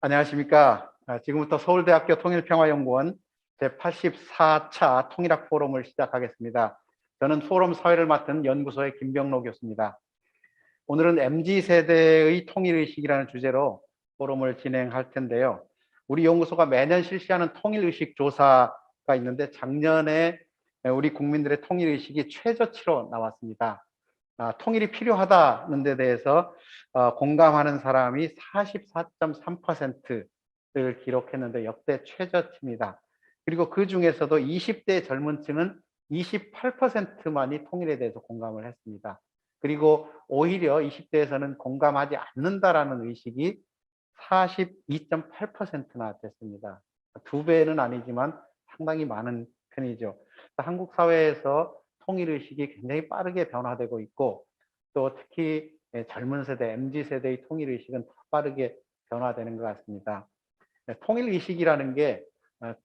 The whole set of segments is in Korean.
안녕하십니까. 지금부터 서울대학교 통일평화연구원 제84차 통일학 포럼을 시작하겠습니다. 저는 포럼 사회를 맡은 연구소의 김병로 교수입니다. 오늘은 MZ세대의 통일의식이라는 주제로 포럼을 진행할 텐데요. 우리 연구소가 매년 실시하는 통일의식 조사가 있는데 작년에 우리 국민들의 통일의식이 최저치로 나왔습니다. 통일이 필요하다는 데 대해서 공감하는 사람이 44.3%를 기록했는데 역대 최저치입니다. 그리고 그 중에서도 20대 젊은 층은 28%만이 통일에 대해서 공감을 했습니다. 그리고 오히려 20대에서는 공감하지 않는다라는 의식이 42.8%나 됐습니다. 2배는 아니지만 상당히 많은 편이죠. 한국 사회에서 통일의식이 굉장히 빠르게 변화되고 있고 또 특히 젊은 세대, MZ세대의 통일의식은 더 빠르게 변화되는 것 같습니다. 통일의식이라는 게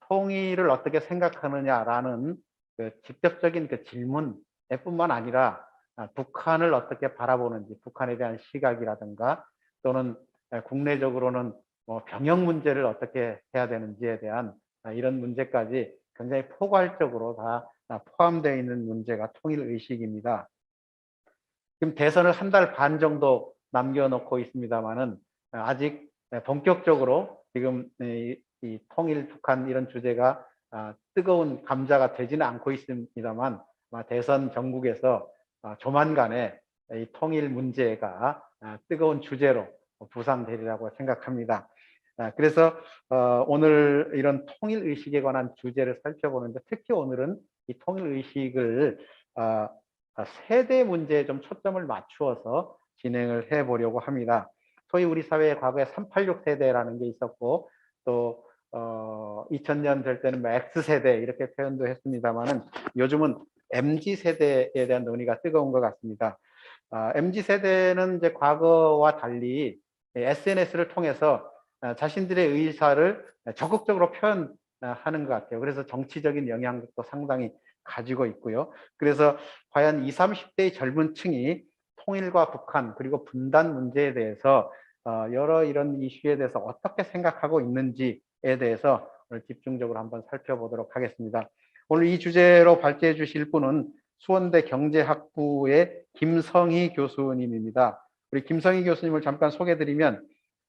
통일을 어떻게 생각하느냐라는 그 직접적인 그 질문에 뿐만 아니라 북한을 어떻게 바라보는지, 북한에 대한 시각이라든가 또는 국내적으로는 병역 문제를 어떻게 해야 되는지에 대한 이런 문제까지 굉장히 포괄적으로 다 포함되어 있는 문제가 통일의식입니다. 지금 대선을 한 달 반 정도 남겨놓고 있습니다만은 아직 본격적으로 지금 이 통일 북한 이런 주제가 뜨거운 감자가 되지는 않고 있습니다만 대선 전국에서 조만간에 이 통일 문제가 뜨거운 주제로 부상되리라고 생각합니다. 그래서 오늘 이런 통일의식에 관한 주제를 살펴보는데 특히 오늘은 이 통일의식을 세대 문제에 좀 초점을 맞추어서 진행을 해보려고 합니다. 소위 우리 사회에 과거에 386 세대라는 게 있었고 또 2000년 될 때는 X세대 이렇게 표현도 했습니다만은 요즘은 MZ세대에 대한 논의가 뜨거운 것 같습니다. MZ세대는 이제 과거와 달리 SNS를 통해서 자신들의 의사를 적극적으로 표현하는 것 같아요. 그래서 정치적인 영향력도 상당히 가지고 있고요. 그래서 과연 20, 30대의 젊은 층이 통일과 북한 그리고 분단 문제에 대해서 여러 이런 이슈에 대해서 어떻게 생각하고 있는지에 대해서 오늘 집중적으로 한번 살펴보도록 하겠습니다. 오늘 이 주제로 발제해 주실 분은 수원대 경제학부의 김성희 교수님입니다. 우리 김성희 교수님을 잠깐 소개해드리면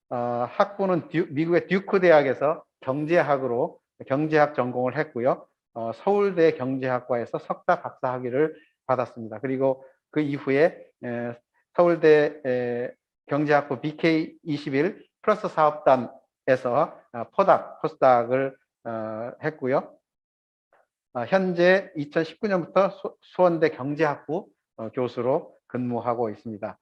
학부는 미국의 듀크 대학에서 경제학 전공을 했고요. 서울대 경제학과에서 석사 박사 학위를 받았습니다. 그리고 그 이후에 서울대 경제학부 BK21 플러스 사업단에서 포스닥을 했고요. 현재 2019년부터 수원대 경제학부 교수로 근무하고 있습니다.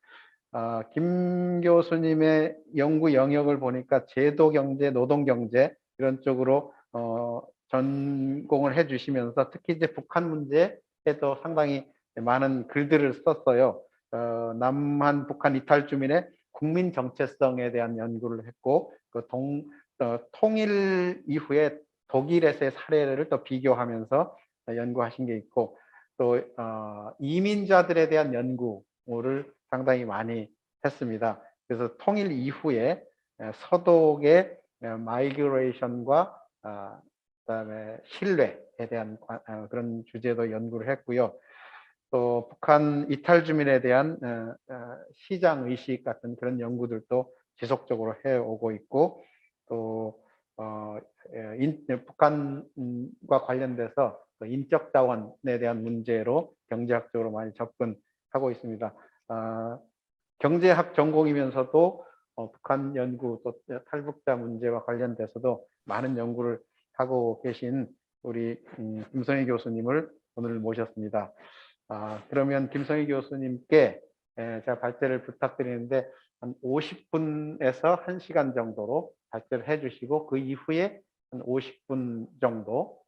김 교수님의 연구 영역을 보니까 제도경제, 노동경제 이런 쪽으로 전공을 해주시면서 특히 이제 북한 문제에도 상당히 많은 글들을 썼어요. 남한 북한 이탈 주민의 국민 정체성에 대한 연구를 했고 그 통일 이후에 독일에서의 사례를 또 비교하면서 연구하신 게 있고 또 이민자들에 대한 연구를 상당히 많이 했습니다. 그래서 통일 이후에 서독의 마이그레이션과 그다음에 신뢰에 대한 그런 주제도 연구를 했고요. 또 북한 이탈 주민에 대한 시장 의식 같은 그런 연구들도 지속적으로 해오고 있고 또 북한과 관련돼서 인적 자원에 대한 문제로 경제학적으로 많이 접근하고 있습니다. 경제학 전공이면서도 북한 연구 또 탈북자 문제와 관련돼서도 많은 연구를 하고 계신 우리 김성희 교수님을 오늘 모셨습니다. 그러면 김성희 교수님께 제가 발제를 부탁드리는데 한 50분에서 1시간 정도로 발제를 해주시고 그 이후에 한 50분 정도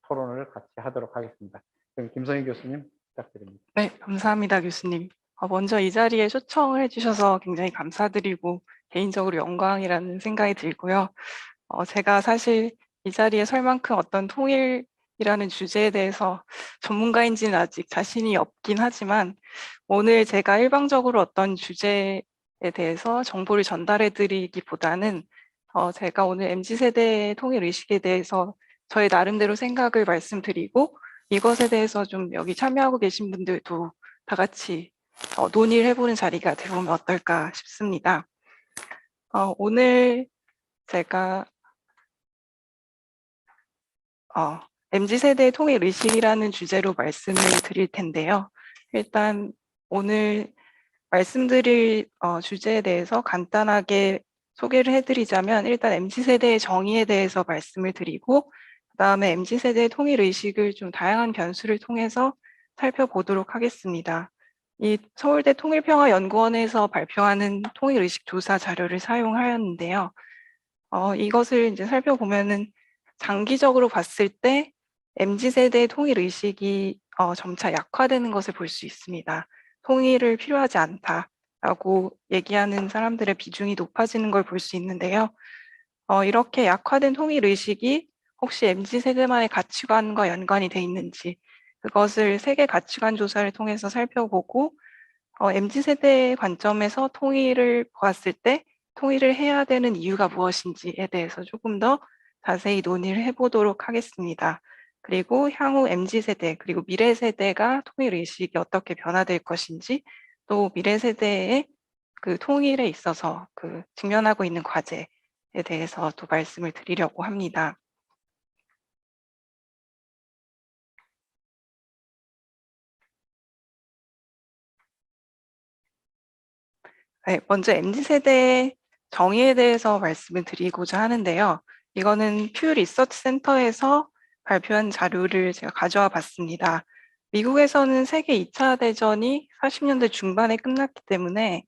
토론을 같이 하도록 하겠습니다. 그럼 김성희 교수님 부탁드립니다. 네, 감사합니다, 교수님. 먼저 이 자리에 초청을 해주셔서 굉장히 감사드리고 개인적으로 영광이라는 생각이 들고요. 제가 사실 이 자리에 설 만큼 어떤 통일이라는 주제에 대해서 전문가인지는 아직 자신이 없긴 하지만 오늘 제가 일방적으로 어떤 주제에 대해서 정보를 전달해 드리기보다는 제가 오늘 MZ세대의 통일의식에 대해서 저의 나름대로 생각을 말씀드리고 이것에 대해서 좀 여기 참여하고 계신 분들도 다 같이 논의를 해보는 자리가 되면 어떨까 싶습니다. 오늘 제가 MZ세대의 통일의식이라는 주제로 말씀을 드릴 텐데요. 일단 오늘 말씀드릴 주제에 대해서 간단하게 소개를 해드리자면 일단 MZ세대의 정의에 대해서 말씀을 드리고 그다음에 MZ세대의 통일의식을 좀 다양한 변수를 통해서 살펴보도록 하겠습니다. 이 서울대 통일평화연구원에서 발표하는 통일의식 조사 자료를 사용하였는데요. 이것을 이제 살펴보면은 장기적으로 봤을 때 MZ세대의 통일의식이 점차 약화되는 것을 볼 수 있습니다. 통일을 필요하지 않다라고 얘기하는 사람들의 비중이 높아지는 걸 볼 수 있는데요. 이렇게 약화된 통일의식이 혹시 MZ세대만의 가치관과 연관이 돼 있는지 그것을 세계 가치관 조사를 통해서 살펴보고 MZ세대의 관점에서 통일을 보았을 때 통일을 해야 되는 이유가 무엇인지에 대해서 조금 더 자세히 논의를 해보도록 하겠습니다. 그리고 향후 MZ세대 그리고 미래세대가 통일의식이 어떻게 변화될 것인지 또 미래세대의 그 통일에 있어서 그 직면하고 있는 과제에 대해서 또 말씀을 드리려고 합니다. 네, 먼저 MZ세대의 정의에 대해서 말씀을 드리고자 하는데요. 이거는 퓨 리서치 센터에서 발표한 자료를 제가 가져와 봤습니다. 미국에서는 세계 2차 대전이 40년대 중반에 끝났기 때문에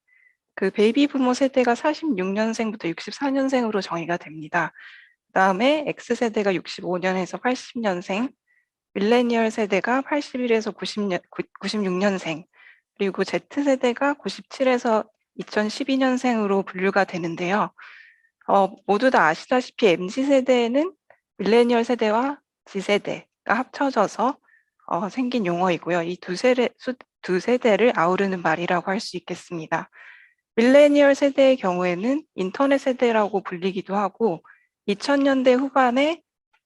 그 베이비 부모 세대가 46년생부터 64년생으로 정의가 됩니다. 그다음에 X세대가 65년에서 80년생, 밀레니얼 세대가 81에서 96년생, 그리고 Z세대가 97에서 2012년생으로 분류가 되는데요. 모두 다 아시다시피 MZ세대는 밀레니얼 세대와 Z세대가 합쳐져서 생긴 용어이고요. 이 두 세대를 아우르는 말이라고 할 수 있겠습니다. 밀레니얼 세대의 경우에는 인터넷 세대라고 불리기도 하고 2000년대 후반에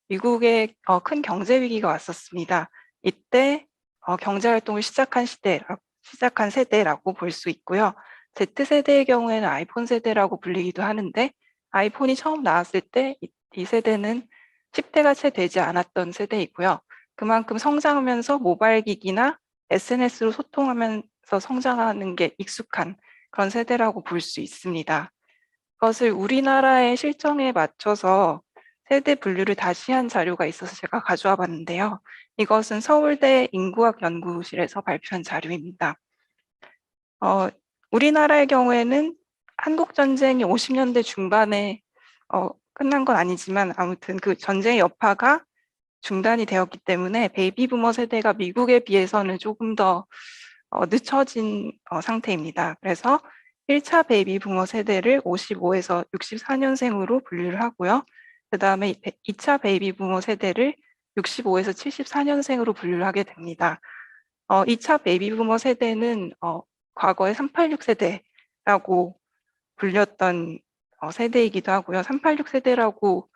미국에 큰 경제 위기가 왔었습니다. 이때 경제 활동을 시작한 세대라고 볼 수 있고요. Z세대의 경우에는 아이폰 세대라고 불리기도 하는데 아이폰이 처음 나왔을 때 이 세대는 10대가 채 되지 않았던 세대이고요. 그만큼 성장하면서 모바일 기기나 SNS로 소통하면서 성장하는 게 익숙한 그런 세대라고 볼 수 있습니다. 그것을 우리나라의 실정에 맞춰서 세대 분류를 다시 한 자료가 있어서 제가 가져와 봤는데요. 이것은 서울대 인구학 연구실에서 발표한 자료입니다. 우리나라의 경우에는 한국 전쟁이 50년대 중반에 끝난 건 아니지만 아무튼 그 전쟁의 여파가 중단이 되었기 때문에 베이비 부머 세대가 미국에 비해서는 조금 더 늦춰진 상태입니다. 그래서 1차 베이비 부머 세대를 55에서 64년생으로 분류를 하고요. 그 다음에 2차 베이비 부머 세대를 65에서 74년생으로 분류를 하게 됩니다. 2차 베이비 부머 세대는 과거에 386 세대라고 불렸던 세대이기도 하고요. 386 세대라고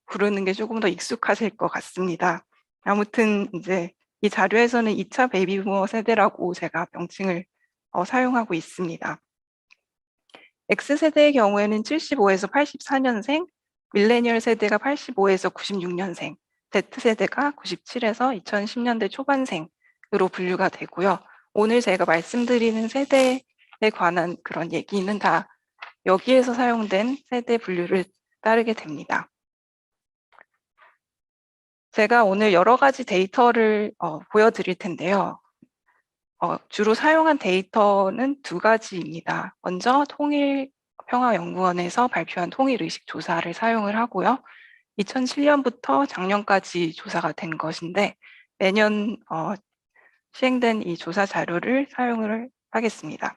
부르는 게 조금 더 익숙하실 것 같습니다. 아무튼 이제 이 자료에서는 2차 베이비 부머 세대라고 제가 명칭을 사용하고 있습니다. X세대의 경우에는 75에서 84년생, 밀레니얼 세대가 85에서 96년생, Z세대가 97에서 2010년대 초반생으로 분류가 되고요. 오늘 제가 말씀드리는 세대에 관한 그런 얘기는 다 여기에서 사용된 세대 분류를 따르게 됩니다. 제가 오늘 여러 가지 데이터를 보여드릴 텐데요. 주로 사용한 데이터는 두 가지입니다. 먼저 통일평화연구원에서 발표한 통일의식 조사를 사용을 하고요. 2007년부터 작년까지 조사가 된 것인데 매년 시행된 이 조사 자료를 사용을 하겠습니다.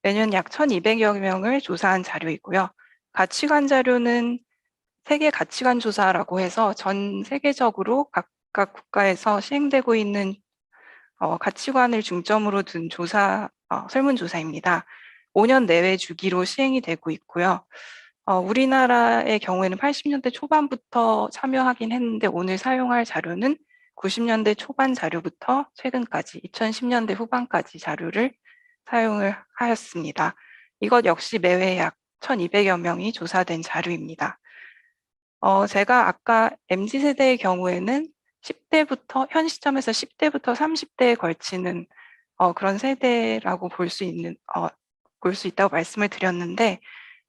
매년 약 1200여 명을 조사한 자료이고요. 가치관 자료는 세계 가치관 조사라고 해서 전 세계적으로 각각 국가에서 시행되고 있는 가치관을 중점으로 둔 설문조사입니다. 5년 내외 주기로 시행이 되고 있고요. 우리나라의 경우에는 80년대 초반부터 참여하긴 했는데 오늘 사용할 자료는 90년대 초반 자료부터 최근까지 2010년대 후반까지 자료를 사용을 하였습니다. 이것 역시 매회 약 1200여 명이 조사된 자료입니다. 제가 아까 MZ세대의 경우에는 10대부터, 현 시점에서 10대부터 30대에 걸치는 그런 세대라고 볼 수 있다고 말씀을 드렸는데,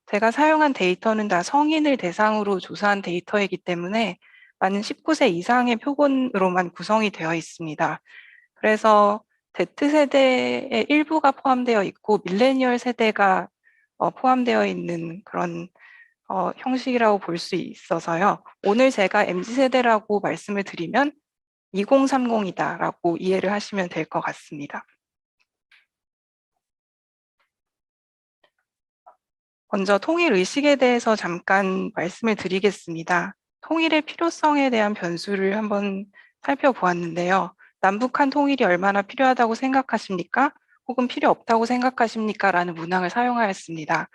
제가 사용한 데이터는 다 성인을 대상으로 조사한 데이터이기 때문에 많은 19세 이상의 표본으로만 구성이 되어 있습니다. 그래서 Z세대의 일부가 포함되어 있고 밀레니얼 세대가 포함되어 있는 그런 형식이라고 볼 수 있어서요. 오늘 제가 MZ세대라고 말씀을 드리면 2030이다라고 이해를 하시면 될 것 같습니다. 먼저 통일 의식에 대해서 잠깐 말씀을 드리겠습니다. 통일의 필요성에 대한 변수를 한번 살펴보았는데요. 남북한 통일이 얼마나 필요하다고 생각하십니까? 혹은 필요 없다고 생각하십니까? 라는 문항을 사용하였습니다.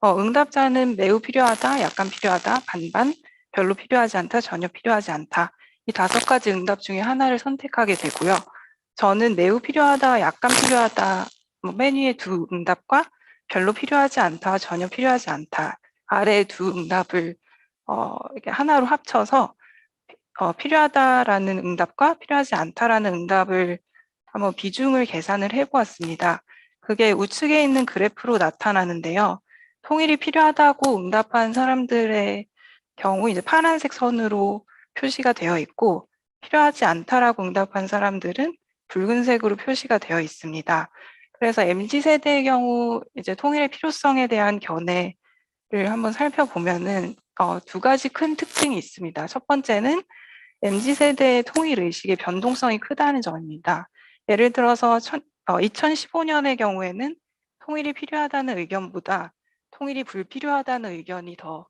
응답자는 매우 필요하다, 약간 필요하다, 반반, 별로 필요하지 않다, 전혀 필요하지 않다. 이 5가지 응답 중에 하나를 선택하게 되고요. 저는 매우 필요하다, 약간 필요하다, 맨 위에 2 응답과 별로 필요하지 않다, 전혀 필요하지 않다. 아래 2 응답을 이렇게 하나로 합쳐서 필요하다라는 응답과 필요하지 않다라는 응답을 한번 비중을 계산을 해보았습니다. 그게 우측에 있는 그래프로 나타나는데요. 통일이 필요하다고 응답한 사람들의 경우 이제 파란색 선으로 표시가 되어 있고, 필요하지 않다라고 응답한 사람들은 붉은색으로 표시가 되어 있습니다. 그래서 MZ세대의 경우 이제 통일의 필요성에 대한 견해를 한번 살펴보면은 2가지 큰 특징이 있습니다. 첫 번째는 MZ세대의 통일 의식의 변동성이 크다는 점입니다. 예를 들어서 2015년의 경우에는 통일이 필요하다는 의견보다 통일이 불필요하다는 의견이 더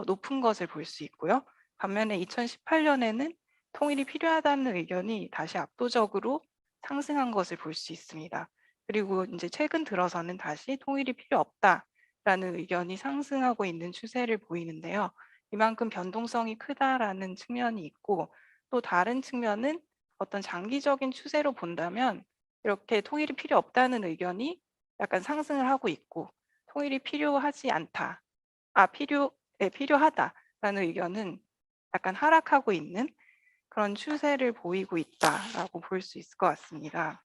높은 것을 볼 수 있고요. 반면에 2018년에는 통일이 필요하다는 의견이 다시 압도적으로 상승한 것을 볼 수 있습니다. 그리고 이제 최근 들어서는 다시 통일이 필요 없다라는 의견이 상승하고 있는 추세를 보이는데요. 이만큼 변동성이 크다라는 측면이 있고, 또 다른 측면은 어떤 장기적인 추세로 본다면 이렇게 통일이 필요 없다는 의견이 약간 상승을 하고 있고, 통일이 필요하지 않다, 필요하다라는 의견은 약간 하락하고 있는 그런 추세를 보이고 있다라고 볼 수 있을 것 같습니다.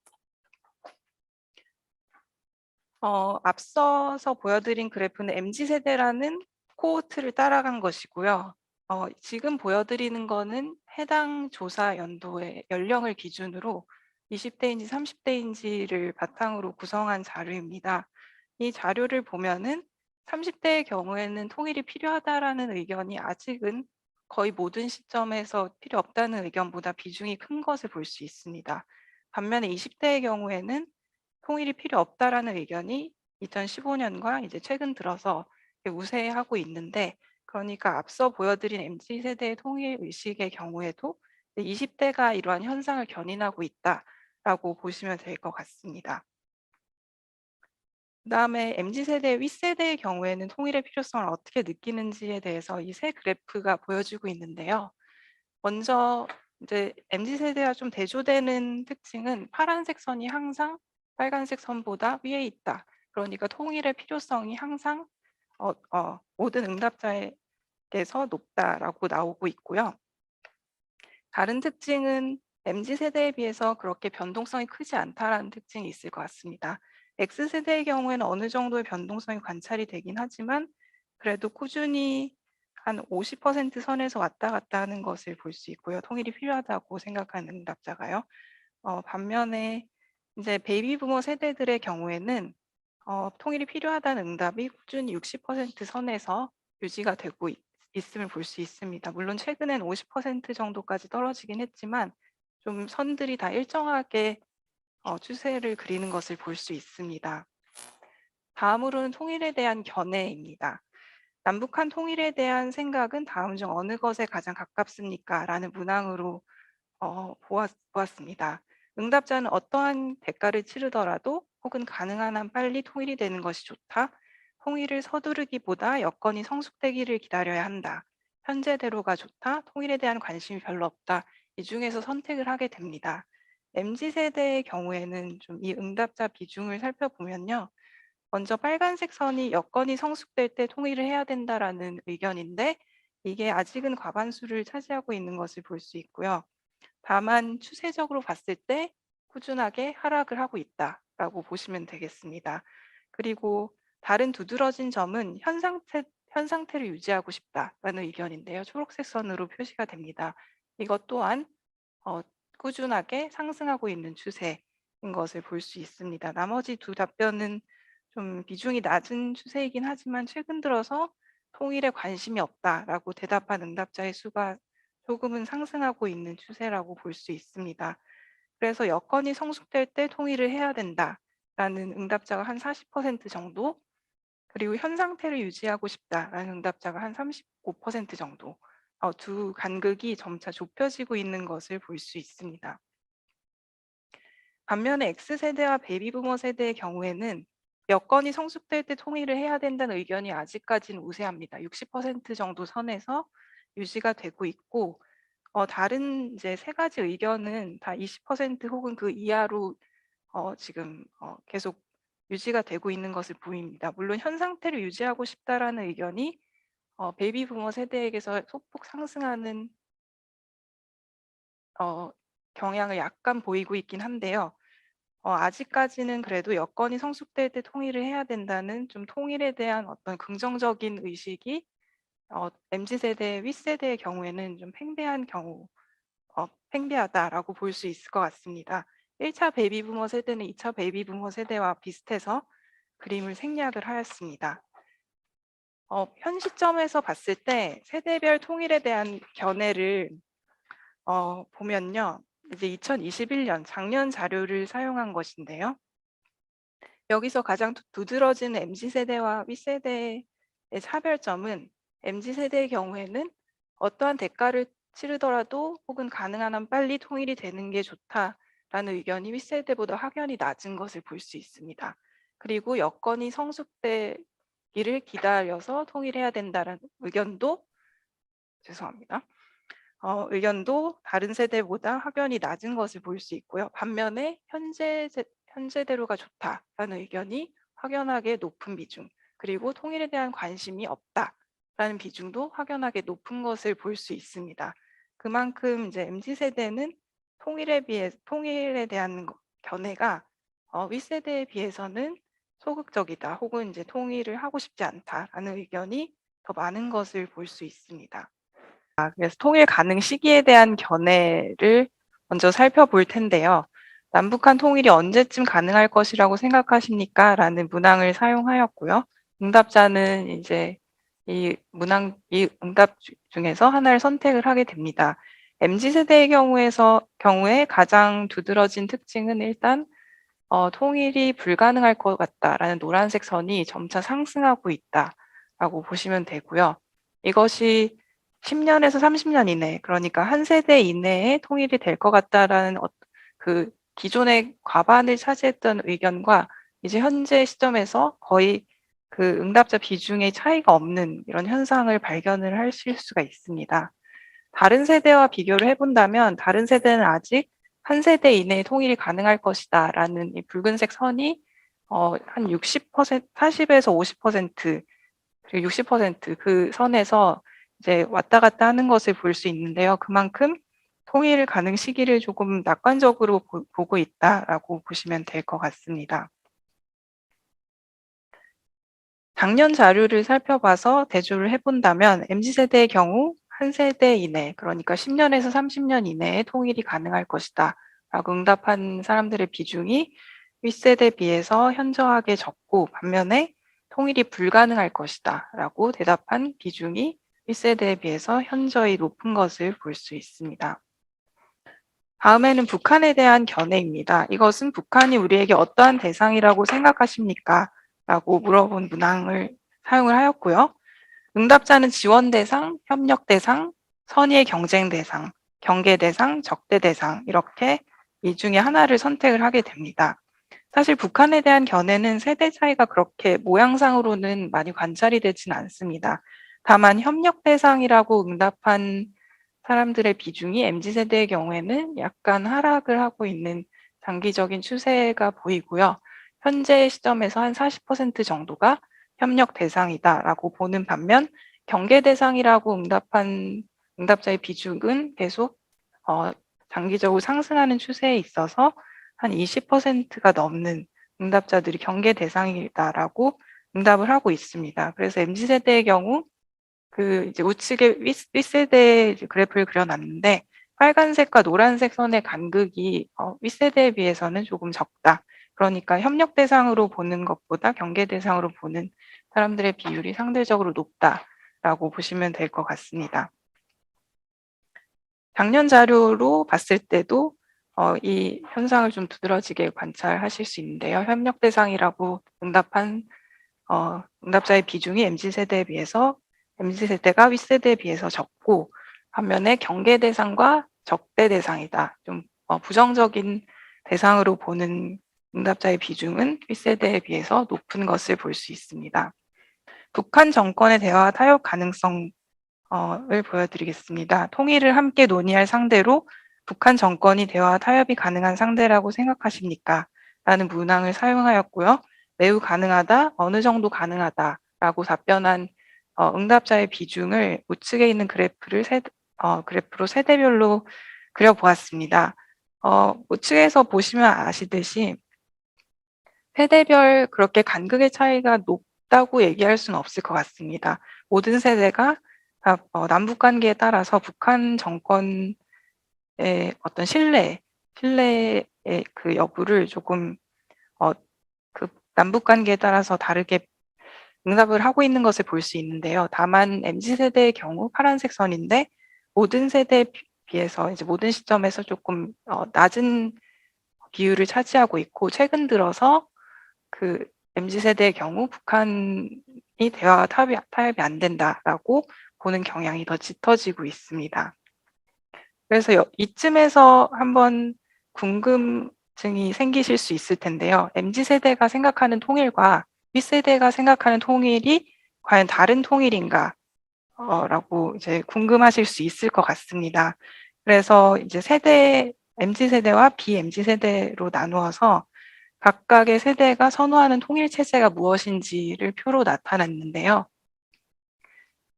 앞서서 보여드린 그래프는 MZ세대라는 코호트를 따라간 것이고요. 지금 보여드리는 거는 해당 조사 연도의 연령을 기준으로 20대인지 30대인지를 바탕으로 구성한 자료입니다. 이 자료를 보면은 30대의 경우에는 통일이 필요하다라는 의견이 아직은 거의 모든 시점에서 필요 없다는 의견보다 비중이 큰 것을 볼 수 있습니다. 반면에 20대의 경우에는 통일이 필요 없다라는 의견이 2015년과 이제 최근 들어서 우세하고 있는데, 그러니까 앞서 보여드린 MZ세대의 통일 의식의 경우에도 20대가 이러한 현상을 견인하고 있다라고 보시면 될 것 같습니다. 그다음에 MZ세대 윗세대의 경우에는 통일의 필요성을 어떻게 느끼는지에 대해서 이 세 그래프가 보여주고 있는데요. 먼저 이제 MZ세대와 좀 대조되는 특징은 파란색 선이 항상 빨간색 선보다 위에 있다. 그러니까 통일의 필요성이 항상 모든 응답자에게서 높다라고 나오고 있고요. 다른 특징은 MZ세대에 비해서 그렇게 변동성이 크지 않다라는 특징이 있을 것 같습니다. X세대의 경우에는 어느 정도의 변동성이 관찰이 되긴 하지만 그래도 꾸준히 한 50% 선에서 왔다 갔다 하는 것을 볼 수 있고요. 통일이 필요하다고 생각하는 응답자가요. 반면에 이제 베이비 부머 세대들의 경우에는 통일이 필요하다는 응답이 꾸준히 60% 선에서 유지가 되고 있음을 볼 수 있습니다. 물론 최근엔 50% 정도까지 떨어지긴 했지만 좀 선들이 다 일정하게 추세를 그리는 것을 볼 수 있습니다. 다음으로는 통일에 대한 견해입니다. 남북한 통일에 대한 생각은 다음 중 어느 것에 가장 가깝습니까? 라는 문항으로 보았습니다. 응답자는 어떠한 대가를 치르더라도 혹은 가능한 한 빨리 통일이 되는 것이 좋다, 통일을 서두르기보다 여건이 성숙되기를 기다려야 한다. 현재대로가 좋다. 통일에 대한 관심이 별로 없다. 이 중에서 선택을 하게 됩니다. MZ세대의 경우에는 좀 이 응답자 비중을 살펴보면요. 먼저 빨간색 선이 여건이 성숙될 때 통일을 해야 된다라는 의견인데 이게 아직은 과반수를 차지하고 있는 것을 볼 수 있고요. 다만 추세적으로 봤을 때 꾸준하게 하락을 하고 있다라고 보시면 되겠습니다. 그리고 다른 두드러진 점은 현 상태를 유지하고 싶다라는 의견인데요. 초록색 선으로 표시가 됩니다. 이것 또한 어, 꾸준하게 상승하고 있는 추세인 것을 볼 수 있습니다. 나머지 두 답변은 좀 비중이 낮은 추세이긴 하지만 최근 들어서 통일에 관심이 없다라고 대답한 응답자의 수가 조금은 상승하고 있는 추세라고 볼 수 있습니다. 그래서 여건이 성숙될 때 통일을 해야 된다라는 응답자가 한 40% 정도, 그리고 현 상태를 유지하고 싶다라는 응답자가 한 35% 정도, 두 간극이 점차 좁혀지고 있는 것을 볼 수 있습니다. 반면에 X세대와 베이비부머 세대의 경우에는 여건이 성숙될 때 통일을 해야 된다는 의견이 아직까지는 우세합니다. 60% 정도 선에서 유지가 되고 있고, 다른 이제 세 가지 의견은 다 20% 혹은 그 이하로 지금 계속 유지가 되고 있는 것을 보입니다. 물론 현 상태를 유지하고 싶다라는 의견이 베이비부머 세대에게서 소폭 상승하는 경향을 약간 보이고 있긴 한데요. 아직까지는 그래도 여건이 성숙될 때 통일을 해야 된다는 좀 통일에 대한 어떤 긍정적인 의식이 MZ세대, 윗세대의 경우에는 좀 팽배하다라고 볼 수 있을 것 같습니다. 1차 베이비부머 세대는 2차 베이비부머 세대와 비슷해서 그림을 생략을 하였습니다. 현 시점에서 봤을 때 세대별 통일에 대한 견해를 보면요. 이제 2021년 작년 자료를 사용한 것인데요. 여기서 가장 두드러지는 MZ세대와 윗세대의 차별점은 MZ세대의 경우에는 어떠한 대가를 치르더라도 혹은 가능한 한 빨리 통일이 되는 게 좋다라는 의견이 윗세대보다 확연히 낮은 것을 볼 수 있습니다. 그리고 여건이 성숙되기를 기다려서 통일해야 된다는 의견도 의견도 다른 세대보다 확연히 낮은 것을 볼 수 있고요. 반면에 현재대로가 좋다라는 의견이 확연하게 높은 비중, 그리고 통일에 대한 관심이 없다라는 비중도 확연하게 높은 것을 볼 수 있습니다. 그만큼 이제 MZ세대는 통일에 대한 견해가 윗세대에 비해서는 소극적이다, 혹은 이제 통일을 하고 싶지 않다라는 의견이 더 많은 것을 볼 수 있습니다. 그래서 통일 가능 시기에 대한 견해를 먼저 살펴볼 텐데요. 남북한 통일이 언제쯤 가능할 것이라고 생각하십니까? 라는 문항을 사용하였고요. 응답자는 이제 이 응답 중에서 하나를 선택을 하게 됩니다. MZ세대의 경우에 가장 두드러진 특징은 일단 통일이 불가능할 것 같다라는 노란색 선이 점차 상승하고 있다라고 보시면 되고요. 이것이 10년에서 30년 이내, 그러니까 한 세대 이내에 통일이 될 것 같다라는 그 기존의 과반을 차지했던 의견과 이제 현재 시점에서 거의 그 응답자 비중의 차이가 없는 이런 현상을 발견을 하실 수가 있습니다. 다른 세대와 비교를 해본다면 다른 세대는 아직 한 세대 이내에 통일이 가능할 것이다라는 이 붉은색 선이 한 60%, 40에서 50%, 그리고 60% 선에서 이제 왔다 갔다 하는 것을 볼 수 있는데요. 그만큼 통일 가능 시기를 조금 낙관적으로 보고 있다라고 보시면 될 것 같습니다. 작년 자료를 살펴봐서 대조를 해본다면 MZ세대의 경우 한 세대 이내, 그러니까 10년에서 30년 이내에 통일이 가능할 것이다 라고 응답한 사람들의 비중이 윗세대에 비해서 현저하게 적고, 반면에 통일이 불가능할 것이다 라고 대답한 비중이 윗세대에 비해서 현저히 높은 것을 볼 수 있습니다. 다음에는 북한에 대한 견해입니다. 이것은 북한이 우리에게 어떠한 대상이라고 생각하십니까? 라고 물어본 문항을 사용을 하였고요. 응답자는 지원 대상, 협력 대상, 선의의 경쟁 대상, 경계 대상, 적대 대상, 이렇게 이 중에 하나를 선택을 하게 됩니다. 사실 북한에 대한 견해는 세대 차이가 그렇게 모양상으로는 많이 관찰이 되지는 않습니다. 다만 협력 대상이라고 응답한 사람들의 비중이 MZ세대의 경우에는 약간 하락을 하고 있는 장기적인 추세가 보이고요. 현재 시점에서 한 40% 정도가 협력 대상이다라고 보는 반면 경계 대상이라고 응답한 응답자의 비중은 계속 장기적으로 상승하는 추세에 있어서 한 20%가 넘는 응답자들이 경계 대상이다라고 응답을 하고 있습니다. 그래서 MZ세대의 경우 이제 우측에 윗세대 그래프를 그려놨는데 빨간색과 노란색 선의 간극이 윗세대에 비해서는 조금 적다. 그러니까 협력 대상으로 보는 것보다 경계 대상으로 보는 사람들의 비율이 상대적으로 높다라고 보시면 될 것 같습니다. 작년 자료로 봤을 때도 이 현상을 좀 두드러지게 관찰하실 수 있는데요. 협력 대상이라고 응답한 응답자의 비중이 MZ세대에 비해서 MZ세대가 윗세대에 비해서 적고 반면에 경계 대상과 적대 대상이다. 좀 부정적인 대상으로 보는 응답자의 비중은 윗세대에 비해서 높은 것을 볼 수 있습니다. 북한 정권의 대화 타협 가능성을 보여드리겠습니다. 통일을 함께 논의할 상대로 북한 정권이 대화 타협이 가능한 상대라고 생각하십니까? 라는 문항을 사용하였고요. 매우 가능하다, 어느 정도 가능하다라고 답변한 응답자의 비중을 우측에 있는 그래프로 세대별로 그려보았습니다. 우측에서 보시면 아시듯이 세대별 그렇게 간극의 차이가 높다고 얘기할 수는 없을 것 같습니다. 모든 세대가 남북 관계에 따라서 북한 정권의 어떤 신뢰의 그 여부를 조금 그 남북 관계에 따라서 다르게 응답을 하고 있는 것을 볼 수 있는데요. 다만 MZ세대의 경우 파란색 선인데 모든 세대에 비해서 이제 모든 시점에서 조금 낮은 비율을 차지하고 있고 최근 들어서 그 MZ세대의 경우 북한이 대화 타협이 안 된다라고 보는 경향이 더 짙어지고 있습니다. 그래서 이쯤에서 한번 궁금증이 생기실 수 있을 텐데요. MZ세대가 생각하는 통일과 윗세대가 생각하는 통일이 과연 다른 통일인가? 라고 이제 궁금하실 수 있을 것 같습니다. 그래서 이제 MZ세대와 BMZ세대로 나누어서 각각의 세대가 선호하는 통일 체제가 무엇인지를 표로 나타냈는데요.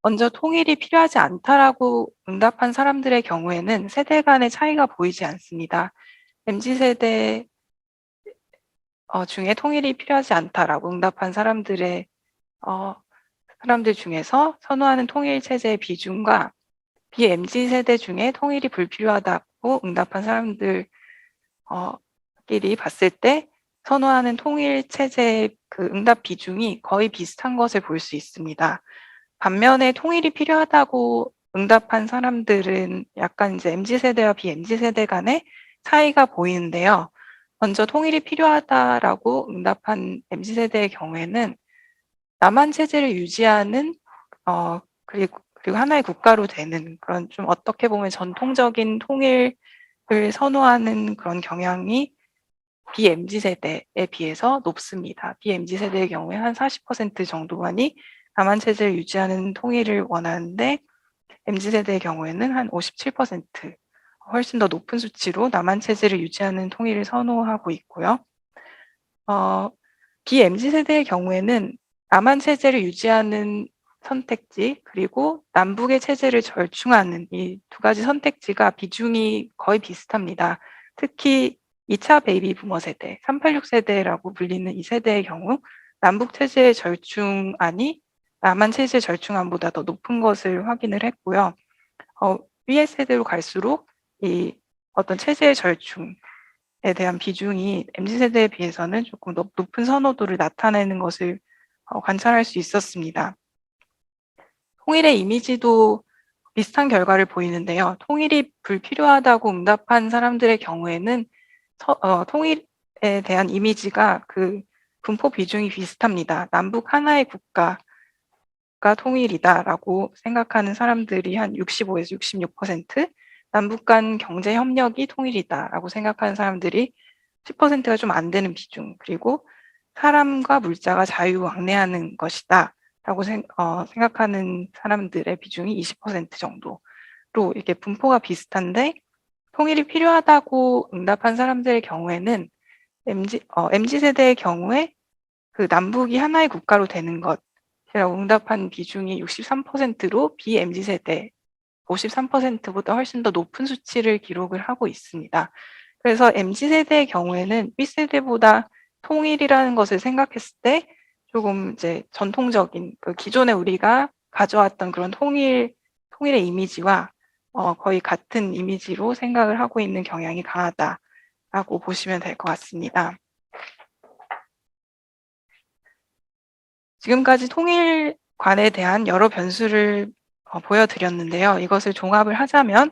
먼저 통일이 필요하지 않다라고 응답한 사람들의 경우에는 세대 간의 차이가 보이지 않습니다. MZ세대 중에 통일이 필요하지 않다라고 응답한 사람들 중에서 선호하는 통일 체제의 비중과 BMZ세대 중에 통일이 불필요하다고 응답한 사람들 끼리 봤을 때 선호하는 통일 체제의 그 응답 비중이 거의 비슷한 것을 볼 수 있습니다. 반면에 통일이 필요하다고 응답한 사람들은 약간 이제 MZ세대와 BMZ세대 간의 차이가 보이는데요. 먼저 통일이 필요하다라고 응답한 MZ세대의 경우에는 남한 체제를 유지하는 그리고 하나의 국가로 되는 그런 좀 어떻게 보면 전통적인 통일을 선호하는 그런 경향이 BMZ세대에 비해서 높습니다. BMZ세대의 경우에 한 40% 정도만이 남한 체제를 유지하는 통일을 원하는데 MZ세대의 경우에는 한 57%, 훨씬 더 높은 수치로 남한 체제를 유지하는 통일을 선호하고 있고요. BMZ세대의 경우에는 남한 체제를 유지하는 선택지 그리고 남북의 체제를 절충하는 이 두 가지 선택지가 비중이 거의 비슷합니다. 특히 2차 베이비 부머 세대, 386 세대라고 불리는 이 세대의 경우 남북 체제의 절충안이 남한 체제 절충안보다 더 높은 것을 확인을 했고요. 위의 세대로 갈수록 이 어떤 체제의 절충에 대한 비중이 MZ세대에 비해서는 조금 높은 선호도를 나타내는 것을 관찰할 수 있었습니다. 통일의 이미지도 비슷한 결과를 보이는데요. 통일이 불필요하다고 응답한 사람들의 경우에는 통일에 대한 이미지가 그 분포 비중이 비슷합니다. 남북 하나의 국가가 통일이다라고 생각하는 사람들이 한 65에서 66%, 남북 간 경제 협력이 통일이다라고 생각하는 사람들이 10%가 좀 안 되는 비중, 그리고 사람과 물자가 자유왕래하는 것이다 라고 생각하는 사람들의 비중이 20% 정도로 이렇게 분포가 비슷한데, 통일이 필요하다고 응답한 사람들의 경우에는 MZ 세대의 경우에 그 남북이 하나의 국가로 되는 것이라고 응답한 비중이 63%로 비MZ 세대 53%보다 훨씬 더 높은 수치를 기록을 하고 있습니다. 그래서 MZ 세대의 경우에는 B세대보다 통일이라는 것을 생각했을 때 조금 이제 전통적인 그 기존에 우리가 가져왔던 그런 통일의 이미지와 거의 같은 이미지로 생각을 하고 있는 경향이 강하다라고 보시면 될 것 같습니다. 지금까지 통일관에 대한 여러 변수를 보여드렸는데요. 이것을 종합을 하자면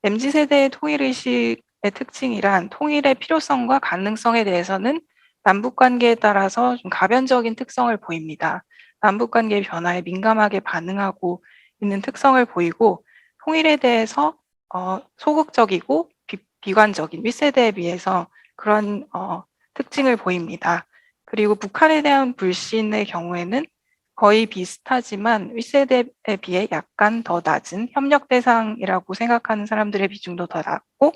MZ세대의 통일의식의 특징이란 통일의 필요성과 가능성에 대해서는 남북관계에 따라서 좀 가변적인 특성을 보입니다. 남북관계의 변화에 민감하게 반응하고 있는 특성을 보이고, 통일에 대해서 소극적이고 비관적인 윗세대에 비해서 그런 특징을 보입니다. 그리고 북한에 대한 불신의 경우에는 거의 비슷하지만 윗세대에 비해 약간 더 낮은 협력 대상이라고 생각하는 사람들의 비중도 더 낮고,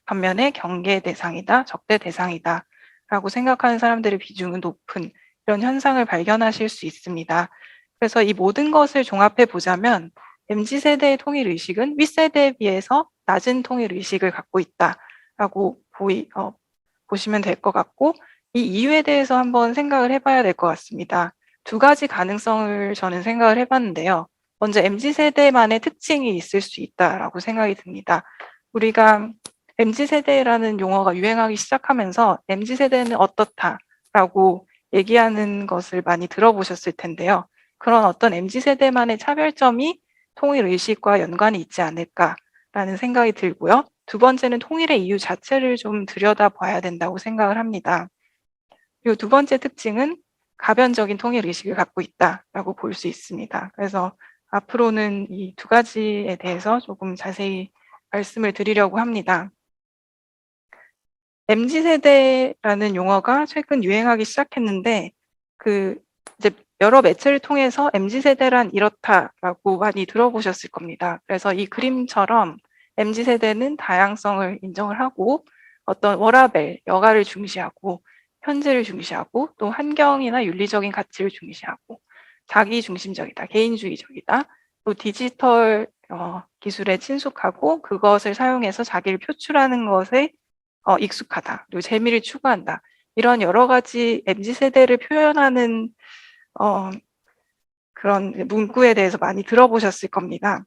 반면에 경계 대상이다, 적대 대상이다 라고 생각하는 사람들의 비중은 높은 이런 현상을 발견하실 수 있습니다. 그래서 이 모든 것을 종합해 보자면 MZ세대의 통일의식은 윗세대에 비해서 낮은 통일의식을 갖고 있다라고 보시면 될 것 같고, 이 이유에 대해서 한번 생각을 해봐야 될 것 같습니다. 두 가지 가능성을 저는 생각을 해봤는데요. 먼저 MZ세대만의 특징이 있을 수 있다라고 생각이 듭니다. 우리가 MZ세대라는 용어가 유행하기 시작하면서 MZ세대는 어떻다라고 얘기하는 것을 많이 들어보셨을 텐데요. 그런 어떤 MZ세대만의 차별점이 통일의식과 연관이 있지 않을까라는 생각이 들고요. 두 번째는 통일의 이유 자체를 좀 들여다봐야 된다고 생각을 합니다. 그리고 두 번째 특징은 가변적인 통일의식을 갖고 있다라고 볼 수 있습니다. 그래서 앞으로는 이 두 가지에 대해서 조금 자세히 말씀을 드리려고 합니다. MZ세대라는 용어가 최근 유행하기 시작했는데, 이제 여러 매체를 통해서 MZ세대란 이렇다라고 많이 들어보셨을 겁니다. 그래서 이 그림처럼 MZ세대는 다양성을 인정을 하고 어떤 워라밸, 여가를 중시하고 현재를 중시하고 또 환경이나 윤리적인 가치를 중시하고 자기 중심적이다, 개인주의적이다, 또 디지털 기술에 친숙하고 그것을 사용해서 자기를 표출하는 것에 익숙하다, 그리고 재미를 추구한다. 이런 여러 가지 MZ세대를 표현하는 그런 문구에 대해서 많이 들어보셨을 겁니다.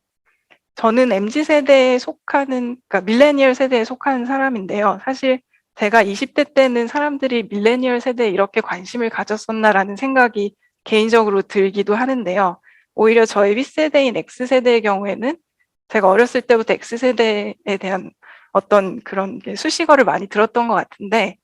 저는 MZ세대에 속하는, 그러니까 밀레니얼 세대에 속하는 사람인데요. 사실 제가 20대 때는 사람들이 밀레니얼 세대에 이렇게 관심을 가졌었나라는 생각이 개인적으로 들기도 하는데요. 오히려 저의 윗세대인 X세대의 경우에는 제가 어렸을 때부터 X세대에 대한 어떤 그런 수식어를 많이 들었던 것 같은데,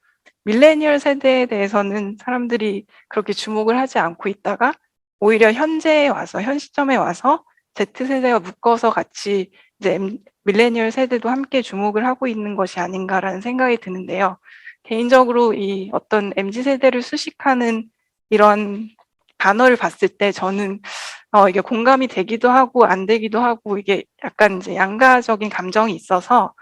밀레니얼 세대에 대해서는 사람들이 그렇게 주목을 하지 않고 있다가 오히려 현재에 와서, 현 시점에 와서 Z세대와 묶어서 같이 이제 밀레니얼 세대도 함께 주목을 하고 있는 것이 아닌가라는 생각이 드는데요. 개인적으로 이 어떤 MZ세대를 수식하는 이런 단어를 봤을 때 저는 이게 공감이 되기도 하고 안 되기도 하고, 이게 약간 이제 양가적인 감정이 있어서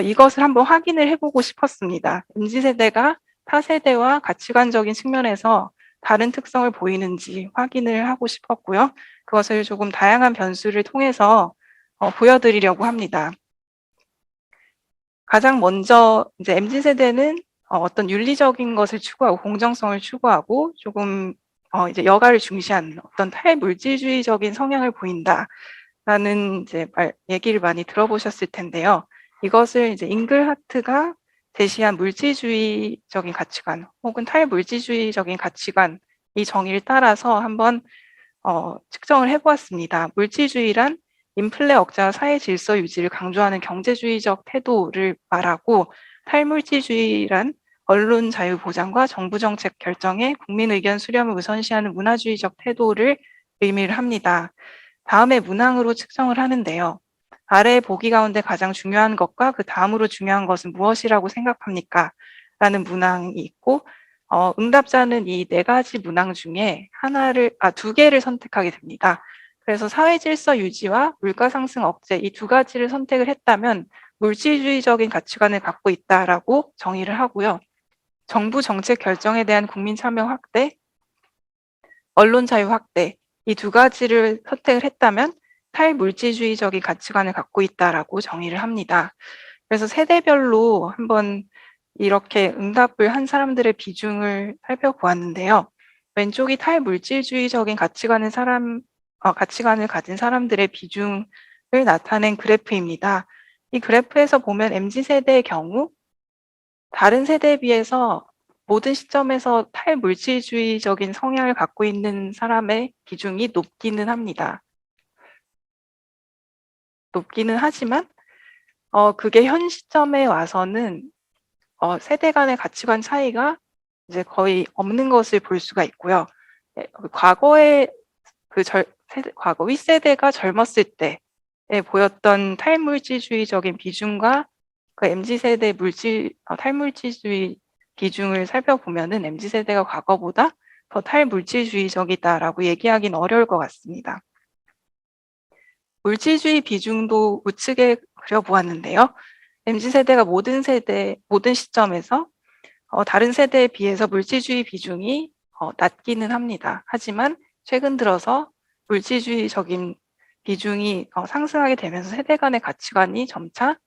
이것을 한번 확인을 해보고 싶었습니다. MZ세대가 타 세대와 가치관적인 측면에서 다른 특성을 보이는지 확인을 하고 싶었고요. 그것을 조금 다양한 변수를 통해서 보여드리려고 합니다. 가장 먼저 이제 MZ세대는 어떤 윤리적인 것을 추구하고 공정성을 추구하고 조금 이제 여가를 중시하는 어떤 탈물질주의적인 성향을 보인다라는 이제 얘기를 많이 들어보셨을 텐데요. 이것을 이제 잉글하트가 제시한 물질주의적인 가치관 혹은 탈물질주의적인 가치관, 이 정의를 따라서 한번 측정을 해보았습니다. 물질주의란 인플레 억제와 사회 질서 유지를 강조하는 경제주의적 태도를 말하고, 탈물질주의란 언론 자유 보장과 정부 정책 결정에 국민 의견 수렴을 우선시하는 문화주의적 태도를 의미를 합니다. 다음에 문항으로 측정을 하는데요. 아래 보기 가운데 가장 중요한 것과 그 다음으로 중요한 것은 무엇이라고 생각합니까? 라는 문항이 있고, 응답자는 이 네 가지 문항 중에 두 개를 선택하게 됩니다. 그래서 사회 질서 유지와 물가 상승 억제 이 두 가지를 선택을 했다면 물질주의적인 가치관을 갖고 있다라고 정의를 하고요. 정부 정책 결정에 대한 국민 참여 확대, 언론 자유 확대 이 두 가지를 선택을 했다면 탈물질주의적인 가치관을 갖고 있다라고 정의를 합니다. 그래서 세대별로 한번 이렇게 응답을 한 사람들의 비중을 살펴보았는데요. 왼쪽이 탈물질주의적인 가치관을 가진 사람들의 비중을 나타낸 그래프입니다. 이 그래프에서 보면 MZ세대의 경우 다른 세대에 비해서 모든 시점에서 탈물질주의적인 성향을 갖고 있는 사람의 비중이 높기는 합니다. 높기는 하지만 그게 현 시점에 와서는 세대 간의 가치관 차이가 이제 거의 없는 것을 볼 수가 있고요. 과거에 과거 윗세대가 젊었을 때에 보였던 탈물질주의적인 비중과 그 MZ세대 탈물질주의 비중을 살펴보면은 MZ세대가 과거보다 더 탈물질주의적이다라고 얘기하기는 어려울 것 같습니다. 물질주의 비중도 우측에 그려보았는데요. MZ세대가 모든 시점에서 다른 세대에 비해서 물질주의 비중이 낮기는 합니다. 하지만 최근 들어서 물질주의적인 비중이 상승하게 되면서 세대 간의 가치관이 점차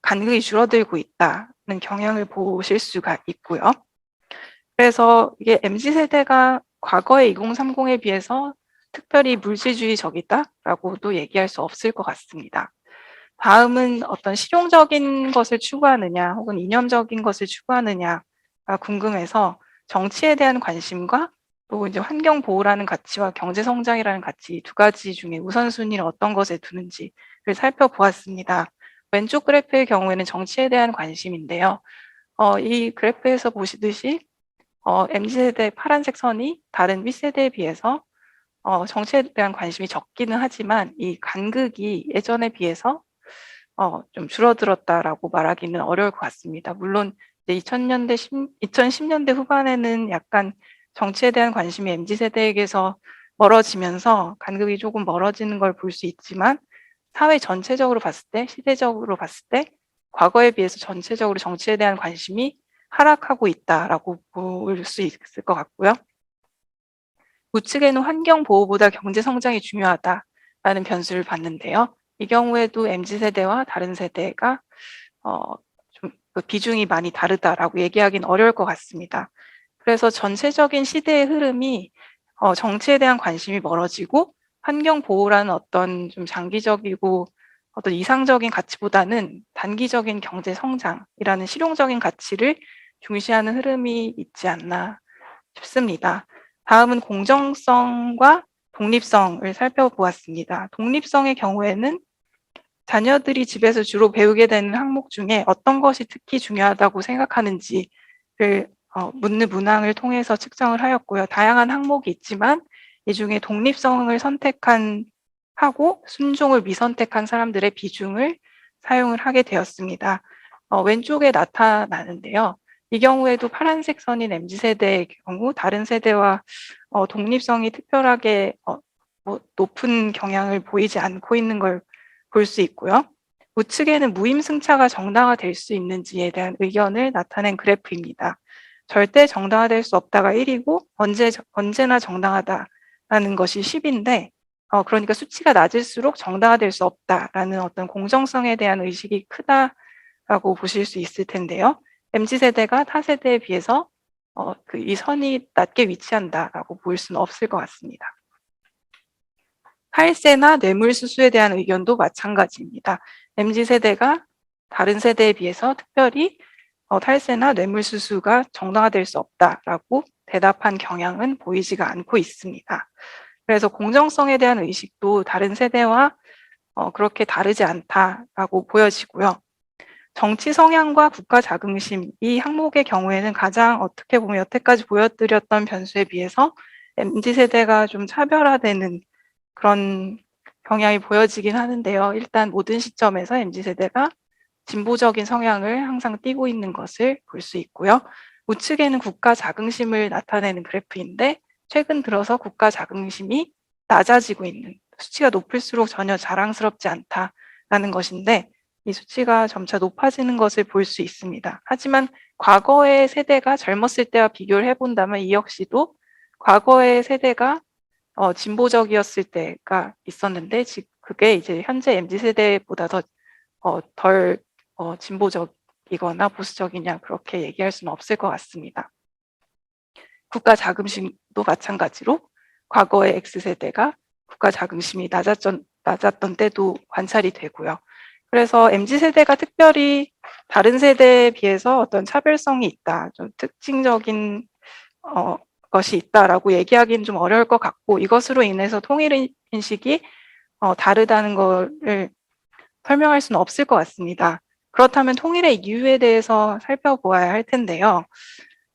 간극이 줄어들고 있다는 경향을 보실 수가 있고요. 그래서 이게 MZ세대가 과거의 2030에 비해서 특별히 물질주의적이다라고도 얘기할 수 없을 것 같습니다. 다음은 어떤 실용적인 것을 추구하느냐 혹은 이념적인 것을 추구하느냐가 궁금해서 정치에 대한 관심과 또 이제 환경 보호라는 가치와 경제 성장이라는 가치 두 가지 중에 우선순위를 어떤 것에 두는지를 살펴보았습니다. 왼쪽 그래프의 경우에는 정치에 대한 관심인데요. 이 그래프에서 보시듯이 MZ세대 파란색 선이 다른 윗세대에 비해서 정치에 대한 관심이 적기는 하지만 이 간극이 예전에 비해서 좀 줄어들었다라고 말하기는 어려울 것 같습니다. 물론 이제 2010년대 후반에는 약간 정치에 대한 관심이 MZ세대에게서 멀어지면서 간극이 조금 멀어지는 걸 볼 수 있지만 사회 전체적으로 봤을 때, 시대적으로 봤을 때 과거에 비해서 전체적으로 정치에 대한 관심이 하락하고 있다라고 볼 수 있을 것 같고요. 우측에는 환경 보호보다 경제 성장이 중요하다라는 변수를 봤는데요. 이 경우에도 MZ세대와 다른 세대가 좀 비중이 많이 다르다라고 얘기하기는 어려울 것 같습니다. 그래서 전체적인 시대의 흐름이 정치에 대한 관심이 멀어지고 환경 보호라는 어떤 좀 장기적이고 어떤 이상적인 가치보다는 단기적인 경제 성장이라는 실용적인 가치를 중시하는 흐름이 있지 않나 싶습니다. 다음은 공정성과 독립성을 살펴보았습니다. 독립성의 경우에는 자녀들이 집에서 주로 배우게 되는 항목 중에 어떤 것이 특히 중요하다고 생각하는지를 묻는 문항을 통해서 측정을 하였고요. 다양한 항목이 있지만 이 중에 독립성을 하고 순종을 미선택한 사람들의 비중을 사용을 하게 되었습니다. 왼쪽에 나타나는데요. 이 경우에도 파란색 선인 MZ세대의 경우 다른 세대와 독립성이 특별하게 높은 경향을 보이지 않고 있는 걸 볼 수 있고요. 우측에는 무임승차가 정당화될 수 있는지에 대한 의견을 나타낸 그래프입니다. 절대 정당화될 수 없다가 1이고 언제나 정당하다라는 것이 10인데 그러니까 수치가 낮을수록 정당화될 수 없다라는 어떤 공정성에 대한 의식이 크다라고 보실 수 있을 텐데요. MZ세대가 타 세대에 비해서 이 선이 낮게 위치한다라고 볼 수는 없을 것 같습니다. 탈세나 뇌물수수에 대한 의견도 마찬가지입니다. MZ세대가 다른 세대에 비해서 특별히 탈세나 뇌물수수가 정당화될 수 없다라고 대답한 경향은 보이지가 않고 있습니다. 그래서 공정성에 대한 의식도 다른 세대와 그렇게 다르지 않다라고 보여지고요. 정치 성향과 국가 자긍심 이 항목의 경우에는 가장 어떻게 보면 여태까지 보여드렸던 변수에 비해서 MZ세대가 좀 차별화되는 그런 경향이 보여지긴 하는데요. 일단 모든 시점에서 MZ세대가 진보적인 성향을 항상 띠고 있는 것을 볼 수 있고요. 우측에는 국가 자긍심을 나타내는 그래프인데 최근 들어서 국가 자긍심이 낮아지고 있는, 수치가 높을수록 전혀 자랑스럽지 않다라는 것인데 이 수치가 점차 높아지는 것을 볼 수 있습니다. 하지만 과거의 세대가 젊었을 때와 비교를 해본다면 이 역시도 과거의 세대가 진보적이었을 때가 있었는데 그게 이제 현재 MZ세대보다 덜 진보적이거나 보수적이냐 그렇게 얘기할 수는 없을 것 같습니다. 국가 자긍심도 마찬가지로 과거의 X세대가 국가 자긍심이 낮았던 때도 관찰이 되고요. 그래서 MZ세대가 특별히 다른 세대에 비해서 어떤 차별성이 있다, 좀 특징적인 것이 있다라고 얘기하기는 좀 어려울 것 같고 이것으로 인해서 통일인식이 다르다는 것을 설명할 수는 없을 것 같습니다. 그렇다면 통일의 이유에 대해서 살펴보아야 할 텐데요.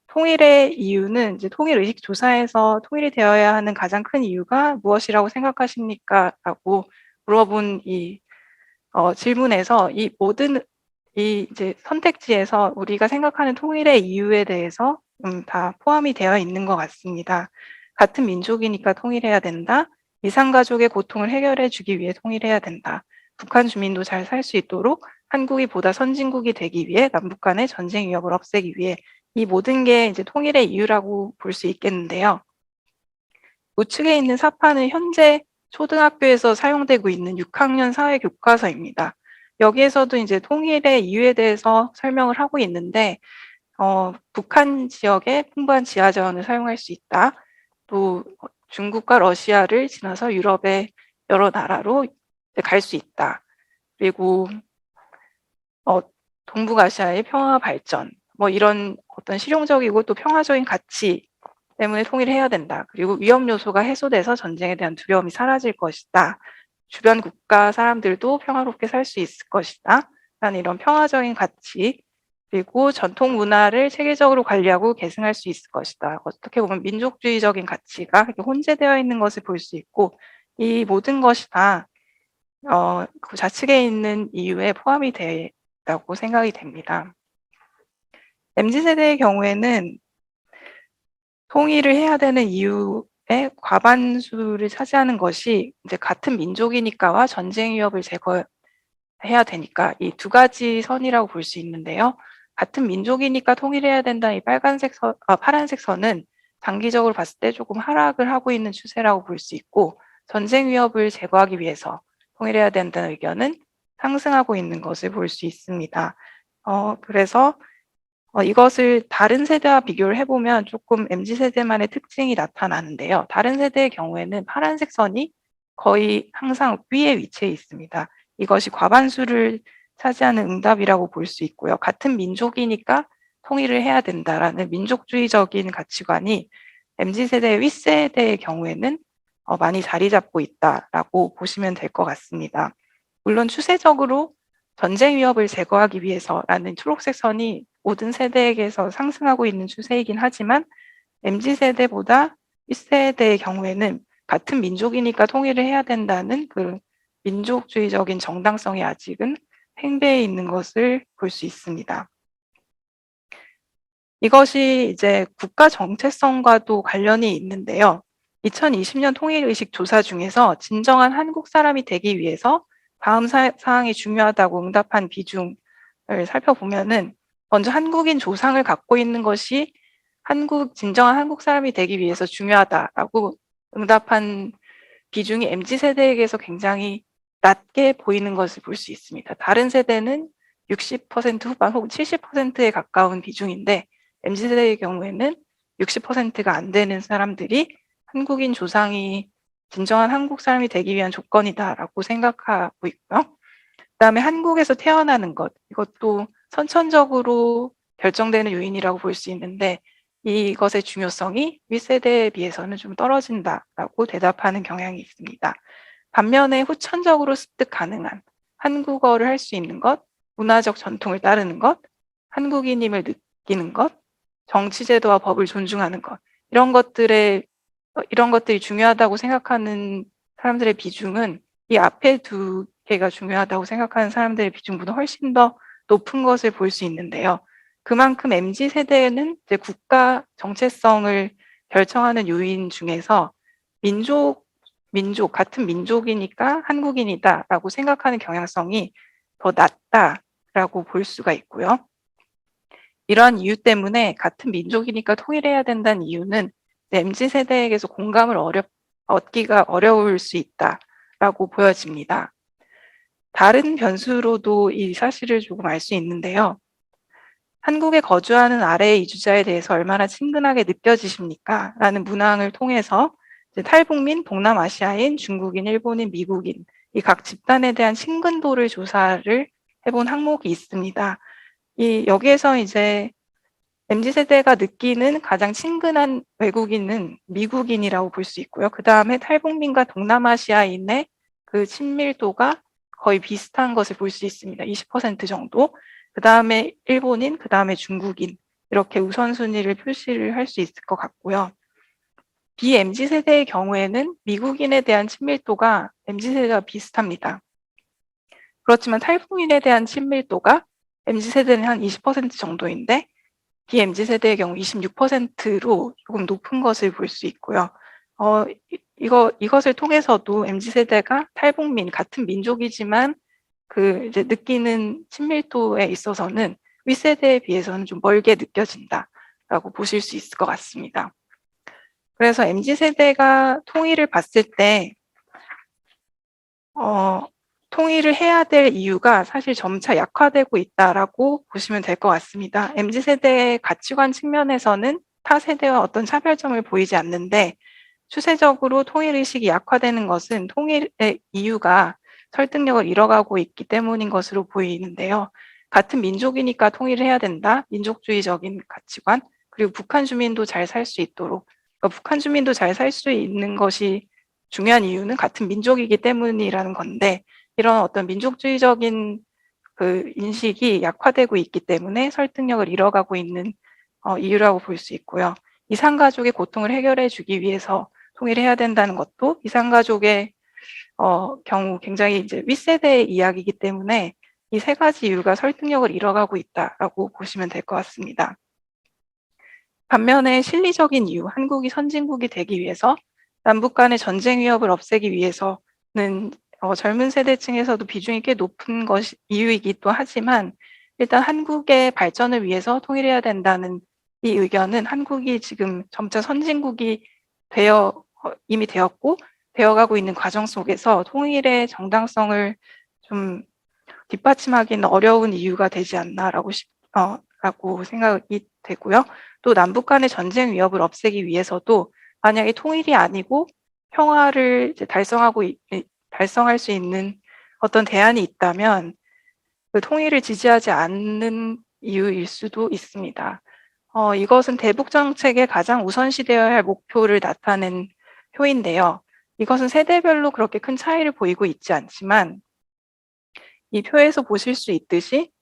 통일의 이유는 이제 통일의식 조사에서 통일이 되어야 하는 가장 큰 이유가 무엇이라고 생각하십니까? 라고 물어본 이 질문에서 이 모든 이 이제 선택지에서 우리가 생각하는 통일의 이유에 대해서 다 포함이 되어 있는 것 같습니다. 같은 민족이니까 통일해야 된다. 이산가족의 고통을 해결해 주기 위해 통일해야 된다. 북한 주민도 잘 살 수 있도록 한국이 보다 선진국이 되기 위해 남북 간의 전쟁 위협을 없애기 위해 이 모든 게 이제 통일의 이유라고 볼 수 있겠는데요. 우측에 있는 사파는 현재 초등학교에서 사용되고 있는 6학년 사회 교과서입니다. 여기에서도 이제 통일의 이유에 대해서 설명을 하고 있는데 북한 지역에 풍부한 지하 자원을 사용할 수 있다. 또 중국과 러시아를 지나서 유럽의 여러 나라로 갈 수 있다. 그리고 동북아시아의 평화 발전, 뭐 이런 어떤 실용적이고 또 평화적인 가치 때문에 통일해야 된다. 그리고 위험 요소가 해소돼서 전쟁에 대한 두려움이 사라질 것이다. 주변 국가 사람들도 평화롭게 살 수 있을 것이다. 라는 이런 평화적인 가치, 그리고 전통 문화를 체계적으로 관리하고 계승할 수 있을 것이다. 어떻게 보면 민족주의적인 가치가 혼재되어 있는 것을 볼 수 있고 이 모든 것이 다 그 좌측에 있는 이유에 포함이 되다고 생각이 됩니다. MZ세대의 경우에는 통일을 해야 되는 이유의 과반수를 차지하는 것이 이제 같은 민족이니까와 전쟁 위협을 제거해야 되니까 이 두 가지 선이라고 볼 수 있는데요. 같은 민족이니까 통일해야 된다는 이 파란색 선은 장기적으로 봤을 때 조금 하락을 하고 있는 추세라고 볼 수 있고 전쟁 위협을 제거하기 위해서 통일해야 된다는 의견은 상승하고 있는 것을 볼 수 있습니다. 그래서 이것을 다른 세대와 비교를 해보면 조금 MZ세대만의 특징이 나타나는데요. 다른 세대의 경우에는 파란색 선이 거의 항상 위에 위치해 있습니다. 이것이 과반수를 차지하는 응답이라고 볼 수 있고요. 같은 민족이니까 통일을 해야 된다라는 민족주의적인 가치관이 MZ세대의 윗세대의 경우에는 많이 자리 잡고 있다라고 보시면 될 것 같습니다. 물론 추세적으로 전쟁 위협을 제거하기 위해서라는 초록색 선이 모든 세대에게서 상승하고 있는 추세이긴 하지만 MZ세대보다 윗세대의 경우에는 같은 민족이니까 통일을 해야 된다는 그 민족주의적인 정당성이 아직은 팽배해 있는 것을 볼 수 있습니다. 이것이 이제 국가 정체성과도 관련이 있는데요. 2020년 통일의식 조사 중에서 진정한 한국 사람이 되기 위해서 다음 사항이 중요하다고 응답한 비중을 살펴보면은 먼저 한국인 조상을 갖고 있는 것이 진정한 한국 사람이 되기 위해서 중요하다라고 응답한 비중이 MZ세대에게서 굉장히 낮게 보이는 것을 볼 수 있습니다. 다른 세대는 60% 후반 혹은 70%에 가까운 비중인데 MZ세대의 경우에는 60%가 안 되는 사람들이 한국인 조상이 진정한 한국 사람이 되기 위한 조건이다라고 생각하고 있고요. 그다음에 한국에서 태어나는 것, 이것도 선천적으로 결정되는 요인이라고 볼 수 있는데 이것의 중요성이 윗세대에 비해서는 좀 떨어진다라고 대답하는 경향이 있습니다. 반면에 후천적으로 습득 가능한 한국어를 할 수 있는 것, 문화적 전통을 따르는 것, 한국인임을 느끼는 것, 정치제도와 법을 존중하는 것, 이런 것들이 중요하다고 생각하는 사람들의 비중은 이 앞에 두 개가 중요하다고 생각하는 사람들의 비중보다 훨씬 더 높은 것을 볼 수 있는데요. 그만큼 MZ 세대는 이제 국가 정체성을 결정하는 요인 중에서 같은 민족이니까 한국인이다라고 생각하는 경향성이 더 낮다라고 볼 수가 있고요. 이러한 이유 때문에 같은 민족이니까 통일해야 된다는 이유는 MZ 세대에게서 공감을 얻기가 어려울 수 있다라고 보여집니다. 다른 변수로도 이 사실을 조금 알 수 있는데요. 한국에 거주하는 아래 이주자에 대해서 얼마나 친근하게 느껴지십니까? 라는 문항을 통해서 이제 탈북민, 동남아시아인, 중국인, 일본인, 미국인 이 각 집단에 대한 친근도를 조사를 해본 항목이 있습니다. 여기에서 이제 MZ세대가 느끼는 가장 친근한 외국인은 미국인이라고 볼 수 있고요. 그 다음에 탈북민과 동남아시아인의 그 친밀도가 거의 비슷한 것을 볼 수 있습니다. 20% 정도. 그 다음에 일본인, 그 다음에 중국인. 이렇게 우선순위를 표시를 할 수 있을 것 같고요. BMZ세대의 경우에는 미국인에 대한 친밀도가 MZ세대와 비슷합니다. 그렇지만 탈북민에 대한 친밀도가 MZ세대는 한 20% 정도인데 BMZ세대의 경우 26%로 조금 높은 것을 볼 수 있고요. 이것을 통해서도 MZ세대가 탈북민, 같은 민족이지만 이제 느끼는 친밀도에 있어서는 윗세대에 비해서는 좀 멀게 느껴진다라고 보실 수 있을 것 같습니다. 그래서 MZ세대가 통일을 봤을 때, 통일을 해야 될 이유가 사실 점차 약화되고 있다라고 보시면 될 것 같습니다. MZ세대의 가치관 측면에서는 타 세대와 어떤 차별점을 보이지 않는데 추세적으로 통일의식이 약화되는 것은 통일의 이유가 설득력을 잃어가고 있기 때문인 것으로 보이는데요. 같은 민족이니까 통일을 해야 된다. 민족주의적인 가치관, 그리고 북한 주민도 잘 살 수 있도록, 그러니까 북한 주민도 잘 살 수 있는 것이 중요한 이유는 같은 민족이기 때문이라는 건데, 이런 어떤 민족주의적인 그 인식이 약화되고 있기 때문에 설득력을 잃어가고 있는 이유라고 볼 수 있고요. 이산가족의 고통을 해결해 주기 위해서 통일해야 된다는 것도 이산가족의 경우 굉장히 이제 윗세대의 이야기이기 때문에 이 세 가지 이유가 설득력을 잃어가고 있다라고 보시면 될 것 같습니다. 반면에 실리적인 이유, 한국이 선진국이 되기 위해서 남북 간의 전쟁 위협을 없애기 위해서는 젊은 세대층에서도 비중이 꽤 높은 것이 이유이기도 하지만 일단 한국의 발전을 위해서 통일해야 된다는 이 의견은 한국이 지금 점차 선진국이 이미 되었고 되어가고 있는 과정 속에서 통일의 정당성을 좀 뒷받침하기는 어려운 이유가 되지 않나라고 라고 생각이 되고요. 또 남북 간의 전쟁 위협을 없애기 위해서도 만약에 통일이 아니고 평화를 이제 달성할 수 있는 어떤 대안이 있다면 그 통일을 지지하지 않는 이유일 수도 있습니다. 이것은 대북 정책의 가장 우선시되어야 할 목표를 나타낸 표인데요. 이것은 세대별로 그렇게 큰 차이를 보이고 있지 않지만 이 표에서 보실 수 있듯이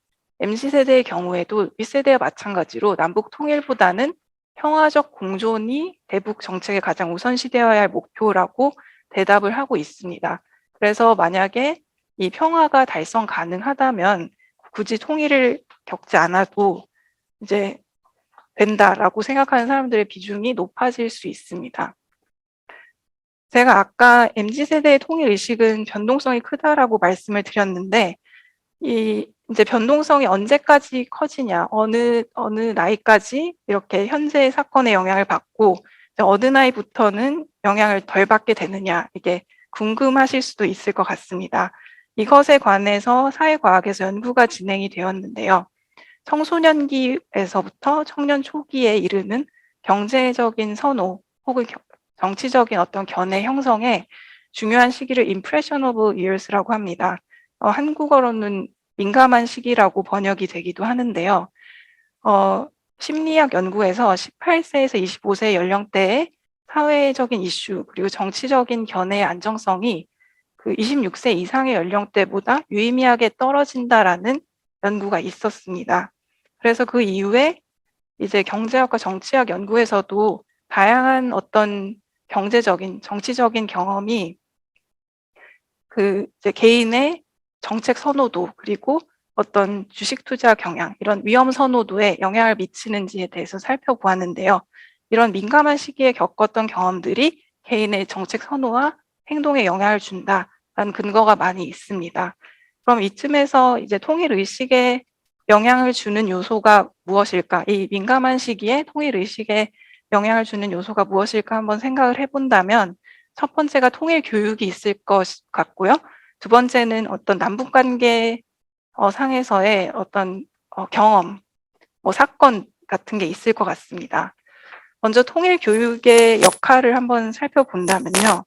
MZ세대의 경우에도 윗세대와 마찬가지로 남북 통일보다는 평화적 공존이 대북 정책의 가장 우선시되어야 할 목표라고 대답을 하고 있습니다. 그래서 만약에 이 평화가 달성 가능하다면 굳이 통일을 겪지 않아도 이제 된다라고 생각하는 사람들의 비중이 높아질 수 있습니다. 제가 아까 MZ세대의 통일 의식은 변동성이 크다라고 말씀을 드렸는데 이제 변동성이 언제까지 커지냐, 어느 나이까지 이렇게 현재 사건의 영향을 받고 어느 나이부터는 영향을 덜 받게 되느냐, 이게 궁금하실 수도 있을 것 같습니다. 이것에 관해서 사회과학에서 연구가 진행이 되었는데요. 청소년기에서부터 청년 초기에 이르는 경제적인 선호 혹은 정치적인 어떤 견해 형성에 중요한 시기를 impression of years라고 합니다. 한국어로는 민감한 시기라고 번역이 되기도 하는데요. 심리학 연구에서 18세에서 25세 연령대의 사회적인 이슈 그리고 정치적인 견해의 안정성이 그 26세 이상의 연령대보다 유의미하게 떨어진다라는 연구가 있었습니다. 그래서 그 이후에 이제 경제학과 정치학 연구에서도 다양한 어떤 경제적인, 정치적인 경험이 이제 개인의 정책 선호도 그리고 어떤 주식 투자 경향, 이런 위험 선호도에 영향을 미치는지에 대해서 살펴보았는데요. 이런 민감한 시기에 겪었던 경험들이 개인의 정책 선호와 행동에 영향을 준다라는 근거가 많이 있습니다. 그럼 이쯤에서 이제 통일 의식에 영향을 주는 요소가 무엇일까? 이 민감한 시기에 통일 의식에 영향을 주는 요소가 무엇일까 한번 생각을 해본다면, 첫 번째가 통일 교육이 있을 것 같고요. 두 번째는 어떤 남북 관계 상에서의 어떤 경험, 사건 같은 게 있을 것 같습니다. 먼저 통일 교육의 역할을 한번 살펴본다면요.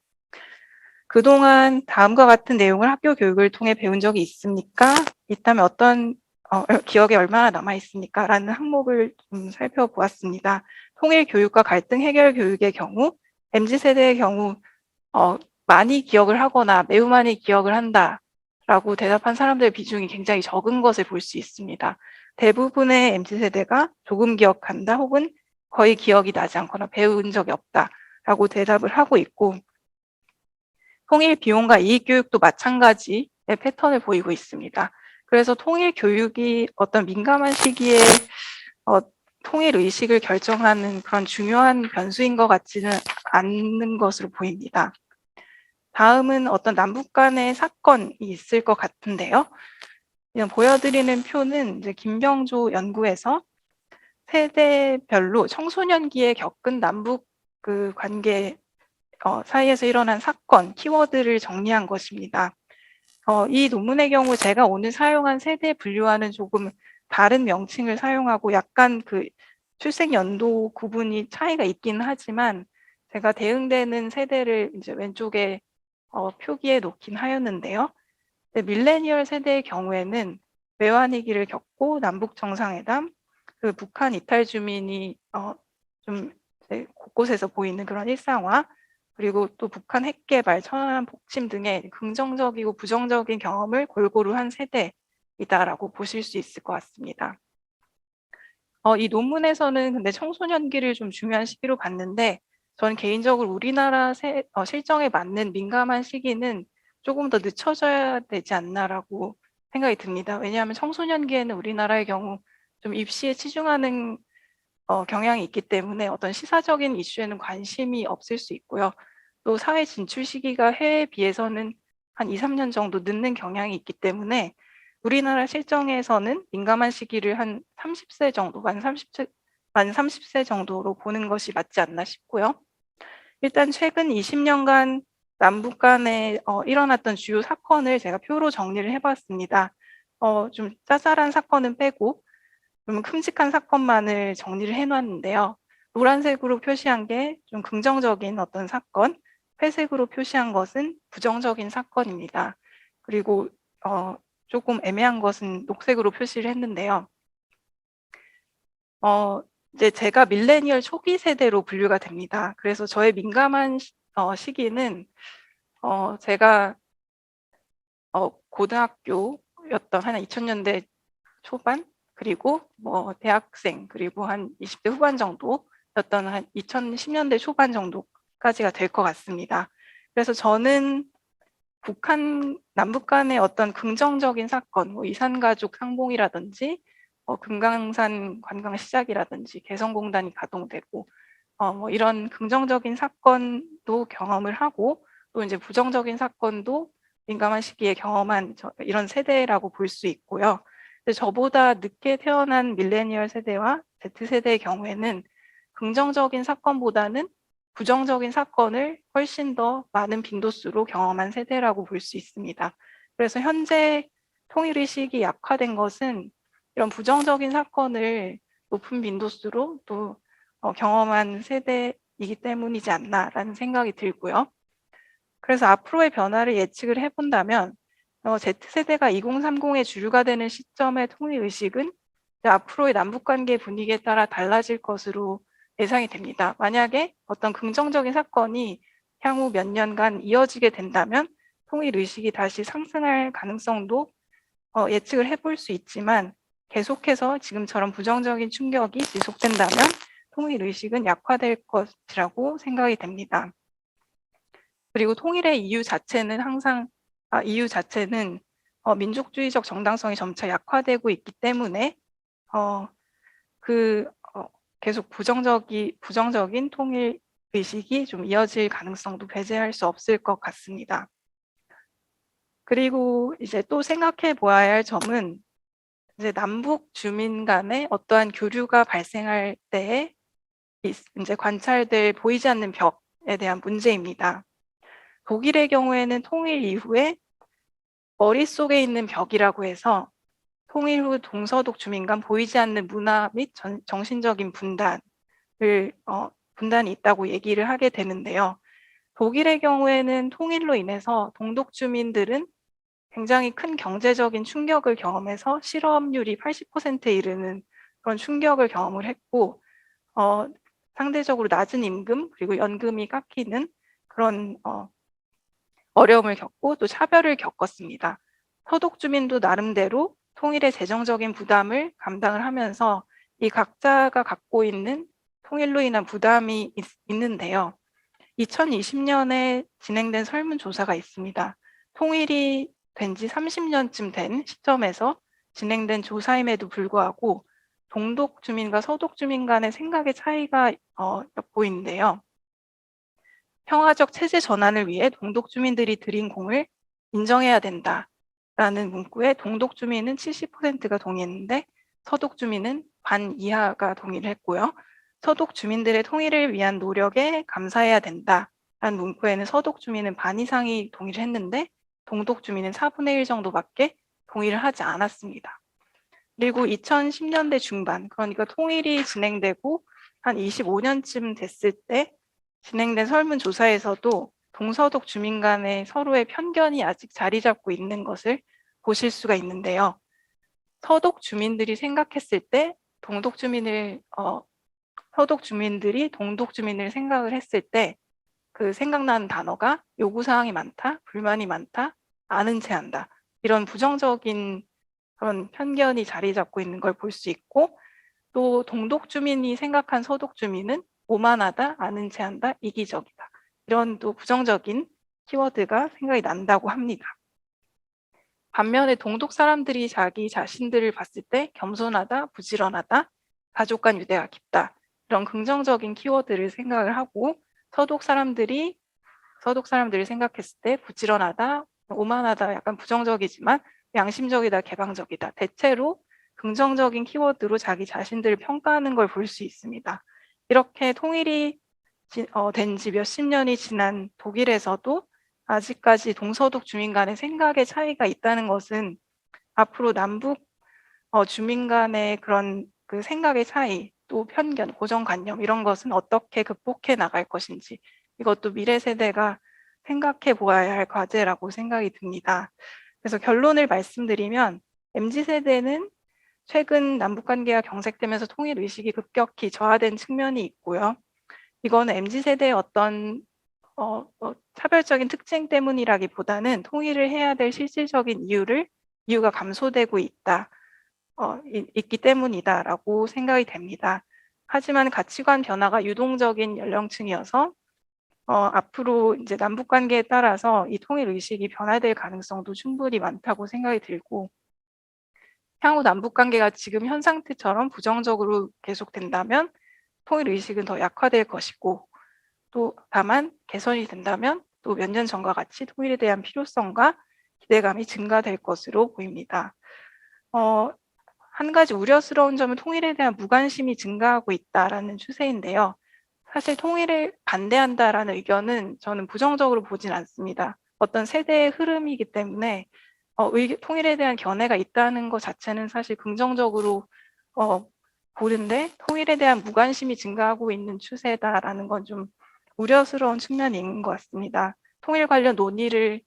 그동안 다음과 같은 내용을 학교 교육을 통해 배운 적이 있습니까? 있다면 어떤 기억에 얼마나 남아 있습니까? 라는 항목을 좀 살펴보았습니다. 통일 교육과 갈등 해결 교육의 경우, MZ세대의 경우 많이 기억을 하거나 매우 많이 기억을 한다라고 대답한 사람들의 비중이 굉장히 적은 것을 볼 수 있습니다. 대부분의 MZ세대가 조금 기억한다 혹은 거의 기억이 나지 않거나 배운 적이 없다라고 대답을 하고 있고, 통일 비용과 이익 교육도 마찬가지의 패턴을 보이고 있습니다. 그래서 통일 교육이 어떤 민감한 시기에 통일 의식을 결정하는 그런 중요한 변수인 것 같지는 않는 것으로 보입니다. 다음은 어떤 남북 간의 사건이 있을 것 같은데요. 그냥 보여드리는 표는 이제 김병조 연구에서 세대별로 청소년기에 겪은 남북 그 관계 사이에서 일어난 사건, 키워드를 정리한 것입니다. 이 논문의 경우 제가 오늘 사용한 세대 분류와는 조금 다른 명칭을 사용하고 약간 그 출생 연도 구분이 차이가 있긴 하지만, 제가 대응되는 세대를 이제 왼쪽에 표기에 놓긴 하였는데요. 밀레니얼 세대의 경우에는 외환위기를 겪고 남북 정상회담, 그 북한 이탈 주민이 좀 곳곳에서 보이는 그런 일상화, 그리고 또 북한 핵 개발, 천안함 폭침 등의 긍정적이고 부정적인 경험을 골고루 한 세대이다라고 보실 수 있을 것 같습니다. 이 논문에서는 근데 청소년기를 좀 중요한 시기로 봤는데, 저는 개인적으로 우리나라 실정에 맞는 민감한 시기는 조금 더 늦춰져야 되지 않나라고 생각이 듭니다. 왜냐하면 청소년기에는 우리나라의 경우 좀 입시에 치중하는 경향이 있기 때문에 어떤 시사적인 이슈에는 관심이 없을 수 있고요. 또 사회 진출 시기가 해외에 비해서는 한 2, 3년 정도 늦는 경향이 있기 때문에 우리나라 실정에서는 민감한 시기를 한 30세 정도, 만 30세 정도로 보는 것이 맞지 않나 싶고요. 일단 최근 20년간 남북 간에 일어났던 주요 사건을 제가 표로 정리를 해봤습니다. 좀 짜잘한 사건은 빼고 좀 큼직한 사건만을 정리를 해놨는데요. 노란색으로 표시한 게 좀 긍정적인 어떤 사건, 회색으로 표시한 것은 부정적인 사건입니다. 그리고 조금 애매한 것은 녹색으로 표시를 했는데요. 이제 제가 밀레니얼 초기 세대로 분류가 됩니다. 그래서 저의 민감한 시기는 제가 고등학교였던 한 2000년대 초반, 그리고 뭐 대학생, 그리고 한 20대 후반 정도였던 한 2010년대 초반 정도까지가 될 것 같습니다. 그래서 저는 남북 간의 어떤 긍정적인 사건, 뭐 이산가족 상봉이라든지, 금강산 관광 시작이라든지, 개성공단이 가동되고, 뭐 이런 긍정적인 사건도 경험을 하고, 또 이제 부정적인 사건도 민감한 시기에 경험한 이런 세대라고 볼 수 있고요. 근데 저보다 늦게 태어난 밀레니얼 세대와 Z세대의 경우에는 긍정적인 사건보다는 부정적인 사건을 훨씬 더 많은 빈도수로 경험한 세대라고 볼 수 있습니다. 그래서 현재 통일의식이 약화된 것은 이런 부정적인 사건을 높은 빈도수로 또 경험한 세대이기 때문이지 않나라는 생각이 들고요. 그래서 앞으로의 변화를 예측을 해본다면 Z세대가 2030의 주류가 되는 시점의 통일의식은 앞으로의 남북관계 분위기에 따라 달라질 것으로 예상이 됩니다. 만약에 어떤 긍정적인 사건이 향후 몇 년간 이어지게 된다면 통일의식이 다시 상승할 가능성도 예측을 해볼 수 있지만, 계속해서 지금처럼 부정적인 충격이 지속된다면 통일의식은 약화될 것이라고 생각이 됩니다. 그리고 통일의 이유 자체는 민족주의적 정당성이 점차 약화되고 있기 때문에 계속 부정적인 통일 의식이 좀 이어질 가능성도 배제할 수 없을 것 같습니다. 그리고 이제 또 생각해 보아야 할 점은 이제 남북 주민 간에 어떠한 교류가 발생할 때에 이제 관찰될 보이지 않는 벽에 대한 문제입니다. 독일의 경우에는 통일 이후에 머릿속에 있는 벽이라고 해서 통일 후 동서독 주민 간 보이지 않는 문화 및 정신적인 분단이 있다고 얘기를 하게 되는데요. 독일의 경우에는 통일로 인해서 동독 주민들은 굉장히 큰 경제적인 충격을 경험해서 실업률이 80%에 이르는 그런 충격을 경험을 했고, 상대적으로 낮은 임금 그리고 연금이 깎이는 그런 어려움을 겪고 또 차별을 겪었습니다. 서독 주민도 나름대로 통일의 재정적인 부담을 감당을 하면서 이 각자가 갖고 있는 통일로 인한 부담이 있는데요. 2020년에 진행된 설문조사가 있습니다. 통일이 된 지 30년쯤 된 시점에서 진행된 조사임에도 불구하고 동독 주민과 서독 주민 간의 생각의 차이가 엿보이는데요. 평화적 체제 전환을 위해 동독 주민들이 들인 공을 인정해야 된다라는 문구에 동독 주민은 70%가 동의했는데 서독 주민은 반 이하가 동의를 했고요. 서독 주민들의 통일을 위한 노력에 감사해야 된다라는 문구에는 서독 주민은 반 이상이 동의를 했는데 동독 주민은 4분의 1 정도밖에 동의를 하지 않았습니다. 그리고 2010년대 중반, 그러니까 통일이 진행되고 한 25년쯤 됐을 때 진행된 설문조사에서도 동서독 주민 간의 서로의 편견이 아직 자리 잡고 있는 것을 보실 수가 있는데요. 서독 주민들이 생각했을 때 서독 주민들이 동독 주민을 생각을 했을 때 그 생각나는 단어가 요구사항이 많다, 불만이 많다, 아는 체 한다. 이런 부정적인 그런 편견이 자리 잡고 있는 걸 볼 수 있고, 또 동독 주민이 생각한 서독 주민은 오만하다, 아는 체 한다, 이기적이다. 이런 또 부정적인 키워드가 생각이 난다고 합니다. 반면에 동독 사람들이 자기 자신들을 봤을 때 겸손하다, 부지런하다, 가족 간 유대가 깊다. 이런 긍정적인 키워드를 생각을 하고 서독 사람들이 생각했을 때 부지런하다, 오만하다 약간 부정적이지만 양심적이다, 개방적이다. 대체로 긍정적인 키워드로 자기 자신들을 평가하는 걸 볼 수 있습니다. 이렇게 통일이 된 지 몇십 년이 지난 독일에서도 아직까지 동서독 주민 간의 생각의 차이가 있다는 것은 앞으로 남북 주민 간의 그런 그 생각의 차이, 또 편견, 고정관념 이런 것은 어떻게 극복해 나갈 것인지 이것도 미래 세대가 생각해 보아야 할 과제라고 생각이 듭니다. 그래서 결론을 말씀드리면 MZ세대는 최근 남북관계가 경색되면서 통일 의식이 급격히 저하된 측면이 있고요. 이거는 MZ세대의 어떤 차별적인 특징 때문이라기보다는 통일을 해야 될 실질적인 이유가 감소되고 있기 때문이다라고 생각이 됩니다. 하지만 가치관 변화가 유동적인 연령층이어서 앞으로 이제 남북 관계에 따라서 이 통일 의식이 변화될 가능성도 충분히 많다고 생각이 들고, 향후 남북 관계가 지금 현 상태처럼 부정적으로 계속된다면 통일 의식은 더 약화될 것이고, 또 다만 개선이 된다면 또 몇 년 전과 같이 통일에 대한 필요성과 기대감이 증가될 것으로 보입니다. 한 가지 우려스러운 점은 통일에 대한 무관심이 증가하고 있다라는 추세인데요. 사실 통일을 반대한다라는 의견은 저는 부정적으로 보진 않습니다. 어떤 세대의 흐름이기 때문에 통일에 대한 견해가 있다는 것 자체는 사실 긍정적으로 보는데, 통일에 대한 무관심이 증가하고 있는 추세다라는 건 좀 우려스러운 측면이 있는 것 같습니다. 통일 관련 논의를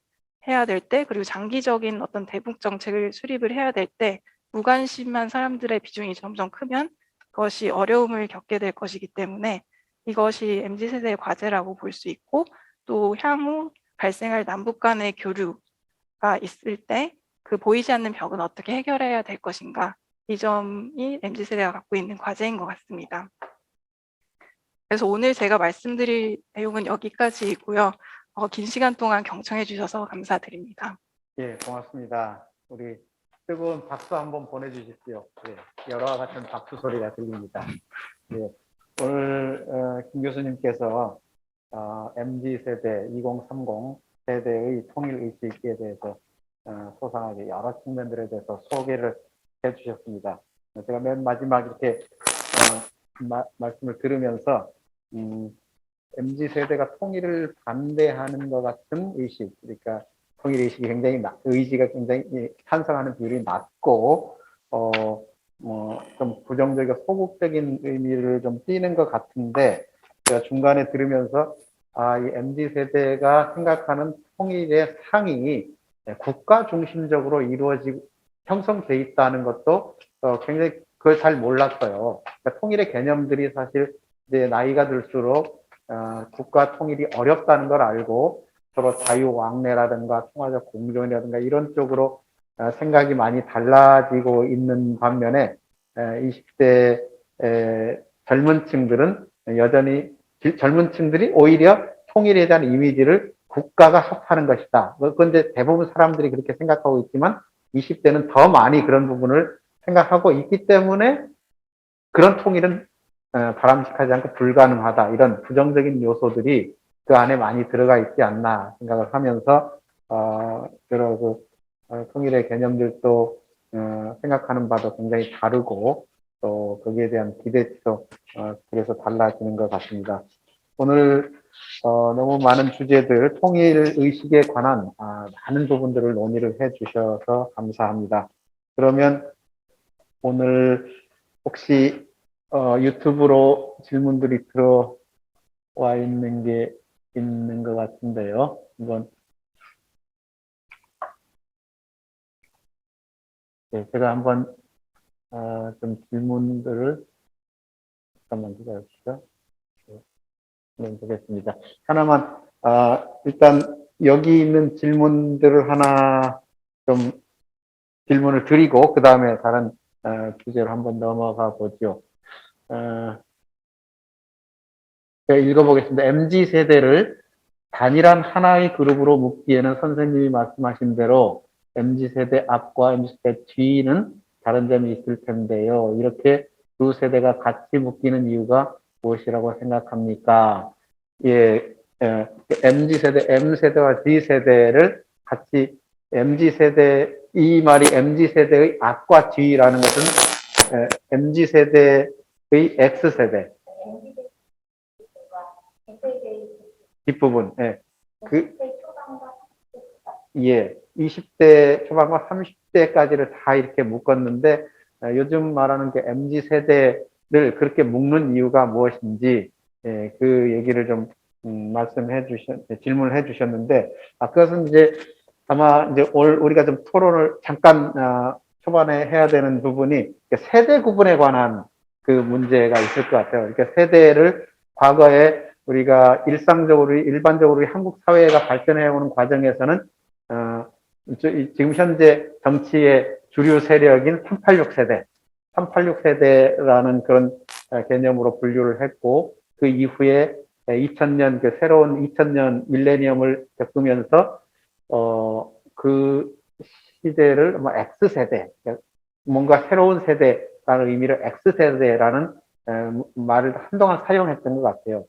해야 될 때, 그리고 장기적인 어떤 대북 정책을 수립을 해야 될 때 무관심한 사람들의 비중이 점점 크면 그것이 어려움을 겪게 될 것이기 때문에 이것이 MZ세대의 과제라고 볼 수 있고, 또 향후 발생할 남북 간의 교류가 있을 때 그 보이지 않는 벽은 어떻게 해결해야 될 것인가, 이 점이 MZ세대가 갖고 있는 과제인 것 같습니다. 그래서 오늘 제가 말씀드릴 내용은 여기까지이고요. 긴 시간 동안 경청해 주셔서 감사드립니다. 예, 고맙습니다. 우리 뜨거운 박수 한번 보내주십시오. 예, 여러와 같은 박수 소리가 들립니다. 예, 오늘 김 교수님께서 MZ 세대 2030 세대의 통일 의식에 대해서 소상하게 여러 측면들에 대해서 소개를 해주셨습니다. 제가 맨 마지막 이렇게 말씀을 들으면서 MZ 세대가 통일을 반대하는 것 같은 의식, 그러니까 통일 의식이 굉장히 의지가 굉장히 찬성하는 비율이 낮고 좀 부정적이고 소극적인 의미를 좀 띠는 것 같은데 제가 중간에 들으면서 이 MZ 세대가 생각하는 통일의 상이 국가 중심적으로 이루어지고 형성돼 있다는 것도 굉장히 그걸 잘 몰랐어요. 그러니까 통일의 개념들이 사실 이제 나이가 들수록 국가 통일이 어렵다는 걸 알고 서로 자유왕래라든가 통화적 공존이라든가 이런 쪽으로 생각이 많이 달라지고 있는 반면에 20대 젊은 층들은 여전히 젊은 층들이 오히려 통일에 대한 이미지를 국가가 합하는 것이다. 그런데 대부분 사람들이 그렇게 생각하고 있지만 20대는 더 많이 그런 부분을 생각하고 있기 때문에 그런 통일은 바람직하지 않고 불가능하다. 이런 부정적인 요소들이 그 안에 많이 들어가 있지 않나 생각을 하면서 여러 통일의 개념들도 생각하는 바도 굉장히 다르고 또 거기에 대한 기대치도 그래서 달라지는 것 같습니다. 오늘 너무 많은 주제들 통일 의식에 관한 많은 부분들을 논의를 해주셔서 감사합니다. 그러면 오늘 혹시 유튜브로 질문들이 들어와 있는 게 있는 것 같은데요. 한번 제가 한번 좀 질문들을 잠깐만 기다려주시죠. 네, 보겠습니다. 하나만 일단 여기 있는 질문들을 하나 좀 질문을 드리고 그 다음에 다른 주제로 한번 넘어가 보죠. 제가 읽어보겠습니다. MZ 세대를 단일한 하나의 그룹으로 묶기에는 선생님이 말씀하신 대로 MZ 세대 앞과 MZ 세대 뒤는 다른 점이 있을 텐데요. 이렇게 두 세대가 같이 묶이는 이유가 무엇이라고 생각합니까? 예, MZ 세대, M 세대와 D 세대를 같이 MZ 세대, 이 말이 MZ 세대의 앞과 뒤라는 것은 MZ 세대의 X 세대 뒷부분, 예, 20대 초반과 30대까지를 다 이렇게 묶었는데 요즘 말하는 게 MZ 세대를 그렇게 묶는 이유가 무엇인지 그 얘기를 좀 질문을 해주셨는데 그것은 이제 아마 이제 우리가 좀 토론을 잠깐 초반에 해야 되는 부분이 세대 구분에 관한 그 문제가 있을 것 같아요. 그러니까 세대를 과거에 우리가 일반적으로 한국 사회가 발전해 오는 과정에서는 지금 현재 정치의 주류 세력인 386 세대, 386 세대라는 그런 개념으로 분류를 했고 그 이후에 2000년 새로운 2000년 밀레니엄을 겪으면서 그 시대를 X세대, 뭔가 새로운 세대라는 의미로 X세대라는 말을 한동안 사용했던 것 같아요.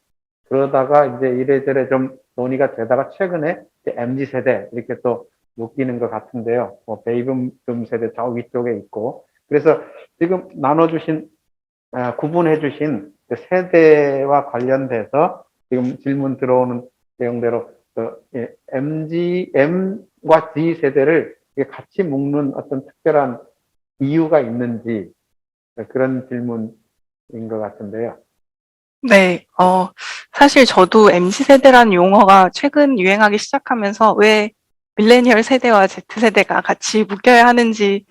그러다가 이제 이래저래 좀 논의가 되다가 최근에 MZ세대 이렇게 또 묶이는 것 같은데요. 베이비붐 세대 저 위쪽에 있고. 그래서 지금 구분해주신 세대와 관련돼서 지금 질문 들어오는 내용대로 M과 D 세대를 같이 묶는 어떤 특별한 이유가 있는지 그런 질문인 것 같은데요. 네, 사실 저도 MZ세대라는 용어가 최근 유행하기 시작하면서 왜 밀레니얼 세대와 Z세대가 같이 묶여야 하는지에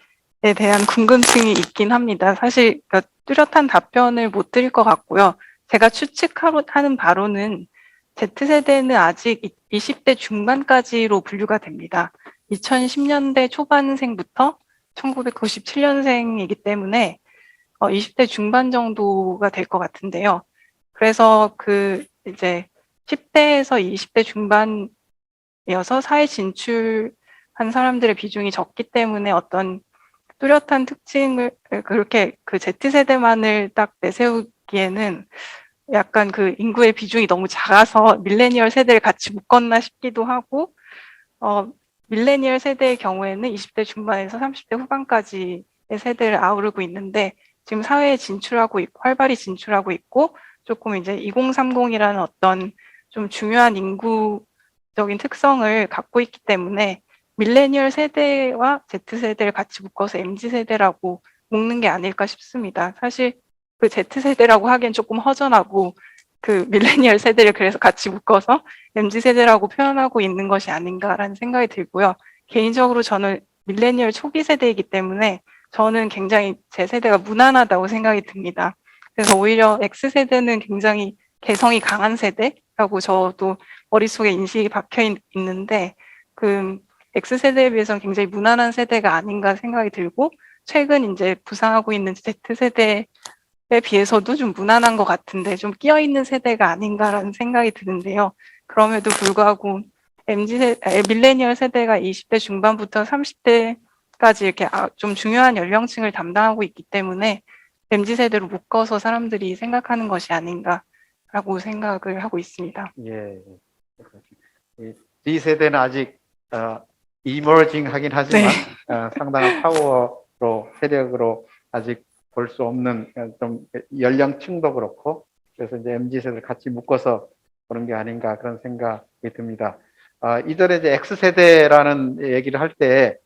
대한 궁금증이 있긴 합니다. 사실 뚜렷한 답변을 못 드릴 것 같고요. 제가 추측하는 바로는 Z세대는 아직 20대 중반까지로 분류가 됩니다. 2010년대 초반생부터 1997년생이기 때문에 20대 중반 정도가 될 것 같은데요. 그래서 이제 10대에서 20대 중반이어서 사회 진출하는 한 사람들의 비중이 적기 때문에 어떤 뚜렷한 특징을 그렇게 그 Z세대만을 딱 내세우기에는 약간 그 인구의 비중이 너무 작아서 밀레니얼 세대를 같이 묶었나 싶기도 하고, 밀레니얼 세대의 경우에는 20대 중반에서 30대 후반까지의 세대를 아우르고 있는데, 지금 사회에 진출하고 있고, 활발히 진출하고 있고, 조금 이제 2030이라는 어떤 좀 중요한 인구적인 특성을 갖고 있기 때문에 밀레니얼 세대와 Z세대를 같이 묶어서 MZ세대라고 묶는 게 아닐까 싶습니다. 사실 그 Z세대라고 하기엔 조금 허전하고 그 밀레니얼 세대를 그래서 같이 묶어서 MZ세대라고 표현하고 있는 것이 아닌가라는 생각이 들고요. 개인적으로 저는 밀레니얼 초기 세대이기 때문에 저는 굉장히 제 세대가 무난하다고 생각이 듭니다. 그래서 오히려 X세대는 굉장히 개성이 강한 세대라고 저도 머릿속에 인식이 박혀 있는데 그 X세대에 비해서는 굉장히 무난한 세대가 아닌가 생각이 들고 최근 이제 부상하고 있는 Z세대에 비해서도 좀 무난한 것 같은데 좀 끼어있는 세대가 아닌가라는 생각이 드는데요. 그럼에도 불구하고 밀레니얼 세대가 20대 중반부터 30대까지 이렇게 좀 중요한 연령층을 담당하고 있기 때문에 MZ세대로 묶어서 사람들이 생각하는 것이 아닌가라고 생각을 하고 있습니다. 예. Z세대는 아직 이머징 하긴 하지만 상당한 파워로 세력으로 아직 볼 수 없는 좀 연령층도 그렇고 그래서 이제 MZ세대를 같이 묶어서 보는 게 아닌가 그런 생각이 듭니다. 이전에 이제 X세대라는 얘기를 할 때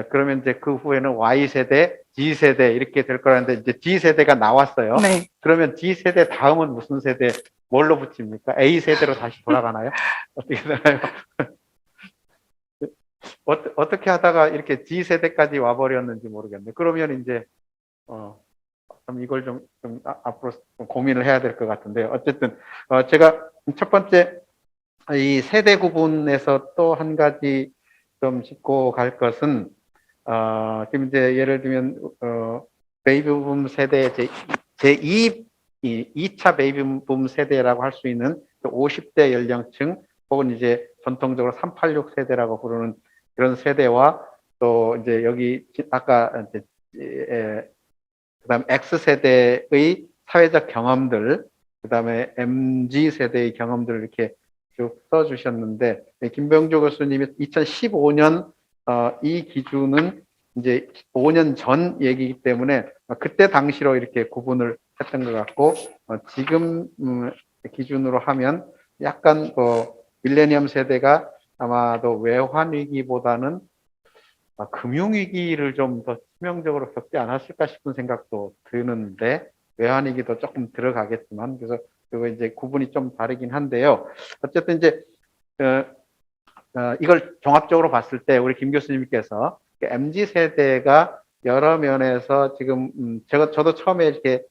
그러면 이제 그 후에는 Y세대, G세대 이렇게 될 거라는데 이제 G세대가 나왔어요. 네. 그러면 G세대 다음은 무슨 세대 뭘로 붙입니까? A세대로 다시 돌아가나요? 어떻게 되나요? 어떻게 하다가 이렇게 G세대까지 와버렸는지 모르겠네. 그러면 이제 좀 이걸 좀 앞으로 좀 고민을 해야 될 것 같은데요. 어쨌든 제가 첫 번째 이 세대 구분에서 또 한 가지 좀 짚고 갈 것은 지금 이제 예를 들면 베이비붐 세대 제2 2차 베이비붐 세대라고 할 수 있는 50대 연령층 혹은 이제 전통적으로 386 세대라고 부르는 그런 세대와 또 이제 여기 아까 이제 그다음 X세대의 사회적 경험들, 그다음에 MZ세대의 경험들을 이렇게 쭉 써주셨는데 김병조 교수님이 2015년 이 기준은 이제 5년 전 얘기이기 때문에 그때 당시로 이렇게 구분을 했던 것 같고 지금 기준으로 하면 약간 밀레니엄 세대가 아마도 외환 위기보다는 금융위기를 좀 더 치명적으로 겪지 않았을까 싶은 생각도 드는데, 외환위기도 조금 들어가겠지만, 그래서 그거 이제 구분이 좀 다르긴 한데요. 어쨌든 이제, 이걸 종합적으로 봤을 때 우리 김 교수님께서 MZ세대가 여러 면에서 지금, 저도 처음에 이렇게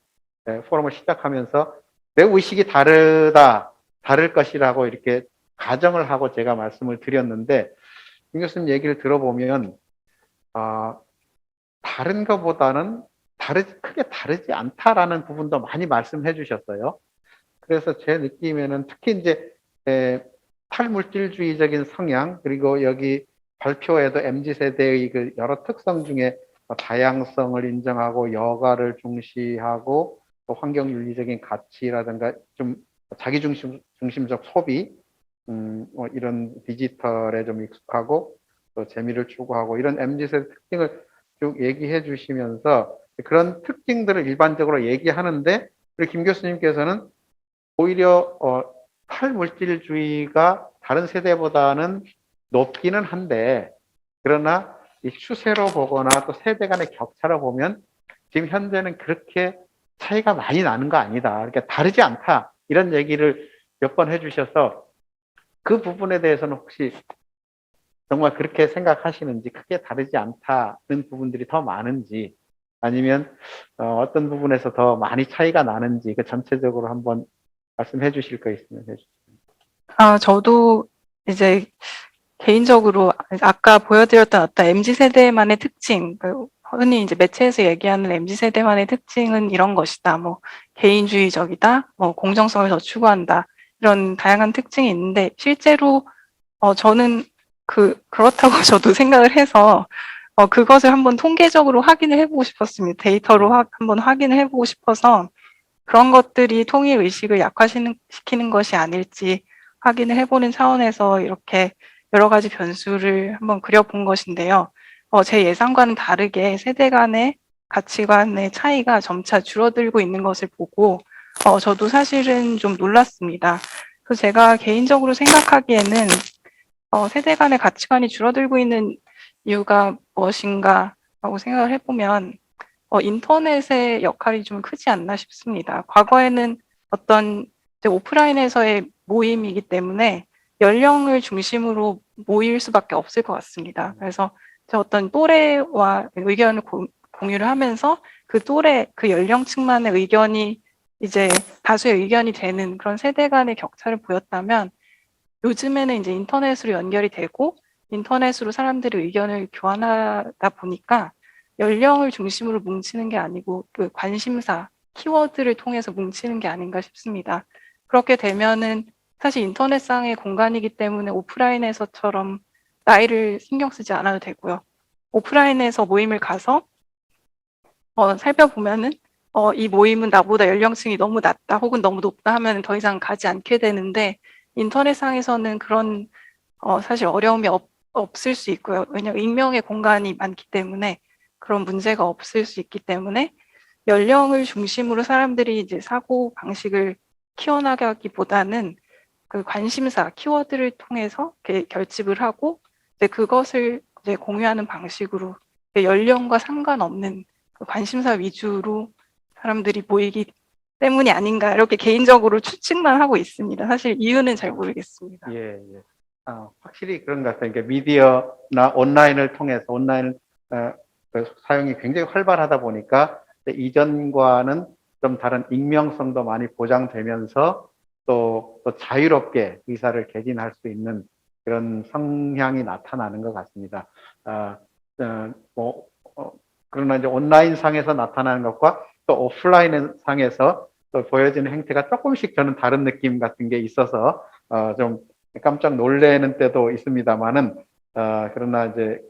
포럼을 시작하면서 매우 의식이 다를 것이라고 이렇게 가정을 하고 제가 말씀을 드렸는데, 김 교수님 얘기를 들어보면, 다른 것보다는 크게 다르지 않다라는 부분도 많이 말씀해 주셨어요. 그래서 제 느낌에는 특히 이제 탈물질주의적인 성향 그리고 여기 발표에도 MZ세대의 그 여러 특성 중에 다양성을 인정하고 여가를 중시하고 또 환경윤리적인 가치라든가 좀 자기중심적 소비 이런 디지털에 좀 익숙하고 또 재미를 추구하고 이런 MZ세대 특징을 쭉 얘기해 주시면서 그런 특징들을 일반적으로 얘기하는데 우리 김 교수님께서는 오히려 탈물질주의가 다른 세대보다는 높기는 한데 그러나 이 추세로 보거나 또 세대 간의 격차로 보면 지금 현재는 그렇게 차이가 많이 나는 거 아니다. 그러니까 다르지 않다. 이런 얘기를 몇 번 해주셔서 그 부분에 대해서는 혹시 정말 그렇게 생각하시는지 크게 다르지 않다는 부분들이 더 많은지 아니면 어떤 부분에서 더 많이 차이가 나는지 그 전체적으로 한번 말씀해 주실 거 있으면 해주세요. 저도 이제 개인적으로 아까 보여드렸던 어떤 MZ세대만의 특징, 흔히 이제 매체에서 얘기하는 MZ세대만의 특징은 이런 것이다. 뭐 개인주의적이다, 뭐 공정성을 더 추구한다. 이런 다양한 특징이 있는데 실제로 저는 그렇다고 저도 생각을 해서 그것을 한번 통계적으로 확인을 해보고 싶었습니다. 데이터로 한번 확인을 해보고 싶어서 그런 것들이 통일 의식을 약화시키는 것이 아닐지 확인을 해보는 차원에서 이렇게 여러 가지 변수를 한번 그려본 것인데요. 제 예상과는 다르게 세대 간의 가치관의 차이가 점차 줄어들고 있는 것을 보고 저도 사실은 좀 놀랐습니다. 그래서 제가 개인적으로 생각하기에는 세대 간의 가치관이 줄어들고 있는 이유가 무엇인가라고 생각을 해보면 인터넷의 역할이 좀 크지 않나 싶습니다. 과거에는 어떤 이제 오프라인에서의 모임이기 때문에 연령을 중심으로 모일 수밖에 없을 것 같습니다. 그래서 어떤 또래와 의견을 공유를 하면서 그 또래, 그 연령층만의 의견이 이제 다수의 의견이 되는 그런 세대 간의 격차를 보였다면 요즘에는 이제 인터넷으로 연결이 되고 인터넷으로 사람들의 의견을 교환하다 보니까 연령을 중심으로 뭉치는 게 아니고 그 관심사, 키워드를 통해서 뭉치는 게 아닌가 싶습니다. 그렇게 되면은 사실 인터넷상의 공간이기 때문에 오프라인에서처럼 나이를 신경 쓰지 않아도 되고요. 오프라인에서 모임을 가서 살펴보면은 이 모임은 나보다 연령층이 너무 낮다 혹은 너무 높다 하면 더 이상 가지 않게 되는데 인터넷상에서는 그런 사실 어려움이 없을 수 있고요. 왜냐하면 익명의 공간이 많기 때문에 그런 문제가 없을 수 있기 때문에 연령을 중심으로 사람들이 이제 사고 방식을 키워나가기보다는 그 관심사, 키워드를 통해서 결집을 하고 이제 그것을 이제 공유하는 방식으로 연령과 상관없는 그 관심사 위주로 사람들이 모이기 때문이 아닌가 이렇게 개인적으로 추측만 하고 있습니다. 사실 이유는 잘 모르겠습니다. 예, 예. 확실히 그런 것 같아요. 그러니까 미디어나 온라인을 통해서 온라인 그 사용이 굉장히 활발하다 보니까 이전과는 좀 다른 익명성도 많이 보장되면서 또 자유롭게 의사를 개진할 수 있는 그런 성향이 나타나는 것 같습니다. 뭐, 그러나 이제 온라인 상에서 나타나는 것과 또 오프라인 상에서 또 보여지는 행태가 조금씩 저는 다른 느낌 같은 게 있어서 좀 깜짝 놀래는 때도 있습니다만은 그러나 이제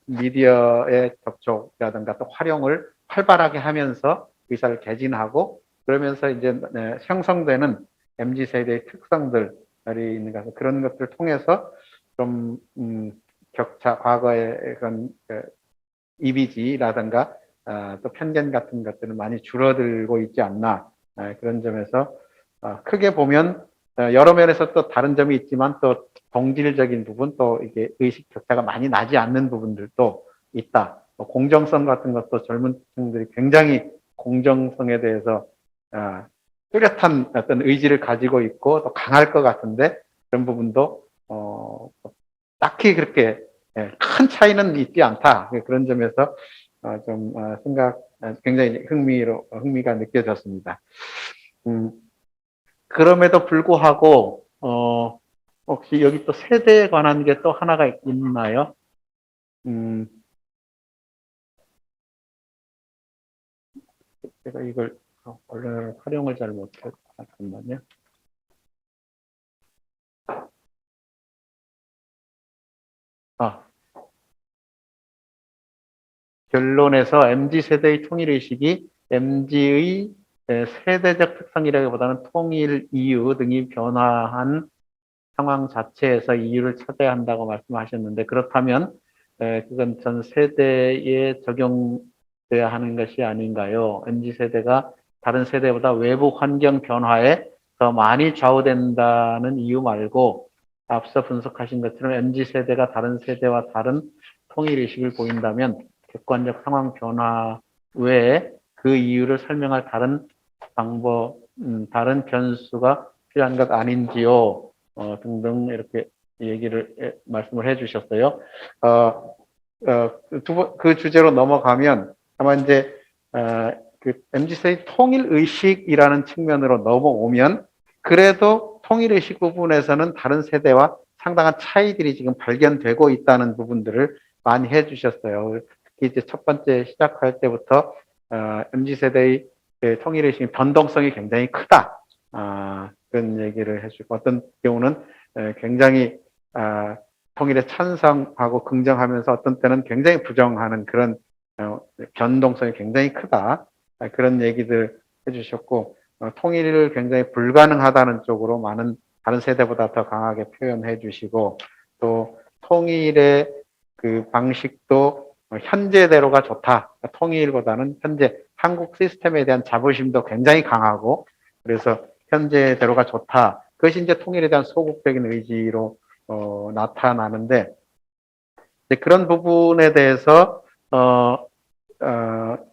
미디어의 접촉이라든가 또 활용을 활발하게 하면서 의사를 개진하고 그러면서 이제 형성되는 MZ 세대의 특성들이 있는 것 같아요. 그런 것들을 통해서 좀 격차 과거의 그런 이미지라든가 또 편견 같은 것들은 많이 줄어들고 있지 않나 그런 점에서 크게 보면 여러 면에서 또 다른 점이 있지만 또 동질적인 부분 또 이게 의식 격차가 많이 나지 않는 부분들도 있다. 공정성 같은 것도 젊은 층들이 굉장히 공정성에 대해서 뚜렷한 어떤 의지를 가지고 있고 또 강할 것 같은데 그런 부분도 딱히 그렇게 큰 차이는 있지 않다. 그런 점에서 굉장히 흥미가 느껴졌습니다. 그럼에도 불구하고 혹시 여기 또 세대에 관한 게 또 하나가 있나요? 제가 이걸 원래 활용을 잘 못해. 잠깐만요. 결론에서 MZ 세대의 통일 의식이 MZ의 세대적 특성이라기보다는 통일 이유 등이 변화한 상황 자체에서 이유를 찾아야 한다고 말씀하셨는데 그렇다면 그건 전 세대에 적용돼야 하는 것이 아닌가요? MZ 세대가 다른 세대보다 외부 환경 변화에 더 많이 좌우된다는 이유 말고 앞서 분석하신 것처럼 MZ 세대가 다른 세대와 다른 통일 의식을 보인다면 객관적 상황 변화 외에 그 이유를 설명할 다른 방법, 다른 변수가 필요한 것 아닌지요? 등등 이렇게 말씀을 해주셨어요. 그 주제로 넘어가면 아마 이제 그 MZ세대 통일 의식이라는 측면으로 넘어오면 그래도 통일 의식 부분에서는 다른 세대와 상당한 차이들이 지금 발견되고 있다는 부분들을 많이 해주셨어요. 특히 이제 첫 번째 시작할 때부터 MZ세대의 통일 의식 변동성이 굉장히 크다. 그런 얘기를 해주고 어떤 경우는 굉장히 통일에 찬성하고 긍정하면서 어떤 때는 굉장히 부정하는 그런 변동성이 굉장히 크다. 그런 얘기들 해주셨고, 통일을 굉장히 불가능하다는 쪽으로 많은 다른 세대보다 더 강하게 표현해 주시고, 또 통일의 그 방식도 현재대로가 좋다. 통일보다는 현재 한국 시스템에 대한 자부심도 굉장히 강하고, 그래서 현재대로가 좋다. 그것이 이제 통일에 대한 소극적인 의지로 나타나는데, 그런 부분에 대해서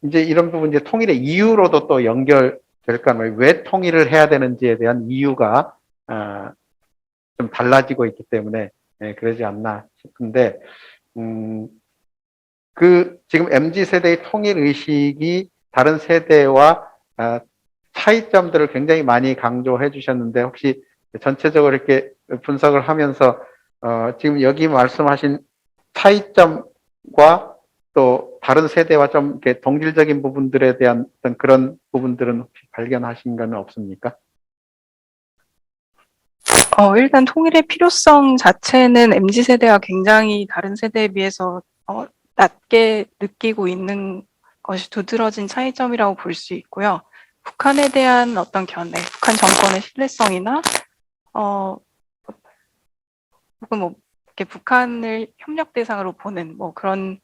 이제 이런 부분 이제 통일의 이유로도 또 연결될까 말이에요. 왜 통일을 해야 되는지에 대한 이유가 좀 달라지고 있기 때문에 그러지 않나 싶은데, 지금 MZ 세대의 통일 의식이 다른 세대와 차이점들을 굉장히 많이 강조해 주셨는데, 혹시 전체적으로 이렇게 분석을 하면서 지금 여기 말씀하신 차이점과 또 다른 세대와 좀 이렇게 동질적인 부분들에 대한 어떤 그런 부분들은 혹시 발견하신 건 없습니까? 일단 통일의 필요성 자체는 MZ세대와 굉장히 다른 세대에 비해서 낮게 느끼고 있는 것이 두드러진 차이점이라고 볼 수 있고요. 북한에 대한 어떤 견해, 북한 정권의 신뢰성이나 혹은 뭐 이렇게 북한을 협력 대상으로 보는 뭐 그런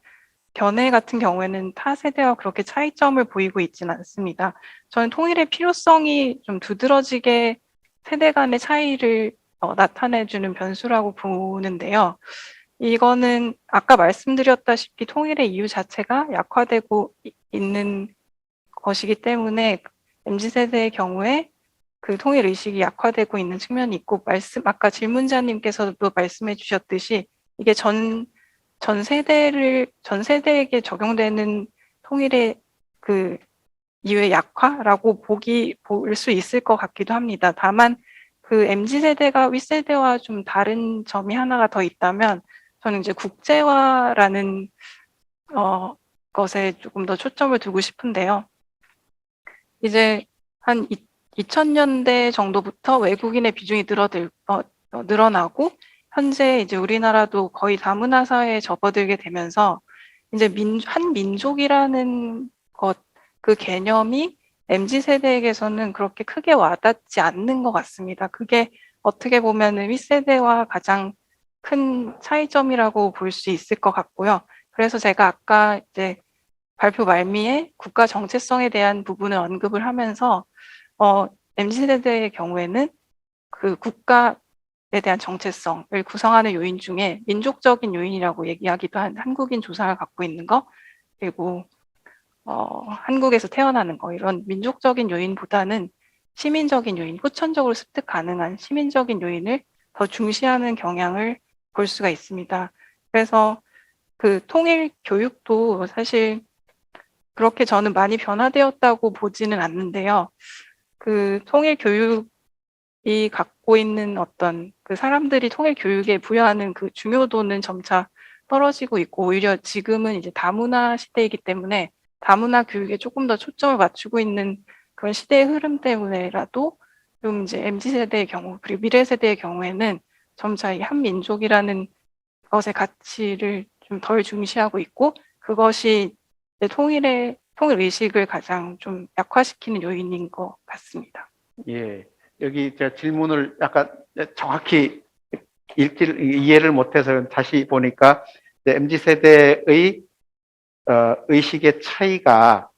견해 같은 경우에는 타 세대와 그렇게 차이점을 보이고 있지는 않습니다. 저는 통일의 필요성이 좀 두드러지게 세대 간의 차이를 나타내주는 변수라고 보는데요. 이거는 아까 말씀드렸다시피 통일의 이유 자체가 약화되고 있는 것이기 때문에 MZ세대의 경우에 그 통일 의식이 약화되고 있는 측면이 있고, 아까 질문자님께서도 말씀해 주셨듯이 이게 전 세대에게 적용되는 통일의 그 이유의 약화라고 볼 수 있을 것 같기도 합니다. 다만 그 MZ세대가 윗세대와 좀 다른 점이 하나가 더 있다면, 저는 이제 국제화라는 것에 조금 더 초점을 두고 싶은데요. 이제 한 2000년대 정도부터 외국인의 비중이 늘어나고, 현재 이제 우리나라도 거의 다문화 사회에 접어들게 되면서 이제 한 민족이라는 그 개념이 MZ세대에게서는 그렇게 크게 와닿지 않는 것 같습니다. 그게 어떻게 보면은 윗세대와 가장 큰 차이점이라고 볼 수 있을 것 같고요. 그래서 제가 아까 이제 발표 말미에 국가 정체성에 대한 부분을 언급을 하면서 MZ세대의 경우에는 그 국가에 대한 정체성을 구성하는 요인 중에 민족적인 요인이라고 얘기하기도 한 한국인 조상을 갖고 있는 거, 그리고 한국에서 태어나는 거, 이런 민족적인 요인보다는 시민적인 요인, 후천적으로 습득 가능한 시민적인 요인을 더 중시하는 경향을 볼 수가 있습니다. 그래서 그 통일 교육도 사실 그렇게 저는 많이 변화되었다고 보지는 않는데요. 그 통일 교육이 갖고 있는 어떤 그 사람들이 통일 교육에 부여하는 그 중요도는 점차 떨어지고 있고, 오히려 지금은 이제 다문화 시대이기 때문에 다문화 교육에 조금 더 초점을 맞추고 있는 그런 시대의 흐름 때문에라도 좀 이제 MZ세대의 경우, 그리고 미래 세대의 경우에는 점차 이 한민족이라는 것의 가치를 좀 덜 중시하고 있고, 그것이 통일 의식을 가장 좀 약화시키는 요인인 것 같습니다. 예, 여기 제가 질문을 약간 정확히 이해를 못해서 다시 보니까 MZ 세대의 의식의 차이가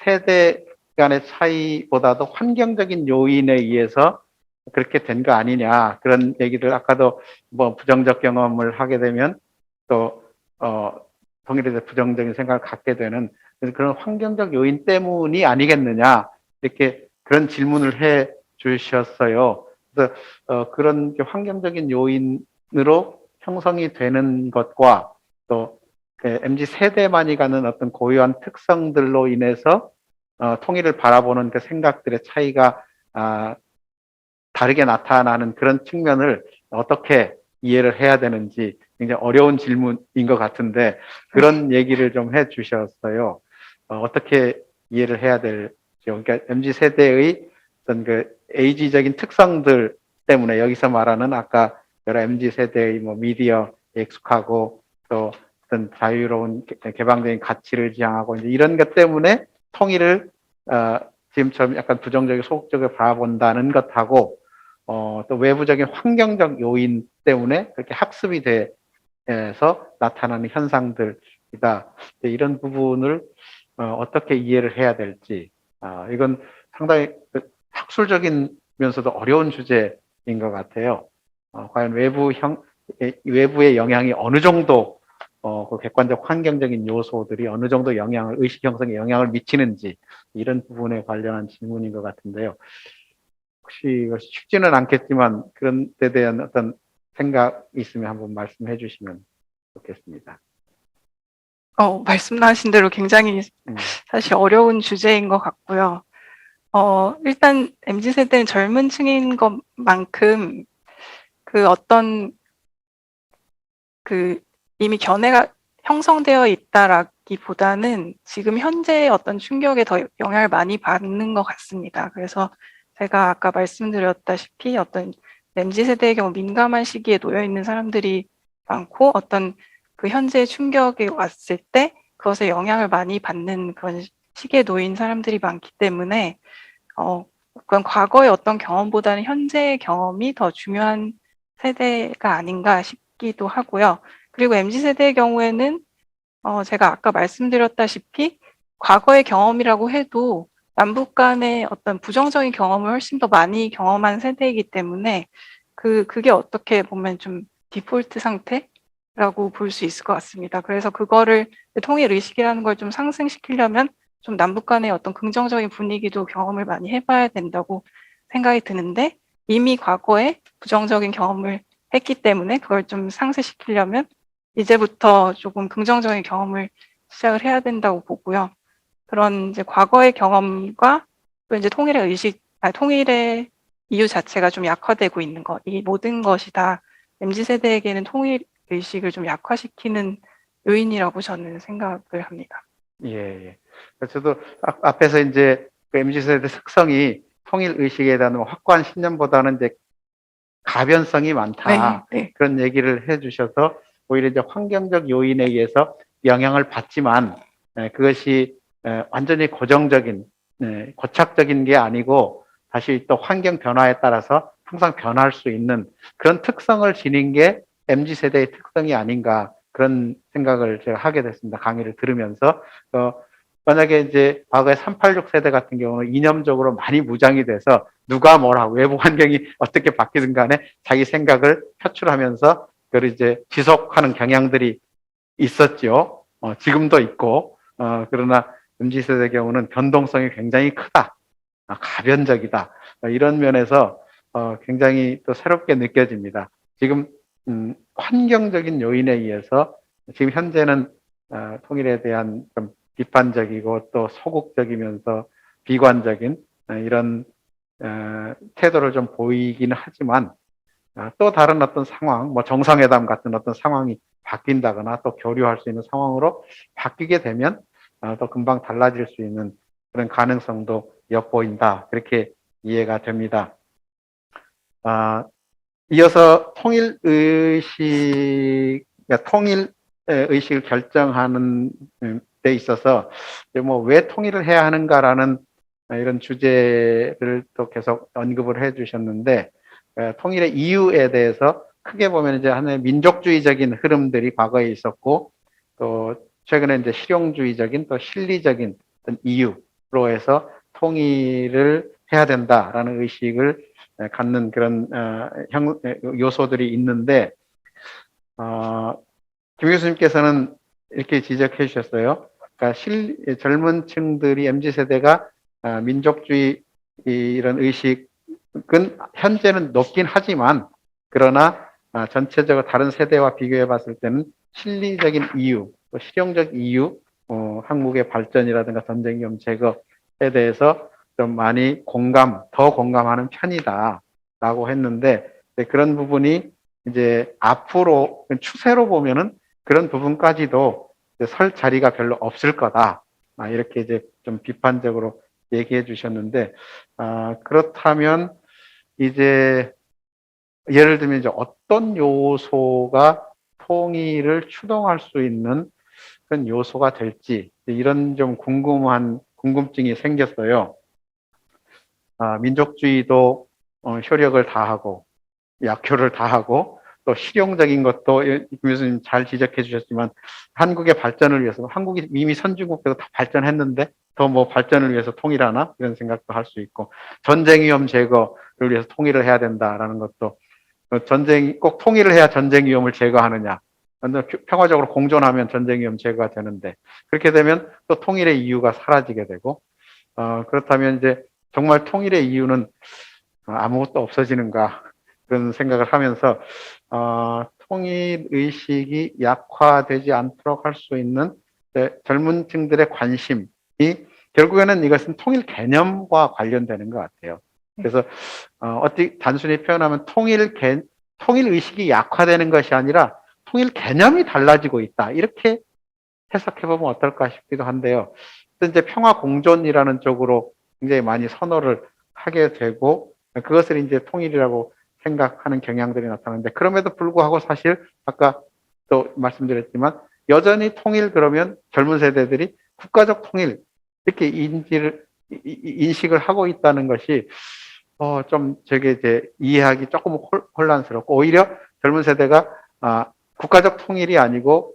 세대 간의 차이보다도 환경적인 요인에 의해서 그렇게 된 거 아니냐, 그런 얘기를 아까도 뭐 부정적 경험을 하게 되면 또 통일에 대해 부정적인 생각을 갖게 되는 그런 환경적 요인 때문이 아니겠느냐, 이렇게 그런 질문을 해 주셨어요. 그래서 그런 환경적인 요인으로 형성이 되는 것과 또 MZ 세대만이 갖는 어떤 고유한 특성들로 인해서 통일을 바라보는 그 생각들의 차이가 다르게 나타나는 그런 측면을 어떻게 이해를 해야 되는지 굉장히 어려운 질문인 것 같은데, 그런 얘기를 좀 해 주셨어요. 어떻게 이해를 해야 될지. 그러니까 MZ 세대의 어떤 그 에이지적인 특성들 때문에 여기서 말하는 아까 여러 MZ 세대의 뭐 미디어에 익숙하고 또 어떤 자유로운 개방적인 가치를 지향하고 이제 이런 것 때문에 통일을 지금처럼 약간 부정적이고 소극적으로 바라본다는 것하고 또 외부적인 환경적 요인 때문에 그렇게 학습이 돼서 나타나는 현상들이다. 이런 부분을 어떻게 이해를 해야 될지 이건 상당히 학술적이면서도 어려운 주제인 것 같아요. 과연 외부의 영향이 어느 정도 그 객관적 환경적인 요소들이 어느 정도 의식 형성에 영향을 미치는지 이런 부분에 관련한 질문인 것 같은데요. 혹시 이것이 쉽지는 않겠지만 그런 데 대한 어떤 생각이 있으면 한번 말씀해 주시면 좋겠습니다. 말씀하신 대로 굉장히 사실 어려운 주제인 것 같고요. 일단 MZ세대는 젊은 층인 것만큼 그 어떤 이미 견해가 형성되어 있다라기보다는 지금 현재의 어떤 충격에 더 영향을 많이 받는 것 같습니다. 그래서 제가 아까 말씀드렸다시피 어떤 MZ세대의 경우 민감한 시기에 놓여 있는 사람들이 많고 어떤 그 현재 충격이 왔을 때 그것에 영향을 많이 받는 그런 시기에 놓인 사람들이 많기 때문에 그건 과거의 어떤 경험보다는 현재의 경험이 더 중요한 세대가 아닌가 싶기도 하고요. 그리고 MZ세대의 경우에는 제가 아까 말씀드렸다시피 과거의 경험이라고 해도 남북 간의 어떤 부정적인 경험을 훨씬 더 많이 경험한 세대이기 때문에 그게 어떻게 보면 좀 디폴트 상태라고 볼 수 있을 것 같습니다. 그래서 그거를 통일 의식이라는 걸 좀 상승시키려면 좀 남북 간의 어떤 긍정적인 분위기도 경험을 많이 해봐야 된다고 생각이 드는데 이미 과거에 부정적인 경험을 했기 때문에 그걸 좀 상쇄시키려면 이제부터 조금 긍정적인 경험을 시작을 해야 된다고 보고요. 그런 이제 과거의 경험과 또 이제 통일의 이유 자체가 좀 약화되고 있는 것, 이 모든 것이 다 MZ세대에게는 통일 의식을 좀 약화시키는 요인이라고 저는 생각을 합니다. 예. 저도 앞에서 이제 그 MZ세대 특성이 통일 의식에 대한 확고한 신념보다는 이제 가변성이 많다. 네. 그런 얘기를 해 주셔서 오히려 이제 환경적 요인에 의해서 영향을 받지만 그것이 완전히 고착적인 게 아니고 다시 또 환경 변화에 따라서 항상 변할 수 있는 그런 특성을 지닌 게 MZ세대의 특성이 아닌가 그런 생각을 제가 하게 됐습니다. 강의를 들으면서. 만약에 이제 과거에 386 세대 같은 경우는 이념적으로 많이 무장이 돼서 누가 뭐라 외부 환경이 어떻게 바뀌든 간에 자기 생각을 표출하면서 그걸 이제 지속하는 경향들이 있었죠. 지금도 있고 그러나 MZ세대 경우는 변동성이 굉장히 크다. 가변적이다. 이런 면에서 굉장히 또 새롭게 느껴집니다. 지금 환경적인 요인에 의해서 지금 현재는 통일에 대한 좀 비판적이고 또 소극적이면서 비관적인 이런 태도를 좀 보이기는 하지만 또 다른 어떤 상황, 뭐 정상회담 같은 어떤 상황이 바뀐다거나 또 교류할 수 있는 상황으로 바뀌게 되면 또 금방 달라질 수 있는 그런 가능성도 엿보인다. 그렇게 이해가 됩니다. 이어서 통일 의식을 결정하는 데 있어서 뭐 왜 통일을 해야 하는가라는 이런 주제를 또 계속 언급을 해 주셨는데 통일의 이유에 대해서 크게 보면 이제 하나의 민족주의적인 흐름들이 과거에 있었고 또 최근에 이제 실용주의적인 또 실리적인 어떤 이유로 해서 통일을 해야 된다라는 의식을 갖는 그런 요소들이 있는데 김 교수님께서는 이렇게 지적해 주셨어요. 그러니까 젊은 층들이 MZ세대가 민족주의 이런 의식은 현재는 높긴 하지만 그러나 전체적으로 다른 세대와 비교해 봤을 때는 실리적인 이유, 또 실용적 이유, 한국의 발전이라든가 전쟁 위험 제거에 대해서 좀 많이 더 공감하는 편이다라고 했는데 그런 부분이 이제 앞으로 추세로 보면은 그런 부분까지도 설 자리가 별로 없을 거다. 이렇게 이제 좀 비판적으로 얘기해 주셨는데, 그렇다면 이제 예를 들면 이제 어떤 요소가 통일을 추동할 수 있는 그런 요소가 될지 이런 좀 궁금증이 생겼어요. 민족주의도 효력을 다하고 약효를 다하고 또 실용적인 것도 교수님 잘 지적해 주셨지만 한국의 발전을 위해서 한국이 이미 선진국 때도 다 발전했는데 더 뭐 발전을 위해서 통일하나 이런 생각도 할 수 있고 전쟁 위험 제거를 위해서 통일을 해야 된다라는 것도 전쟁 꼭 통일을 해야 전쟁 위험을 제거하느냐 평화적으로 공존하면 전쟁 위험 제거가 되는데 그렇게 되면 또 통일의 이유가 사라지게 되고 그렇다면 이제 정말 통일의 이유는 아무것도 없어지는가 그런 생각을 하면서 통일 의식이 약화되지 않도록 할 수 있는 젊은 층들의 관심이 결국에는 이것은 통일 개념과 관련되는 것 같아요. 그래서 어떻게 단순히 표현하면 통일 의식이 약화되는 것이 아니라 통일 개념이 달라지고 있다. 이렇게 해석해 보면 어떨까 싶기도 한데요. 또 이제 평화 공존이라는 쪽으로 굉장히 많이 선호를 하게 되고 그것을 이제 통일이라고 생각하는 경향들이 나타나는데 그럼에도 불구하고 사실 아까 또 말씀드렸지만 여전히 통일 그러면 젊은 세대들이 국가적 통일 이렇게 인식을 하고 있다는 것이 좀 저게 이제 이해하기 조금 혼란스럽고 오히려 젊은 세대가 국가적 통일이 아니고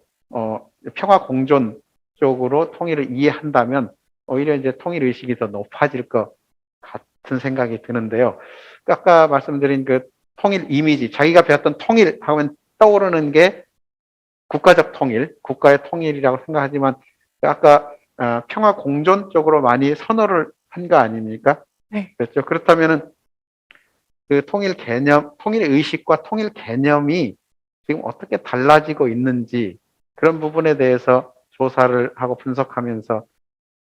평화 공존 쪽으로 통일을 이해한다면 오히려 이제 통일 의식이 더 높아질 것 같은 생각이 드는데요. 아까 말씀드린 그 통일 이미지, 자기가 배웠던 통일 하면 떠오르는 게 국가적 통일, 국가의 통일이라고 생각하지만 아까 평화 공존 쪽으로 많이 선호를 한 거 아닙니까? 네. 그렇죠. 그렇다면은 그 통일 개념, 통일 의식과 통일 개념이 지금 어떻게 달라지고 있는지 그런 부분에 대해서 조사를 하고 분석하면서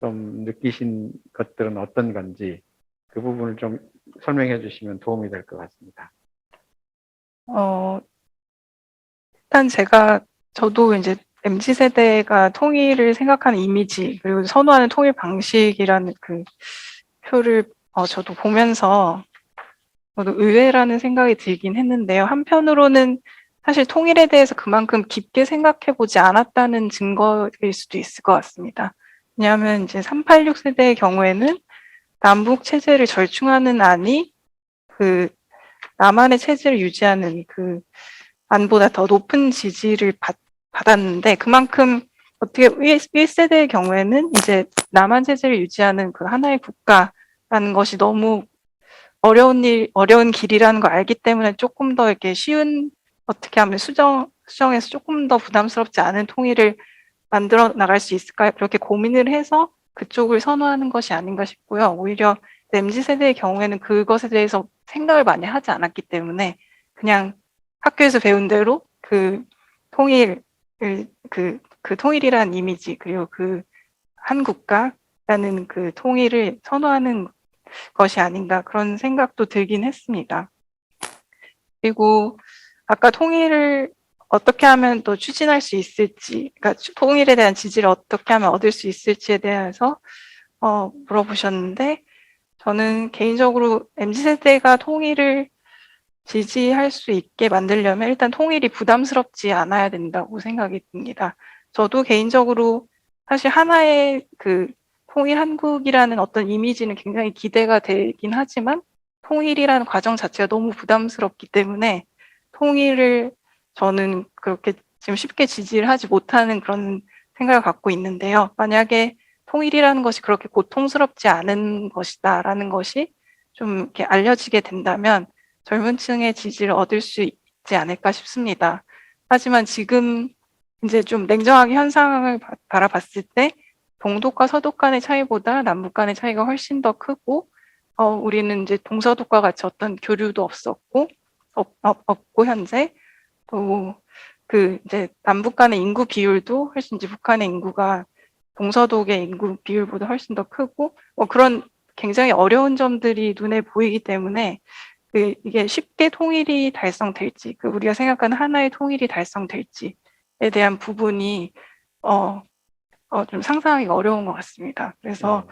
좀 느끼신 것들은 어떤 건지 그 부분을 좀 설명해 주시면 도움이 될 것 같습니다. 일단 저도 이제 MZ 세대가 통일을 생각하는 이미지 그리고 선호하는 통일 방식이라는 그 표를 저도 보면서 저도 의외라는 생각이 들긴 했는데요. 한편으로는 사실 통일에 대해서 그만큼 깊게 생각해 보지 않았다는 증거일 수도 있을 것 같습니다. 왜냐하면 이제 386 세대의 경우에는 남북 체제를 절충하는 안이 그 남한의 체제를 유지하는 그 안보다 더 높은 지지를 받았는데 그만큼 어떻게 1세대의 경우에는 이제 남한 체제를 유지하는 그 하나의 국가라는 것이 너무 어려운 길이라는 걸 알기 때문에 조금 더 이렇게 쉬운 어떻게 하면 수정해서 조금 더 부담스럽지 않은 통일을 만들어 나갈 수 있을까 그렇게 고민을 해서 그쪽을 선호하는 것이 아닌가 싶고요. 오히려 MZ 세대의 경우에는 그것에 대해서 생각을 많이 하지 않았기 때문에 그냥 학교에서 배운 대로 그 통일을 그 통일이라는 이미지 그리고 그 한 국가라는 그 통일을 선호하는 것이 아닌가 그런 생각도 들긴 했습니다. 그리고 아까 통일을 어떻게 하면 또 추진할 수 있을지, 그러니까 통일에 대한 지지를 어떻게 하면 얻을 수 있을지에 대해서 물어보셨는데 저는 개인적으로 MZ세대가 통일을 지지할 수 있게 만들려면 일단 통일이 부담스럽지 않아야 된다고 생각이 듭니다. 저도 개인적으로 사실 하나의 그 통일 한국이라는 어떤 이미지는 굉장히 기대가 되긴 하지만 통일이라는 과정 자체가 너무 부담스럽기 때문에 통일을 저는 그렇게 지금 쉽게 지지를 하지 못하는 그런 생각을 갖고 있는데요. 만약에 통일이라는 것이 그렇게 고통스럽지 않은 것이다라는 것이 좀 이렇게 알려지게 된다면 젊은 층의 지지를 얻을 수 있지 않을까 싶습니다. 하지만 지금 이제 좀 냉정하게 현 상황을 바라봤을 때 동독과 서독 간의 차이보다 남북 간의 차이가 훨씬 더 크고 우리는 이제 동서독과 같이 어떤 교류도 없고 현재 또 그 이제 남북 간의 인구 비율도 훨씬 이제 북한의 인구가 동서독의 인구 비율보다 훨씬 더 크고 그런 굉장히 어려운 점들이 눈에 보이기 때문에 이게 쉽게 통일이 달성될지 우리가 생각하는 하나의 통일이 달성될지에 대한 부분이 좀 상상하기가 어려운 것 같습니다. 그래서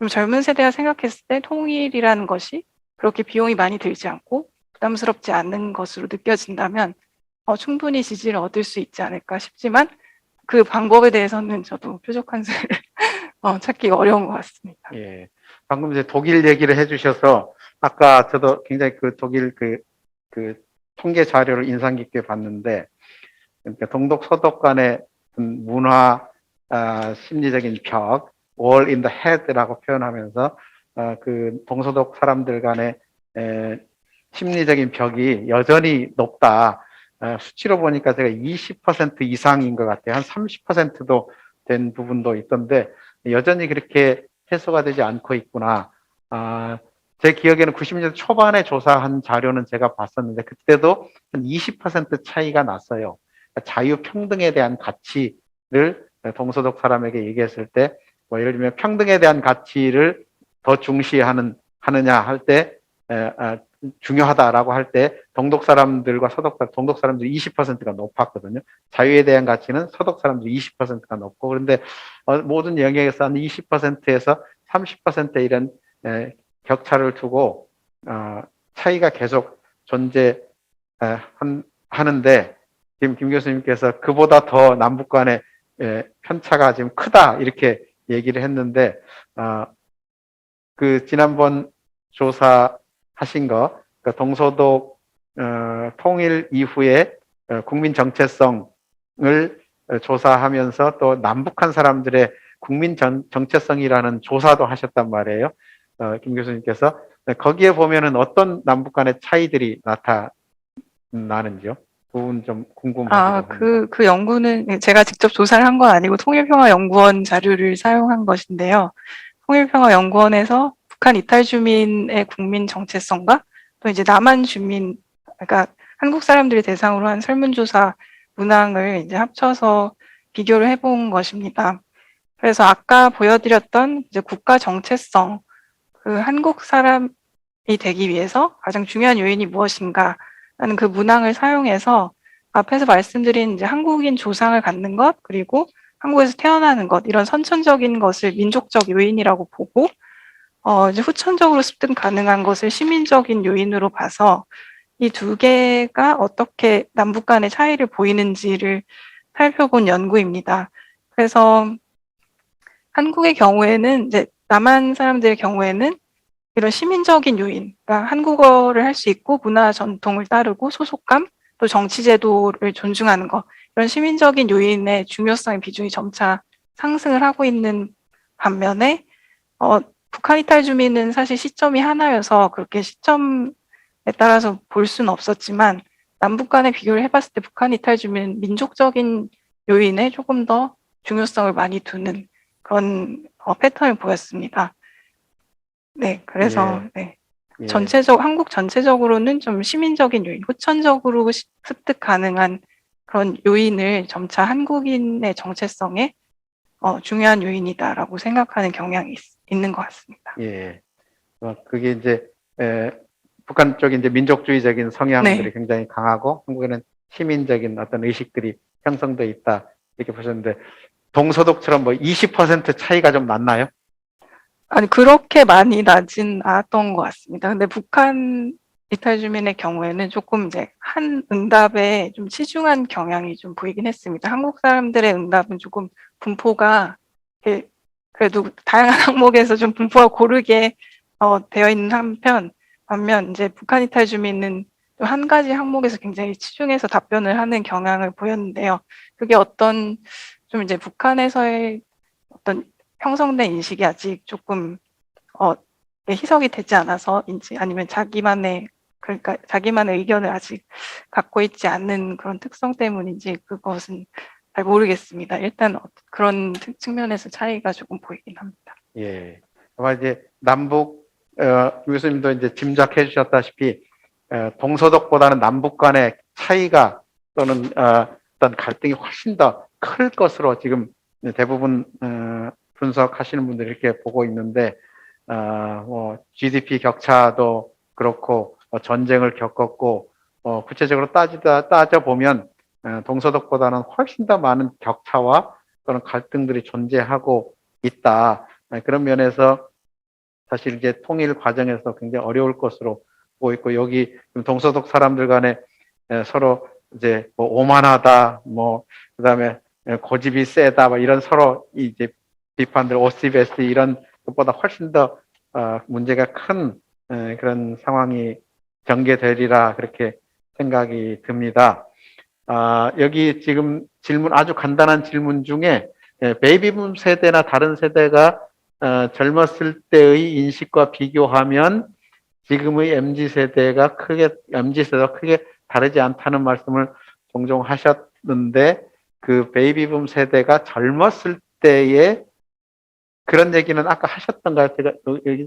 좀 젊은 세대가 생각했을 때 통일이라는 것이 그렇게 비용이 많이 들지 않고 부담스럽지 않은 것으로 느껴진다면 충분히 지지를 얻을 수 있지 않을까 싶지만 그 방법에 대해서는 저도 뾰족한 수를 찾기 어려운 것 같습니다. 예. 방금 이제 독일 얘기를 해주셔서 아까 저도 굉장히 그 독일 그 통계 자료를 인상 깊게 봤는데, 그러니까 동독 서독 간의 문화 심리적인 벽, wall in the head라고 표현하면서 그 동서독 사람들 간의 심리적인 벽이 여전히 높다. 수치로 보니까 제가 20% 이상인 것 같아요. 한 30%도 된 부분도 있던데 여전히 그렇게 해소가 되지 않고 있구나. 제 기억에는 90년대 초반에 조사한 자료는 제가 봤었는데 그때도 한 20% 차이가 났어요. 자유평등에 대한 가치를 동서독 사람에게 얘기했을 때, 뭐 예를 들면 평등에 대한 가치를 더 하느냐 할 때, 중요하다라고 할 때 동독 사람들과 동독 사람들이 20%가 높았거든요. 자유에 대한 가치는 서독 사람들이 20%가 높고, 그런데 모든 영역에서 한 20%에서 30% 이런 격차를 두고 차이가 계속 하는데, 지금 김 교수님께서 그보다 더 남북 간의 편차가 지금 크다 이렇게 얘기를 했는데, 그 지난번 조사하신 거, 그 동서독 통일 이후에 국민 정체성을 조사하면서 또 남북한 사람들의 국민 정체성이라는 조사도 하셨단 말이에요. 김 교수님께서 거기에 보면은 어떤 남북 간의 차이들이 나타나는지요? 그 부분 좀 궁금하기도 합니다. 그 연구는 제가 직접 조사를 한 건 아니고 통일평화연구원 자료를 사용한 것인데요. 통일평화연구원에서 북한 이탈 주민의 국민 정체성과 또 이제 남한 주민, 그러니까 한국 사람들을 대상으로 한 설문조사 문항을 이제 합쳐서 비교를 해본 것입니다. 그래서 아까 보여드렸던 이제 국가 정체성, 그 한국 사람이 되기 위해서 가장 중요한 요인이 무엇인가 라는 그 문항을 사용해서 앞에서 말씀드린 이제 한국인 조상을 갖는 것, 그리고 한국에서 태어나는 것, 이런 선천적인 것을 민족적 요인이라고 보고, 이제 후천적으로 습득 가능한 것을 시민적인 요인으로 봐서 이 두 개가 어떻게 남북 간의 차이를 보이는지를 살펴본 연구입니다. 그래서 한국의 경우에는 이제 남한 사람들의 경우에는 이런 시민적인 요인, 그러니까 한국어를 할 수 있고 문화 전통을 따르고 소속감, 또 정치 제도를 존중하는 것, 이런 시민적인 요인의 중요성의 비중이 점차 상승을 하고 있는 반면에 북한 이탈 주민은 사실 시점이 하나여서 그렇게 시점에 따라서 볼 수는 없었지만 남북 간의 비교를 해봤을 때 북한 이탈 주민은 민족적인 요인에 조금 더 중요성을 많이 두는 그런 패턴을 보였습니다. 네, 그래서 네. 예. 한국 전체적으로는 좀 시민적인 요인, 후천적으로 습득 가능한 그런 요인을 점차 한국인의 정체성에 중요한 요인이다라고 생각하는 경향이 있는 것 같습니다. 예. 그게 이제 북한 쪽에 이제 민족주의적인 성향들이 네. 굉장히 강하고 한국에는 시민적인 어떤 의식들이 형성돼 있다 이렇게 보셨는데, 동서독처럼 뭐 20% 차이가 좀 났나요? 아니, 그렇게 많이 나진 않았던 것 같습니다. 근데 북한 이탈 주민의 경우에는 조금 이제 한 응답에 좀 치중한 경향이 좀 보이긴 했습니다. 한국 사람들의 응답은 조금 분포가 그래도 다양한 항목에서 좀 분포가 고르게 되어 있는 반면 이제 북한 이탈 주민은 또 한 가지 항목에서 굉장히 치중해서 답변을 하는 경향을 보였는데요. 그게 좀 이제 북한에서의 어떤 형성된 인식이 아직 조금 희석이 되지 않아서인지, 아니면 그러니까 자기만의 의견을 아직 갖고 있지 않는 그런 특성 때문인지 그것은 잘 모르겠습니다. 일단 그런 측면에서 차이가 조금 보이긴 합니다. 예. 아마 이제 남북 교수님도 이제 짐작해 주셨다시피 동서독보다는 남북 간의 차이가 또는 어떤 갈등이 훨씬 더 클 것으로 지금 대부분 분석하시는 분들이 이렇게 보고 있는데, 뭐 GDP 격차도 그렇고 전쟁을 겪었고 구체적으로 따져보면 동서독보다는 훨씬 더 많은 격차와 또는 갈등들이 존재하고 있다. 그런 면에서 사실 이제 통일 과정에서 굉장히 어려울 것으로 보고 있고, 여기 동서독 사람들 간에 서로 이제 뭐 오만하다, 뭐 그다음에 고집이 세다, 뭐 이런 서로 이제 비판들, 오시베스 이런 것보다 훨씬 더 문제가 큰 그런 상황이 전개되리라 그렇게 생각이 듭니다. 여기 지금 질문, 아주 간단한 질문 중에 베이비붐 세대나 다른 세대가 젊었을 때의 인식과 비교하면 지금의 MZ세대가 크게 다르지 않다는 말씀을 종종 하셨는데, 그 베이비붐 세대가 젊었을 때에 그런 얘기는 아까 하셨던가요? 제가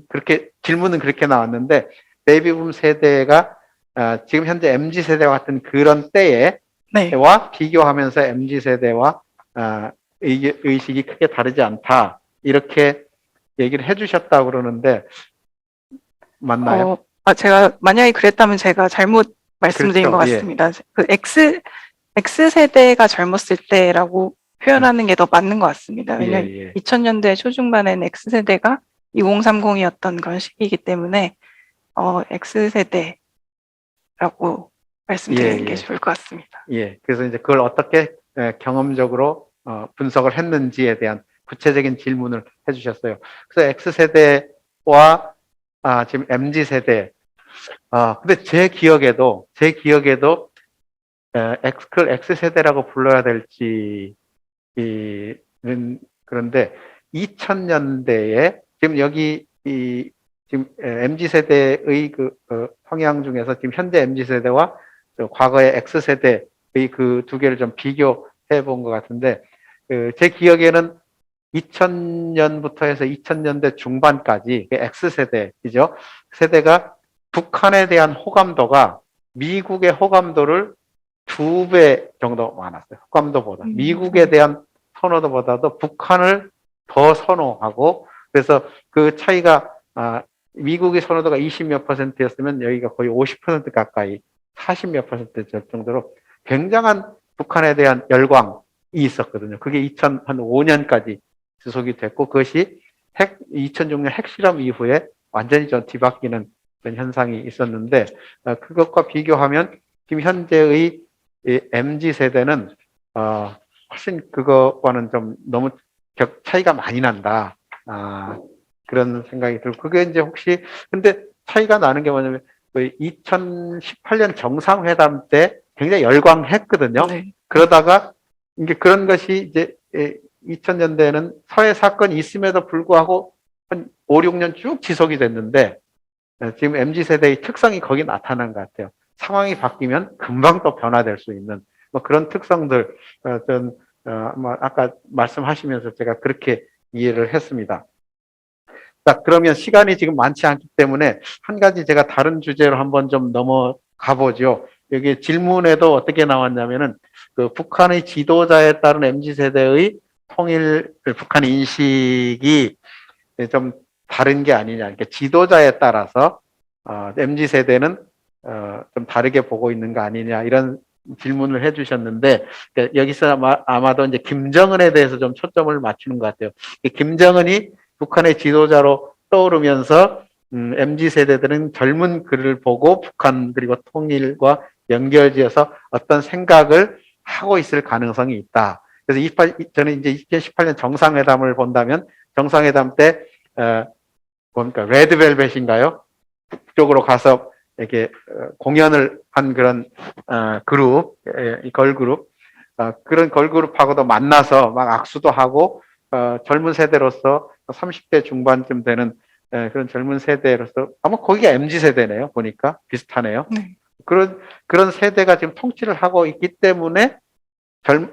그렇게 질문은 그렇게 나왔는데, 베이비붐 세대가 지금 현재 MZ 세대와 같은 그런 때에 네. 와 비교하면서 MZ 세대와 의식이 크게 다르지 않다 이렇게 얘기를 해주셨다고 그러는데 맞나요? 제가 만약에 그랬다면 제가 잘못 말씀드린 그렇죠. 것 같습니다. 그 X세대가 젊었을 때라고 표현하는 게 더 맞는 것 같습니다. 왜냐하면 예. 2000년대 초중반에는 X세대가 2030이었던 그런 시기이기 때문에 X세대라고 말씀드리는 게 좋을 것 같습니다. 예. 그래서 이제 그걸 어떻게 경험적으로 분석을 했는지에 대한 구체적인 질문을 해주셨어요. 그래서 X세대와 지금 MZ세대. 근데 제 기억에도 그걸 X세대라고 불러야 될지는, 그런데 2000년대에 지금 여기 지금 MZ세대의 성향 중에서 지금 현재 MZ세대와 과거의 X세대의 그 두 개를 좀 비교해 본 것 같은데, 제 기억에는 2000년부터 해서 2000년대 중반까지 X세대이죠. 세대가 북한에 대한 호감도가 미국의 호감도를 2배 정도 많았어요. 호감도보다. 미국에 대한 선호도보다도 북한을 더 선호하고, 그래서 그 차이가 미국의 선호도가 20몇 %였으면 여기가 거의 50% 가까이 40몇 % 정도로 굉장한 북한에 대한 열광이 있었거든요. 그게 2005년까지 지속이 됐고, 그것이 2006년 핵실험 이후에 완전히 좀 뒤바뀌는 그런 현상이 있었는데, 그것과 비교하면 지금 현재의 MZ 세대는 훨씬 그거와는 좀 너무 차이가 많이 난다. 그런 생각이 들고, 그게 이제 혹시 근데 차이가 나는 게 뭐냐면 2018년 정상회담 때 굉장히 열광했거든요. 네. 그러다가 이게 그런 것이 이제 2000년대에는 서해 사건이 있음에도 불구하고 한 5, 6년 쭉 지속이 됐는데, 지금 MZ 세대의 특성이 거기 나타난 것 같아요. 상황이 바뀌면 금방 또 변화될 수 있는 뭐 그런 특성들, 아까 말씀하시면서 제가 그렇게 이해를 했습니다. 자, 그러면 시간이 지금 많지 않기 때문에 한 가지 제가 다른 주제로 한번 좀 넘어가 보죠. 여기 질문에도 어떻게 나왔냐면은 그 북한의 지도자에 따른 MZ 세대의 통일, 북한 인식이 좀 다른 게 아니냐. 그러니까 지도자에 따라서 MZ 세대는 좀 다르게 보고 있는 거 아니냐, 이런 질문을 해주셨는데, 여기서 아마도 이제 김정은에 대해서 좀 초점을 맞추는 것 같아요. 김정은이 북한의 지도자로 떠오르면서 MZ 세대들은 젊은 그를 보고 북한 그리고 통일과 연결지어서 어떤 생각을 하고 있을 가능성이 있다. 그래서 저는 이제 2018년 정상회담을 본다면 정상회담 때 뭡니까, 레드벨벳인가요? 북쪽으로 가서 이렇게 공연을 한 그런 그룹, 걸그룹, 그런 걸그룹하고도 만나서 막 악수도 하고, 젊은 세대로서 30대 중반쯤 되는 그런 젊은 세대로서 아마 거기가 MZ 세대네요. 보니까 비슷하네요. 네. 그런 세대가 지금 통치를 하고 있기 때문에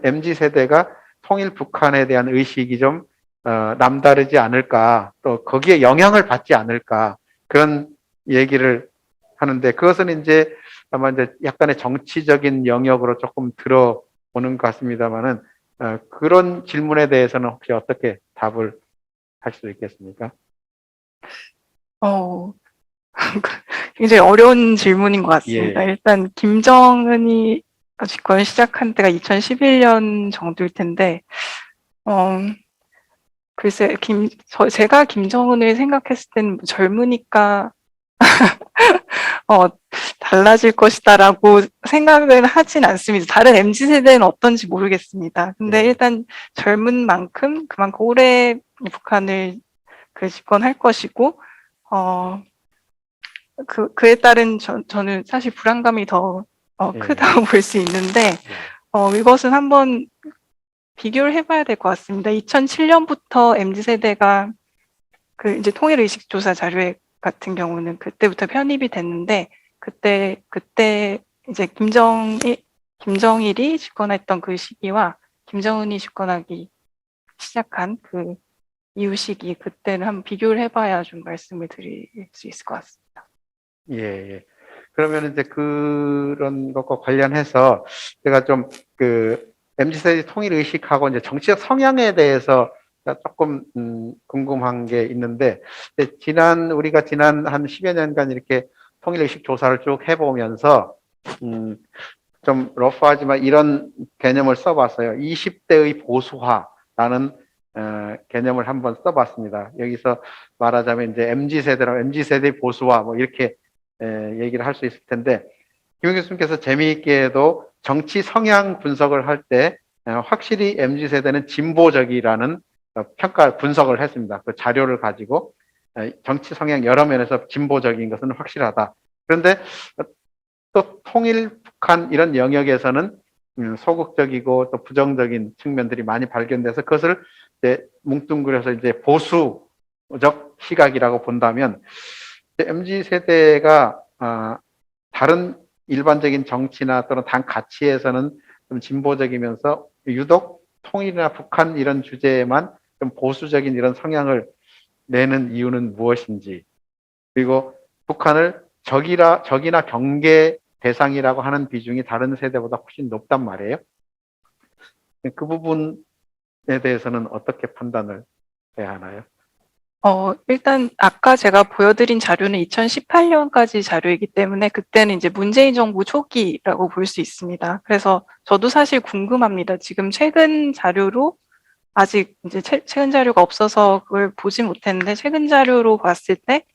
MZ 세대가 통일 북한에 대한 의식이 좀 남다르지 않을까, 또 거기에 영향을 받지 않을까, 그런 얘기를 하는데, 그것은 이제 아마 이제 약간의 정치적인 영역으로 조금 들어오는 것 같습니다만은, 그런 질문에 대해서는 혹시 어떻게 답을 할 수 있겠습니까? 굉장히 어려운 질문인 것 같습니다. 예. 일단 김정은이 집권 시작한 때가 2011년 정도일 텐데, 글쎄, 제가 김정은을 생각했을 때는 젊으니까 어, 달라질 것이다라고 생각을 하진 않습니다. 다른 MZ 세대는 어떤지 모르겠습니다. 근데 예. 일단 젊은 만큼 그만큼 오래 북한을 집권할 것이고, 그에 따른 저는 사실 불안감이 더 예. 크다고 볼 수 있는데, 이것은 한번 비교를 해봐야 될 것 같습니다. 2007년부터 MZ 세대가 이제 통일의식조사 자료에 같은 경우는 그때부터 편입이 됐는데, 그때 이제 김정일이 집권했던 그 시기와 김정은이 집권하기 시작한 그 이후 시기, 그때는 한번 비교를 해봐야 좀 말씀을 드릴 수 있을 것 같습니다. 예, 예. 그러면 이제 그런 것과 관련해서 제가 좀 MZ세대 통일 의식하고 이제 정치적 성향에 대해서 조금 궁금한 게 있는데, 우리가 지난 한 10여 년간 이렇게 통일 의식 조사를 쭉 해보면서 좀 러프하지만 이런 개념을 써봤어요. 20대의 보수화라는 개념을 한번 써봤습니다. 여기서 말하자면 이제 MZ세대랑 MZ세대의 보수화 뭐 이렇게 얘기를 할 수 있을 텐데, 김영 교수님께서 재미있게도 정치 성향 분석을 할 때 확실히 MZ세대는 진보적이라는 분석을 했습니다. 그 자료를 가지고 정치 성향 여러 면에서 진보적인 것은 확실하다. 그런데 또 통일 북한 이런 영역에서는 소극적이고 또 부정적인 측면들이 많이 발견돼서 그것을 이제 뭉뚱그려서 이제 보수적 시각이라고 본다면, MZ세대가 다른 일반적인 정치나 또는 당 가치에서는 좀 진보적이면서 유독 통일이나 북한 이런 주제에만 좀 보수적인 이런 성향을 내는 이유는 무엇인지, 그리고 북한을 적이나 경계 대상이라고 하는 비중이 다른 세대보다 훨씬 높단 말이에요. 그 부분에 대해서는 어떻게 판단을 해야 하나요? 일단 아까 제가 보여드린 자료는 2018년까지 자료이기 때문에 그때는 이제 문재인 정부 초기라고 볼 수 있습니다. 그래서 저도 사실 궁금합니다. 지금 최근 자료로 아직 이제 최근 자료가 없어서 그걸 보지 못했는데, 최근 자료로 봤을 때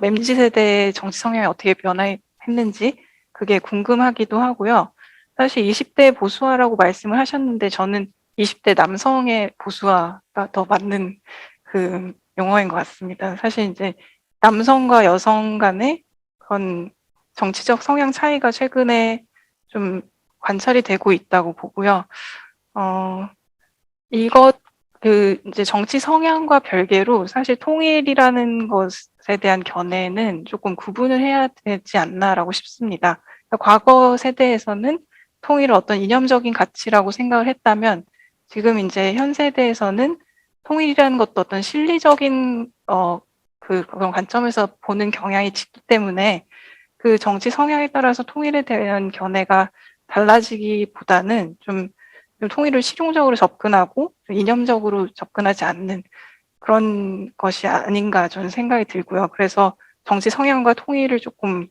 MZ 세대의 정치 성향이 어떻게 변화했는지 그게 궁금하기도 하고요. 사실 20대 보수화라고 말씀을 하셨는데, 저는 20대 남성의 보수화가 더 맞는 그 용어인 것 같습니다. 사실 이제 남성과 여성 간의 그런 정치적 성향 차이가 최근에 좀 관찰이 되고 있다고 보고요. 이제 정치 성향과 별개로 사실 통일이라는 것에 대한 견해는 조금 구분을 해야 되지 않나라고 싶습니다. 그러니까 과거 세대에서는 통일을 어떤 이념적인 가치라고 생각을 했다면, 지금 이제 현 세대에서는 통일이라는 것도 어떤 실리적인 그런 관점에서 보는 경향이 짙기 때문에, 그 정치 성향에 따라서 통일에 대한 견해가 달라지기보다는 좀 통일을 실용적으로 접근하고 이념적으로 접근하지 않는 그런 것이 아닌가 저는 생각이 들고요. 그래서 정치 성향과 통일을 조금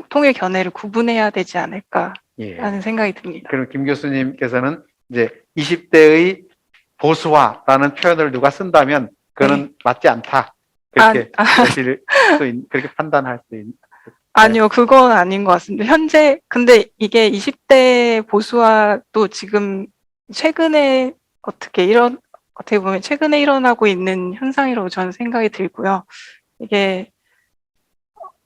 통일 견해를 구분해야 되지 않을까라는 예. 생각이 듭니다. 그럼 김 교수님께서는 이제 20대의 보수화라는 표현을 누가 쓴다면 그거는 네. 맞지 않다. 그렇게 그렇게 판단할 수 있는. 아니요, 그건 아닌 것 같습니다. 현재, 근데 이게 20대 보수화도 지금 최근에 어떻게 보면 최근에 일어나고 있는 현상이라고 저는 생각이 들고요. 이게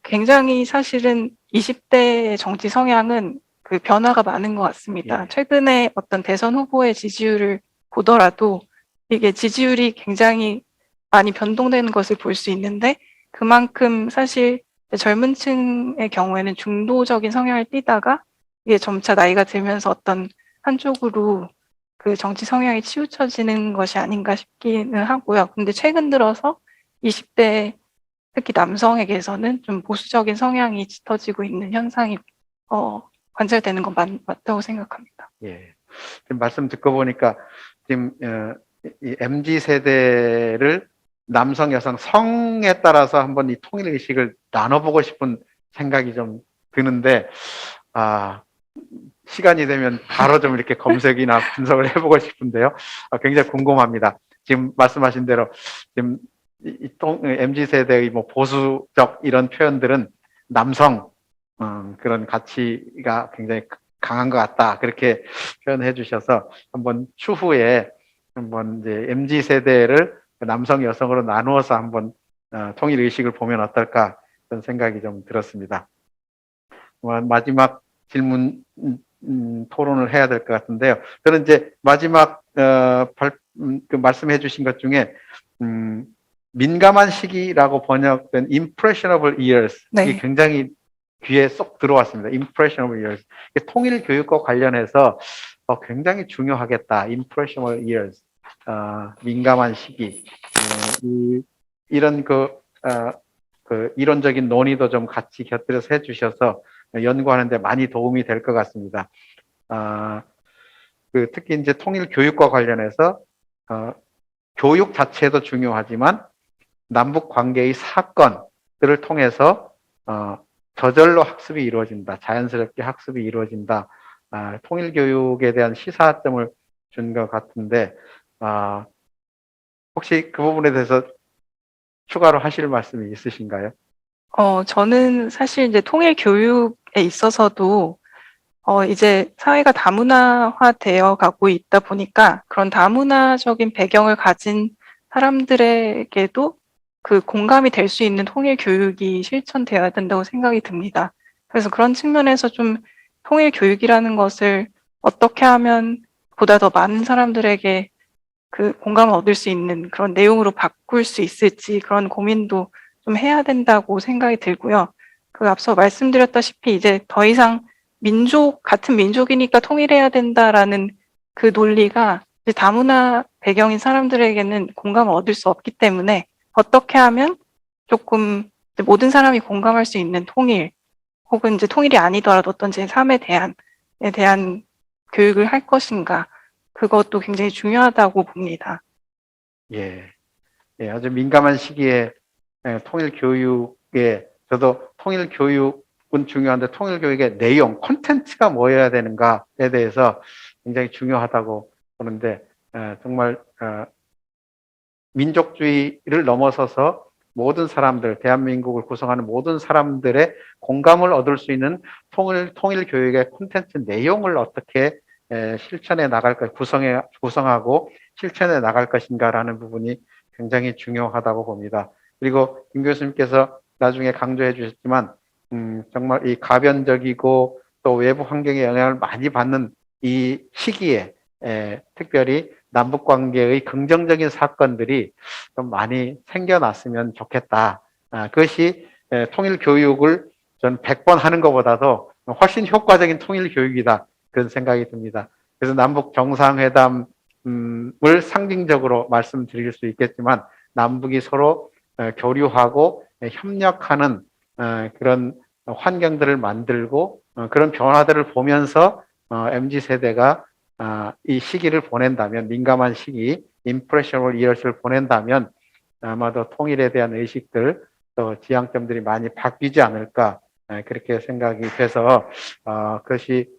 굉장히 사실은 20대의 정치 성향은 그 변화가 많은 것 같습니다. 예. 최근에 어떤 대선 후보의 지지율을 보더라도 이게 지지율이 굉장히 많이 변동되는 것을 볼 수 있는데, 그만큼 사실 젊은 층의 경우에는 중도적인 성향을 띠다가 이게 점차 나이가 들면서 어떤 한쪽으로 그 정치 성향이 치우쳐지는 것이 아닌가 싶기는 하고요. 근데 최근 들어서 20대 특히 남성에게서는 좀 보수적인 성향이 짙어지고 있는 현상이 관찰되는 건 맞다고 생각합니다. 예. 지금 말씀 듣고 보니까 지금 이 MZ 세대를 남성, 여성 성에 따라서 한번 이 통일 의식을 나눠보고 싶은 생각이 좀 드는데, 시간이 되면 바로 좀 이렇게 검색이나 분석을 해보고 싶은데요. 굉장히 궁금합니다. 지금 말씀하신 대로 지금 MZ 세대의 뭐 보수적 이런 표현들은 남성 그런 가치가 굉장히 강한 것 같다. 그렇게 표현해 주셔서 한번 추후에 한번 이제 MZ 세대를 남성, 여성으로 나누어서 한번 통일 의식을 보면 어떨까 그런 생각이 좀 들었습니다. 마지막 질문 토론을 해야 될 것 같은데요. 저는 이제 마지막 그 말씀해 주신 것 중에 민감한 시기라고 번역된 impressionable years 이게 네. 굉장히 귀에 쏙 들어왔습니다. impressionable years. 통일 교육과 관련해서 굉장히 중요하겠다. impressionable years. 민감한 시기. 이런 그 이론적인 논의도 좀 같이 곁들여서 해주셔서 연구하는데 많이 도움이 될 것 같습니다. 특히 이제 통일 교육과 관련해서 교육 자체도 중요하지만 남북 관계의 사건들을 통해서 저절로 학습이 이루어진다. 자연스럽게 학습이 이루어진다. 통일 교육에 대한 시사점을 준 것 같은데 혹시 그 부분에 대해서 추가로 하실 말씀이 있으신가요? 저는 사실 이제 통일 교육에 있어서도 이제 사회가 다문화화되어 가고 있다 보니까 그런 다문화적인 배경을 가진 사람들에게도 그 공감이 될 수 있는 통일 교육이 실천되어야 된다고 생각이 듭니다. 그래서 그런 측면에서 좀 통일 교육이라는 것을 어떻게 하면 보다 더 많은 사람들에게 그 공감을 얻을 수 있는 그런 내용으로 바꿀 수 있을지 그런 고민도 좀 해야 된다고 생각이 들고요. 그 앞서 말씀드렸다시피 이제 더 이상 같은 민족이니까 통일해야 된다라는 그 논리가 이제 다문화 배경인 사람들에게는 공감을 얻을 수 없기 때문에 어떻게 하면 조금 모든 사람이 공감할 수 있는 통일 혹은 이제 통일이 아니더라도 어떤 제3에 대한 교육을 할 것인가 그것도 굉장히 중요하다고 봅니다. 예, 아주 민감한 시기에 통일 교육에 저도 통일 교육은 중요한데 통일 교육의 내용, 콘텐츠가 뭐여야 되는가에 대해서 굉장히 중요하다고 보는데 정말 민족주의를 넘어서서 모든 사람들, 대한민국을 구성하는 모든 사람들의 공감을 얻을 수 있는 통일 교육의 콘텐츠 내용을 어떻게 실천해 나갈 것, 구성하고 실천해 나갈 것인가라는 부분이 굉장히 중요하다고 봅니다. 그리고 김 교수님께서 나중에 강조해 주셨지만 정말 이 가변적이고 또 외부 환경의 영향을 많이 받는 이 시기에 특별히 남북 관계의 긍정적인 사건들이 좀 많이 생겨났으면 좋겠다. 그것이 통일 교육을 전 100번 하는 것보다도 훨씬 효과적인 통일 교육이다. 그런 생각이 듭니다. 그래서 남북 정상회담을 상징적으로 말씀드릴 수 있겠지만 남북이 서로 교류하고 협력하는 그런 환경들을 만들고 그런 변화들을 보면서 MZ세대가 이 시기를 보낸다면 민감한 시기, impressionable years를 보낸다면 아마도 통일에 대한 의식들 또 지향점들이 많이 바뀌지 않을까 그렇게 생각이 돼서 그것이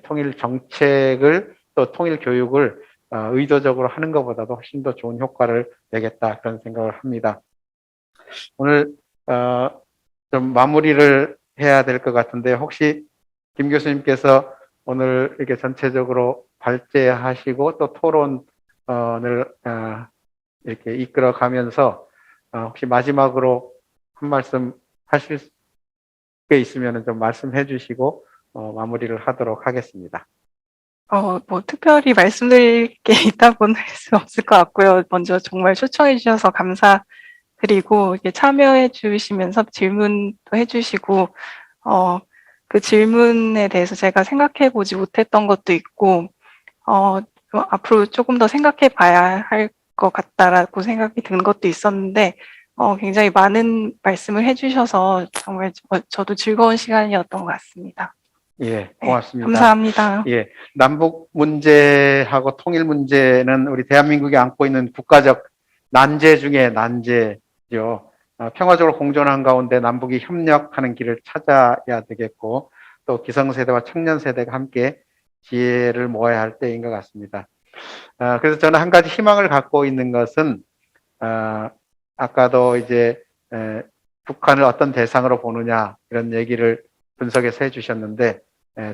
통일 정책을 또 통일 교육을 의도적으로 하는 것보다도 훨씬 더 좋은 효과를 내겠다 그런 생각을 합니다. 오늘 좀 마무리를 해야 될 것 같은데 혹시 김 교수님께서 오늘 이렇게 전체적으로 발제하시고 또 토론을 이렇게 이끌어 가면서 혹시 마지막으로 한 말씀 하실 게 있으면 좀 말씀해 주시고 마무리를 하도록 하겠습니다. 뭐 특별히 말씀드릴 게 있다고는 할 수 없을 것 같고요. 먼저 정말 초청해 주셔서 감사드리고 이렇게 참여해 주시면서 질문도 해 주시고 그 질문에 대해서 제가 생각해 보지 못했던 것도 있고 앞으로 조금 더 생각해 봐야 할 것 같다라고 생각이 든 것도 있었는데 굉장히 많은 말씀을 해 주셔서 정말 저도 즐거운 시간이었던 것 같습니다. 예, 네, 고맙습니다. 감사합니다. 예, 남북 문제하고 통일 문제는 우리 대한민국이 안고 있는 국가적 난제 중에 난제죠. 평화적으로 공존한 가운데 남북이 협력하는 길을 찾아야 되겠고 또 기성세대와 청년세대가 함께 지혜를 모아야 할 때인 것 같습니다. 그래서 저는 한 가지 희망을 갖고 있는 것은 아까도 이제 북한을 어떤 대상으로 보느냐 이런 얘기를 분석해서 해주셨는데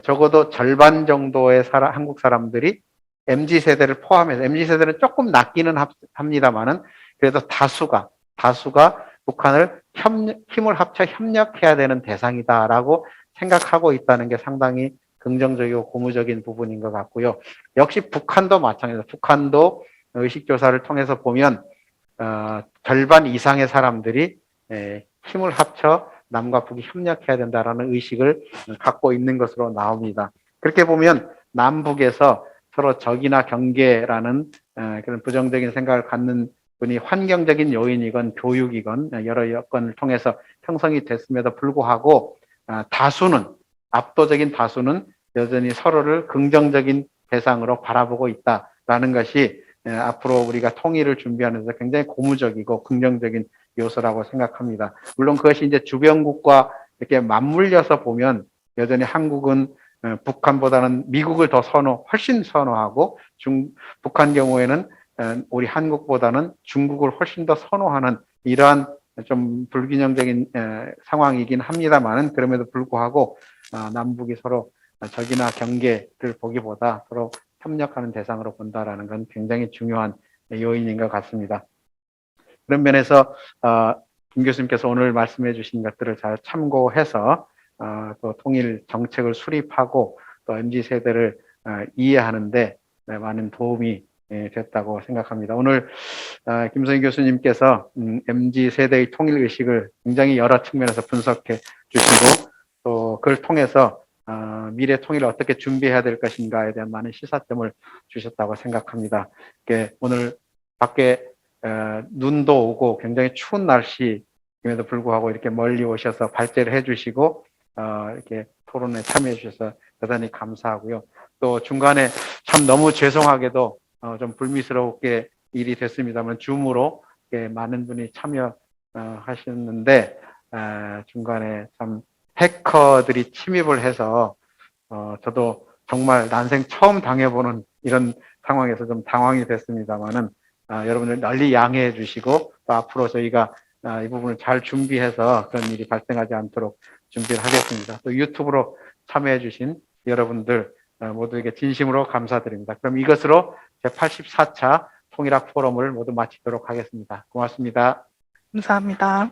적어도 절반 정도의 한국 사람들이 MZ세대를 포함해서 MZ세대는 조금 낮기는 합니다만은 그래도 다수가 북한을 힘을 합쳐 협력해야 되는 대상이다라고 생각하고 있다는 게 상당히 긍정적이고 고무적인 부분인 것 같고요. 역시 북한도 마찬가지입니다. 북한도 의식조사를 통해서 보면 절반 이상의 사람들이 힘을 합쳐 남과 북이 협력해야 된다라는 의식을 갖고 있는 것으로 나옵니다. 그렇게 보면 남북에서 서로 적이나 경계라는 그런 부정적인 생각을 갖는 분이 환경적인 요인이건 교육이건 여러 여건을 통해서 형성이 됐음에도 불구하고 압도적인 다수는 여전히 서로를 긍정적인 대상으로 바라보고 있다라는 것이 앞으로 우리가 통일을 준비하면서 굉장히 고무적이고 긍정적인 요소라고 생각합니다. 물론 그것이 이제 주변국과 이렇게 맞물려서 보면 여전히 한국은 북한보다는 미국을 훨씬 선호하고 북한 경우에는 우리 한국보다는 중국을 훨씬 더 선호하는 이러한 좀 불균형적인 상황이긴 합니다만은 그럼에도 불구하고 남북이 서로 적이나 경계를 보기보다 서로 협력하는 대상으로 본다라는 건 굉장히 중요한 요인인 것 같습니다. 그런 면에서 김 교수님께서 오늘 말씀해 주신 것들을 잘 참고해서 또 통일 정책을 수립하고 또 MZ세대를 이해하는데 많은 도움이 됐다고 생각합니다. 오늘 김성희 교수님께서 MZ세대의 통일의식을 굉장히 여러 측면에서 분석해 주시고 또 그걸 통해서 미래 통일을 어떻게 준비해야 될 것인가에 대한 많은 시사점을 주셨다고 생각합니다. 오늘 밖에 눈도 오고 굉장히 추운 날씨임에도 불구하고 이렇게 멀리 오셔서 발제를 해주시고 이렇게 토론에 참여해 주셔서 대단히 감사하고요. 또 중간에 참 너무 죄송하게도 좀 불미스럽게 일이 됐습니다만 줌으로 많은 분이 참여하셨는데 중간에 참 해커들이 침입을 해서 저도 정말 난생 처음 당해보는 이런 상황에서 좀 당황이 됐습니다만은 여러분들 널리 양해해 주시고 또 앞으로 저희가 이 부분을 잘 준비해서 그런 일이 발생하지 않도록 준비를 하겠습니다. 또 유튜브로 참여해 주신 여러분들 모두에게 진심으로 감사드립니다. 그럼 이것으로 제84차 통일학 포럼을 모두 마치도록 하겠습니다. 고맙습니다. 감사합니다.